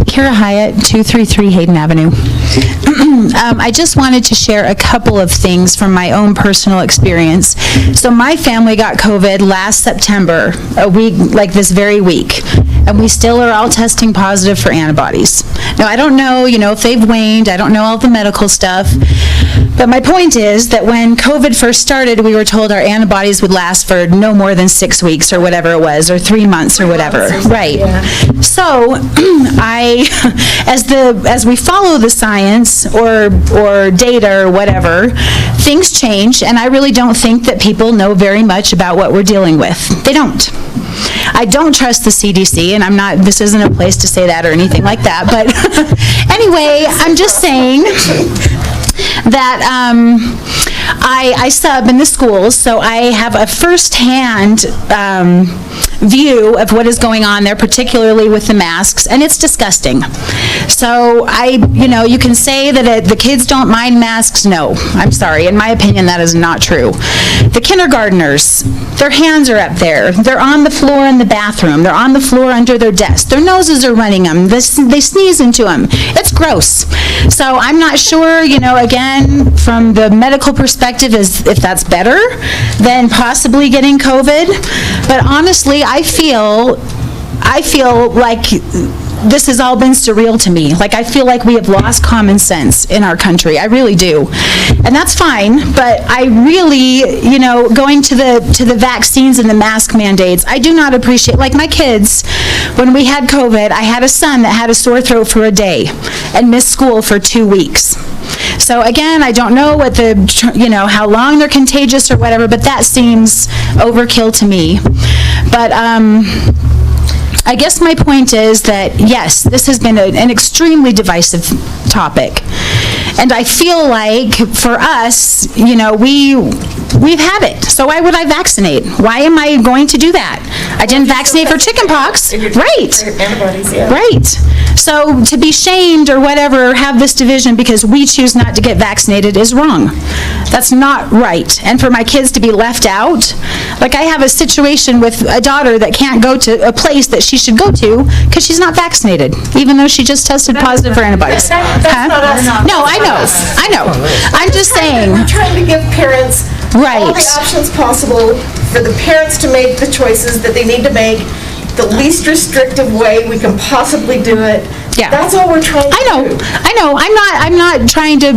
Kara Hyatt, 233 Hayden Avenue. I just wanted to share a couple of things from my own personal experience. So my family got COVID last September, a week, like this very week, and we still are all testing positive for antibodies. Now, I don't know, if they've waned, I don't know all the medical stuff, but my point is that when COVID first started, we were told our antibodies would last for no more than 6 weeks or whatever it was, or 3 months or whatever. Right. So as we follow the science or data or whatever, things change, and I really don't think that people know very much about what we're dealing with. They don't. I don't trust the CDC, and this isn't a place to say that or anything like that, but anyway, I'm just saying that I sub in the schools, so I have a first-hand view of what is going on there, particularly with the masks, and it's disgusting. So you can say that the kids don't mind masks. No, I'm sorry. In my opinion, that is not true. The kindergartners, their hands are up there. They're on the floor in the bathroom. They're on the floor under their desk. Their noses are running them. They sneeze into them. It's gross. So I'm not sure, again, from the medical perspective, if that's better than possibly getting COVID. But honestly, I feel like this has all been surreal to me. Like, I feel like we have lost common sense in our country. I really do. And that's fine, but I really, going to the vaccines and the mask mandates, I do not appreciate, like my kids, when we had COVID, I had a son that had a sore throat for a day and missed school for 2 weeks. So again, I don't know what how long they're contagious or whatever, but that seems overkill to me. But I guess my point is that, yes, this has been an extremely divisive topic. And I feel like for us, we've had it. So why would I vaccinate? Why am I going to do that? I didn't vaccinate for chickenpox. Right. Antibodies, yeah. Right. So to be shamed or whatever, or have this division because we choose not to get vaccinated is wrong. That's not right. And for my kids to be left out, like I have a situation with a daughter that can't go to a place that she should go to because she's not vaccinated, even though she just tested positive for antibodies. That's not us. No, I know. I'm just saying. We're trying to give parents all the Right. options possible for the parents to make the choices that they need to make the least restrictive way we can possibly do it Yeah. That's all we're trying to do. I know. I'm not trying to,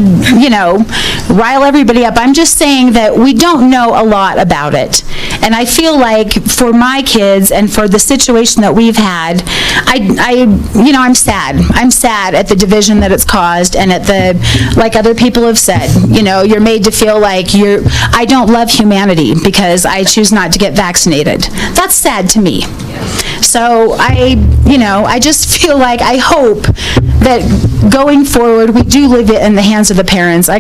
rile everybody up. I'm just saying that we don't know a lot about it. And I feel like for my kids and for the situation that we've had, I'm sad. I'm sad at the division that it's caused and at like other people have said, you're made to feel like I don't love humanity because I choose not to get vaccinated. That's sad to me. So I just feel like I hope that going forward, we do leave it in the hands of the parents. I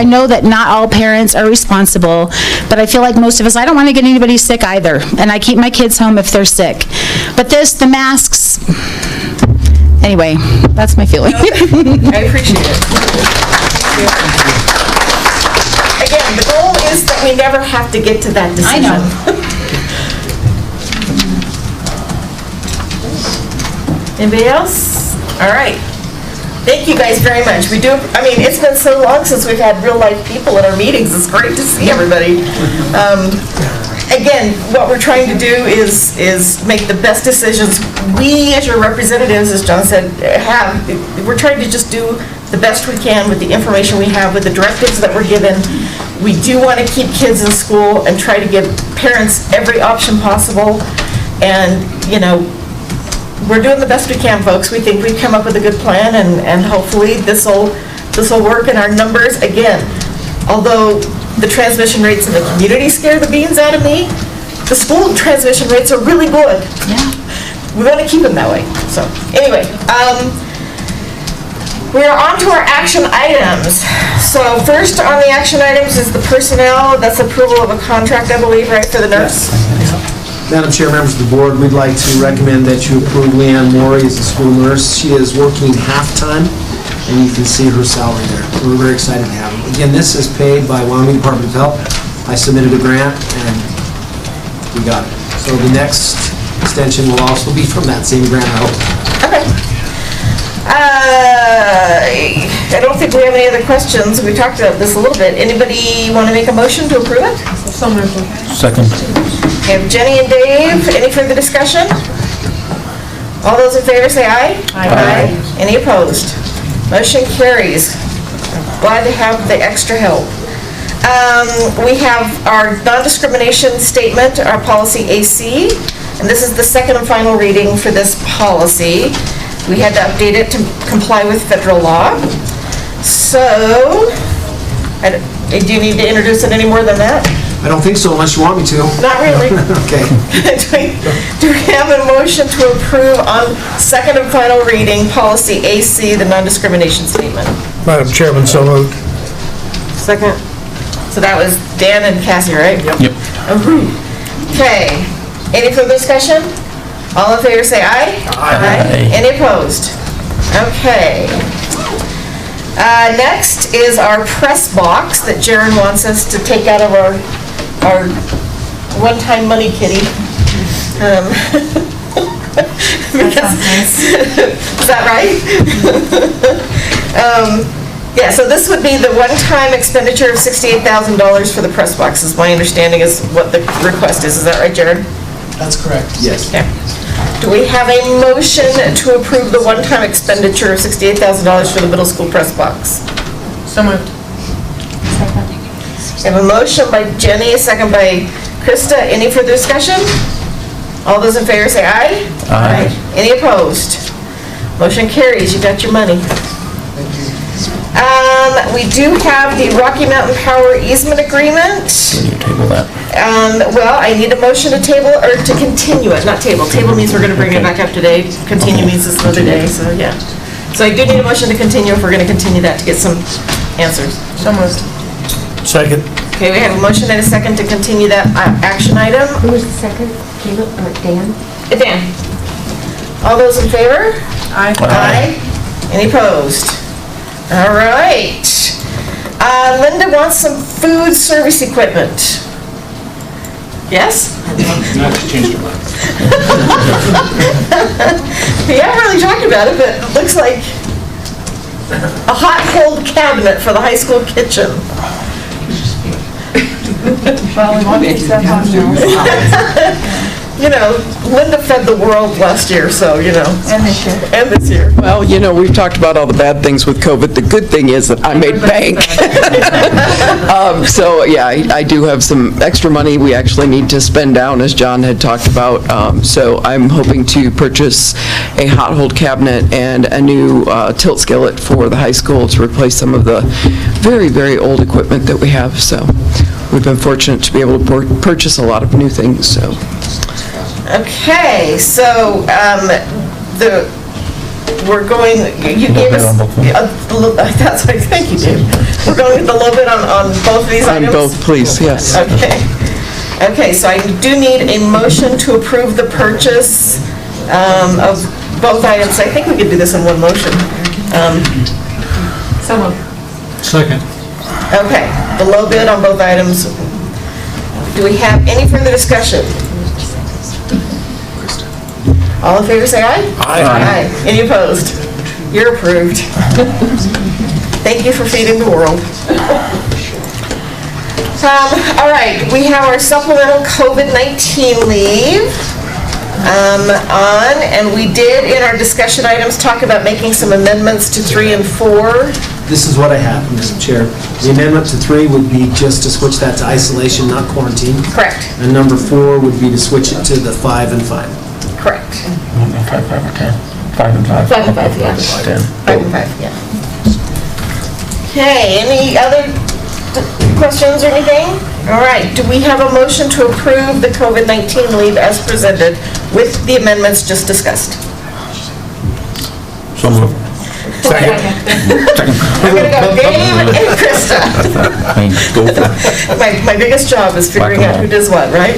know that not all parents are responsible, but I feel like most of us, I don't want to get anybody sick either, and I keep my kids home if they're sick. But the masks, anyway, that's my feeling. I appreciate it. Again, the goal is that we never have to get to that decision. I know. Anybody else? All right. Thank you guys very much. It's been so long since we've had real life people at our meetings. It's great to see everybody. Again, what we're trying to do is make the best decisions. We, as your representatives, as John said, we're trying to just do the best we can with the information we have, with the directives that we're given. We do want to keep kids in school and try to give parents every option possible. And, we're doing the best we can, folks. We think we've come up with a good plan, and hopefully this'll work. And our numbers, again, although the transmission rates in the community scare the beans out of me, the school transmission rates are really good. Yeah. We want to keep them that way. So anyway, we are on to our action items. So first on the action items is the personnel. That's approval of a contract, I believe, right, for the nurse? Madam Chair, members of the board, we'd like to recommend that you approve Leanne Morey as a school nurse. She is working half-time, and you can see her salary there. We're very excited to have her. Again, this is paid by Wyoming Department of Health. I submitted a grant, and we got it. So the next extension will also be from that same grant, I hope. Okay. I don't think we have any other questions. We talked about this a little bit. Anybody want to make a motion to approve it? So moved. Second. We have Jenny and Dave. Any further discussion? All those in favor say aye. Aye. Any opposed? Motion carries. Glad to have the extra help. We have our non-discrimination statement, our policy AC, and this is the second and final reading for this policy. We had to update it to comply with federal law. So, do you need to introduce it any more than that? I don't think so, unless you want me to. Not really. Okay. Do we have a motion to approve on second and final reading, policy AC, the non-discrimination statement? Madam Chairman, so moved. Second. So that was Dan and Cassie, right? Yep. Okay. Any further discussion? All in favor say aye. Aye. Any opposed? Okay. Next is our press box that Jaron wants us to take out of our one-time money kitty. Is that right? Yeah, so this would be the one-time expenditure of $68,000 for the press box, is my understanding is what the request is. Is that right, Jared? That's correct. Yes. Okay. Do we have a motion to approve the one-time expenditure of $68,000 for the middle school press box? So moved. We have a motion by Jenny, a second by Krista. Any further discussion? All those in favor say aye. Aye. Any opposed? Motion carries. You got your money. We do have the Rocky Mountain Power easement agreement. Can you table that? Well, I need a motion to table, or to continue it, not table. Table means we're going to bring it back up today. Continue means it's another day, so yeah. So I do need a motion to continue if we're going to continue that to get some answers. So moved. Second. Okay, we have a motion and a second to continue that action item. Who was the second? Caleb or Dan? Dan. All those in favor? Aye. Aye. Any opposed? All right. Linda wants some food service equipment. Yes? Not changed her mind. We haven't really talked about it, but it looks like a hot cold cabinet for the high school kitchen. Well, we want to stuff on you know, Linda fed the world last year, so, you know. And this year. And this year. Well, you know, we've talked about all the bad things with COVID. The good thing is that I made bank. So, yeah, I do have some extra money we actually need to spend down, as John had talked about. So I'm hoping to purchase a hot hold cabinet and a new tilt skillet for the high school to replace some of the very, very old equipment that we have. So we've been fortunate to be able to purchase a lot of new things, so. Okay, so, we're going, you gave us, that's what, thank you, Dave. We're going with a little bit on both of these items? On both, please, yes. Okay. Okay, so I do need a motion to approve the purchase of both items. I think we could do this in one motion. So moved. Second. Okay, the low bid on both items. Do we have any further discussion? All in favor, say aye. Aye. Any opposed? You're approved. Thank you for feeding the world. All right, we have our supplemental COVID-19 leave on, and we did, in our discussion items, talk about making some amendments to 3 and 4. This is what I have, Madam Chair. The amendment to 3 would be just to switch that to isolation, not quarantine. Correct. And number 4 would be to switch it to the 5 and 5. Correct. 5 or 10? 5 and 5. 5 and 5, yeah. 10. 5 and 5, yeah. Okay, any other questions or anything? All right, do we have a motion to approve the COVID-19 leave as presented with the amendments just discussed? So moved. Second. I'm going to go Dave and Krista. My biggest job is figuring out who does what, right?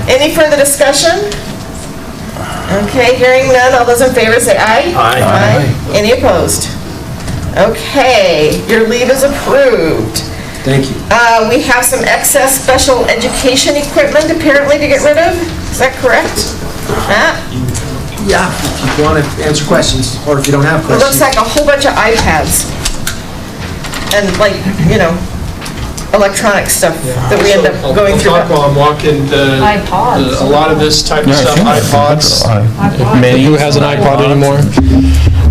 Any further discussion? Okay, hearing none, all those in favor say aye. Aye. Any opposed? Okay, your leave is approved. Thank you. We have some excess special education equipment apparently to get rid of. Is that correct? Yeah, if you want to answer questions, or if you don't have It questions. looks like a whole bunch of iPads and, like, you know, electronic stuff that we end up going through. I'll talk while I'm walking iPods. a lot of this type of stuff, iPods. Who has an iPod anymore?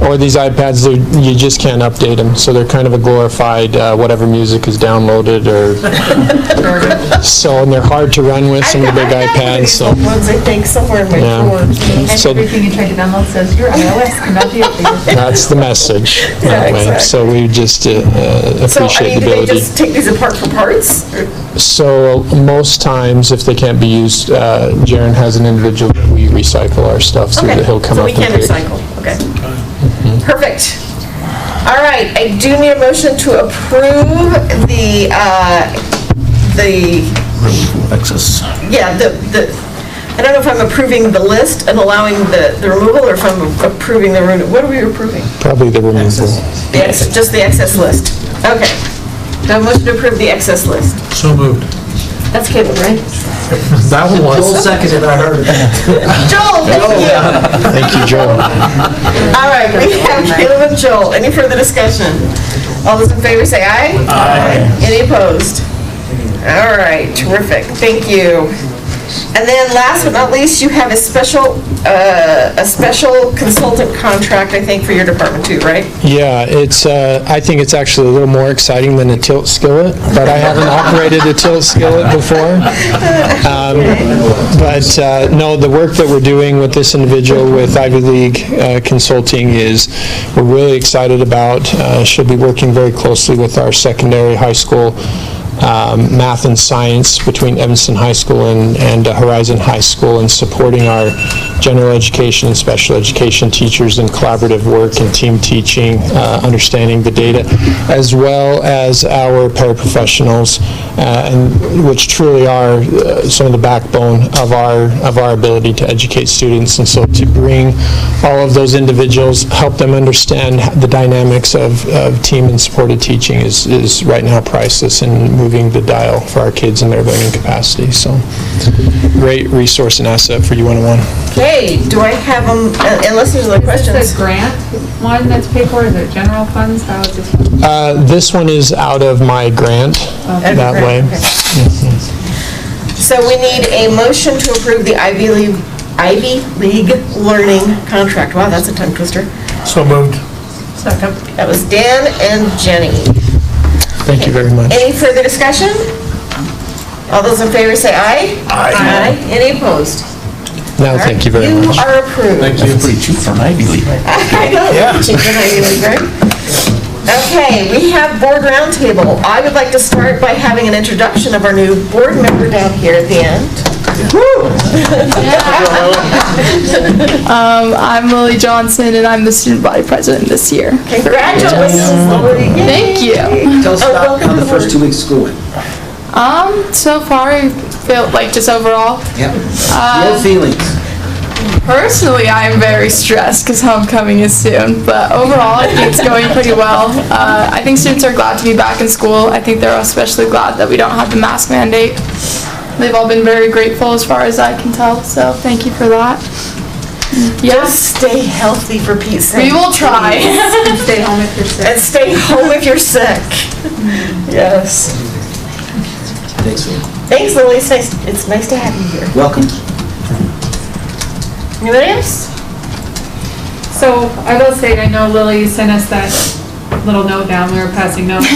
Or these iPads, you just can't update them, so they're kind of a glorified whatever music is downloaded or so, and they're hard to run with, some of the big iPads, so. Ones, I think, somewhere in my drawer. And So- everything you try to download says your iOS cannot be updated. That's the message, that way. So we just So, I appreciate mean, the do they ability. just take these apart for parts? Or- So most times, if they can't be used, Jaren has an individual that we recycle our stuff through that he'll come so up we and can pick. recycle, okay. Perfect. All right, I do need a motion to approve the Excess. yeah, I don't know if I'm approving the list and allowing the removal, or if I'm approving the, what are we approving? Probably the removal. Just the excess list. Okay. Do I have a motion to approve the excess list? So moved. That's Caleb, right? That one was. Joel seconded, I heard it. Joel, thank you. Thank you, Joel. All right, we have Caleb and Joel. Any further discussion? All those in favor say aye. Aye. Any opposed? All right, terrific. Thank you. And then last but not least, you have a special consultant contract, I think, for your department too, right? Yeah, it's, I think it's actually a little more exciting than a tilt skillet, but I haven't operated a tilt skillet before. But no, the work that we're doing with this individual with Ivy League Consulting is, we're really excited about. She'll be working very closely with our secondary high school math and science between Evanston High School and Horizon High School, and supporting our general education and special education teachers in collaborative work and team teaching, understanding the data, as well as our paraprofessionals, and which truly are some of the backbone of our ability to educate students. And so to bring all of those individuals, help them understand the dynamics of team and supported teaching is right now priceless in moving the dial for our kids and their learning capacity. So great resource and asset for U101. Okay, do I have them, unless there's other questions? Is this the grant one that's paid for? Is it general funds? How is this one? This one is out of my grant that way. So we need a motion to approve the Ivy League Learning Contract. Wow, that's a tongue twister. So moved. Second. That was Dan and Jenny. Thank you very much. Any further discussion? All those in favor say aye. Aye. Any opposed? No, thank you very much. You are approved. Thank you. Pretty cheap for an Ivy League. I know. Yeah. Cheap for an Ivy League, right? Okay, we have board roundtable. I would like to start by having an introduction of our new board member down here at the end. I'm Lily Johnson, and I'm the student body president this year. Congratulations, Lily. Thank you. Tell us about how the first 2 weeks of school went. So far, I feel like just overall. Yep. Your feelings. Personally, I am very stressed because homecoming is soon, but overall, I think it's going pretty well. I think students are glad to be back in school. I think they're especially glad that we don't have the mask mandate. They've all been very grateful as far as I can tell, so thank you for that. Just stay healthy for Pete's sake. We will try. And stay home if you're sick. And stay home if you're sick. Yes. Thanks, Lily. Thanks, Lily. It's nice to have you here. Welcome. Anybody else? So I will say, I know Lily sent us that little note down, we were passing notes.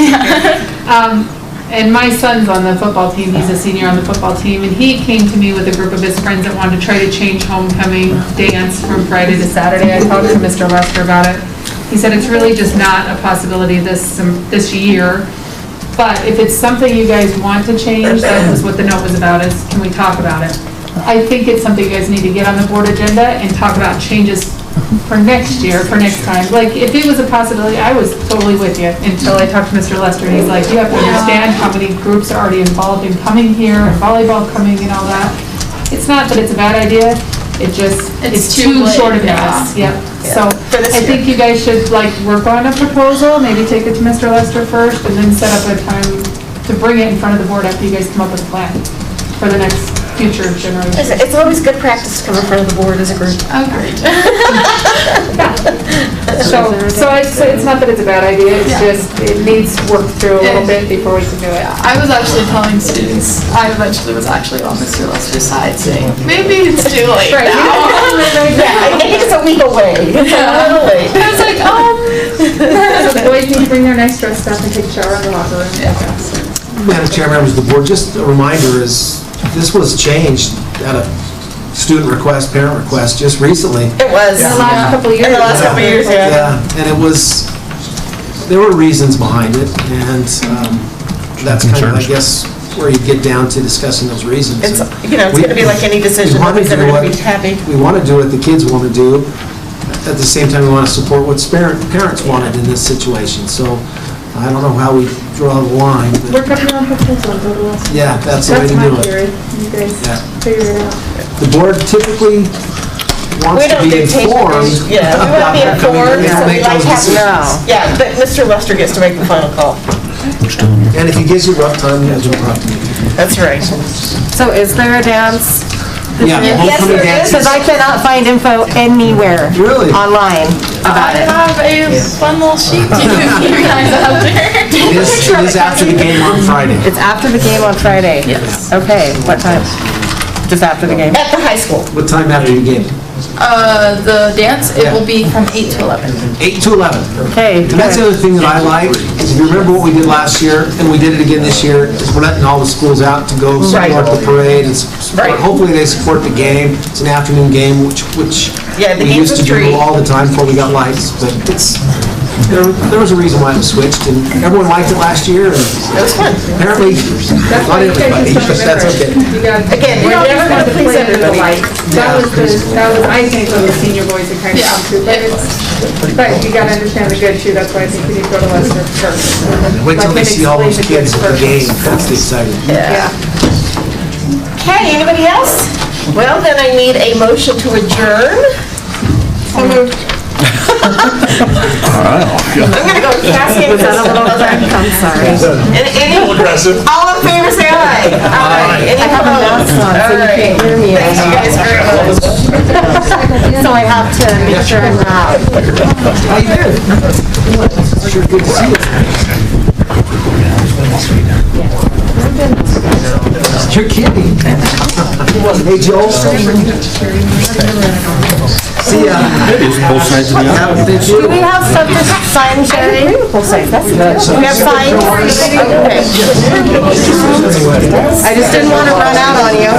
And my son's on the football team, he's a senior on the football team, and he came to me with a group of his friends that wanted to try to change homecoming dance from Friday to Saturday. I talked to Mr. Lester about it. He said it's really just not a possibility this year, but if it's something you guys want to change, that was what the note was about, is can we talk about it? I think it's something you guys need to get on the board agenda and talk about changes for next year, for next time. Like, if it was a possibility, I was totally with you until I talked to Mr. Lester, and he's like, you have to understand how many groups are already involved in coming here, and volleyball coming and all that. It's not that it's a bad idea, it's too short of notice. Yep. So, I think you guys should, like, work on a proposal, maybe take it to Mr. Lester first, and then set up a time to bring it in front of the board after you guys come up with a plan for the next future generation. It's always good practice to come in front of the board as a group. Agreed. So it's not that it's a bad idea, it's just, it needs work through a little bit before we can do it. I was actually telling students, I eventually was actually on Mr. Lester's side saying, maybe it's too late Right. now. Yeah, I think it's a week away. It's a little late. I was like, So the boys need to bring their nice dress stuff and take a shower in the locker room. Madam Chair, members of the board, just a reminder is, this was changed at a student request, parent request, just recently. It was. In the last couple of years. In the last couple of years, yeah. Yeah, and it was, there were reasons behind it, and that's kind of, I guess, where you get down to discussing those reasons. It's, it's going to be like any decision, nobody's ever going to be happy. We want to do what the kids want to do. At the same time, we want to support what parents wanted in this situation. So I don't know how we draw the line, but Work up your own proposal and go to us. yeah, that's the way to do my it. theory. You guys Yeah. figure it out. The board typically wants We to don't be dictate what informed. they- Yeah, we want to be about their informed, coming in so and we make like those having, decisions. yeah, but Mr. Lester gets to make the final call. And if he gives you a rough time, he'll talk to me. That's right. So is there a dance? Yeah, homecoming dances. Because I cannot find info anywhere. Really? Online about I it. have a fun little sheet to give you guys out there. It is after the game on Friday. It's after the game on Friday? Yes. Okay, what time? Just after the game? At the high school. What time after the game? The dance, it will be from 8 to 11. 8 to 11. Okay. And that's the other thing that I like, is if you remember what we did last year, and we did it again this year, is we're letting all the schools out to go support the parade and support, hopefully they support the game. It's an afternoon game, which Yeah, the we game's used to at 3. do all the time before we got lights, but there was a reason why it was switched, and everyone liked it last year, and It was fun. apparently, not everybody, but that's okay. You got, Again, we're never going to please everybody. That was, I think, what the senior boys are kind of come to, but you gotta understand the good too, that's why I think we need to go to Lester first. Wait till Let they him see all those explain kids the at the good game, that's the exciting. Yeah. Okay, anybody else? Well, then I need a motion to adjourn. I'm going to go Cassie and Kristen. I'm sorry. All in favor, say aye. Aye. Any I have a opposed? mask on, so you can't hear me. Thanks you guys very much. So I have to make sure I'm loud. How you doing? Sure good to see you. You're kidding. Hey, Joel. See ya. Do we have stuff to sign, Sherry? Do we have signs? Okay. I just didn't want to run out on you.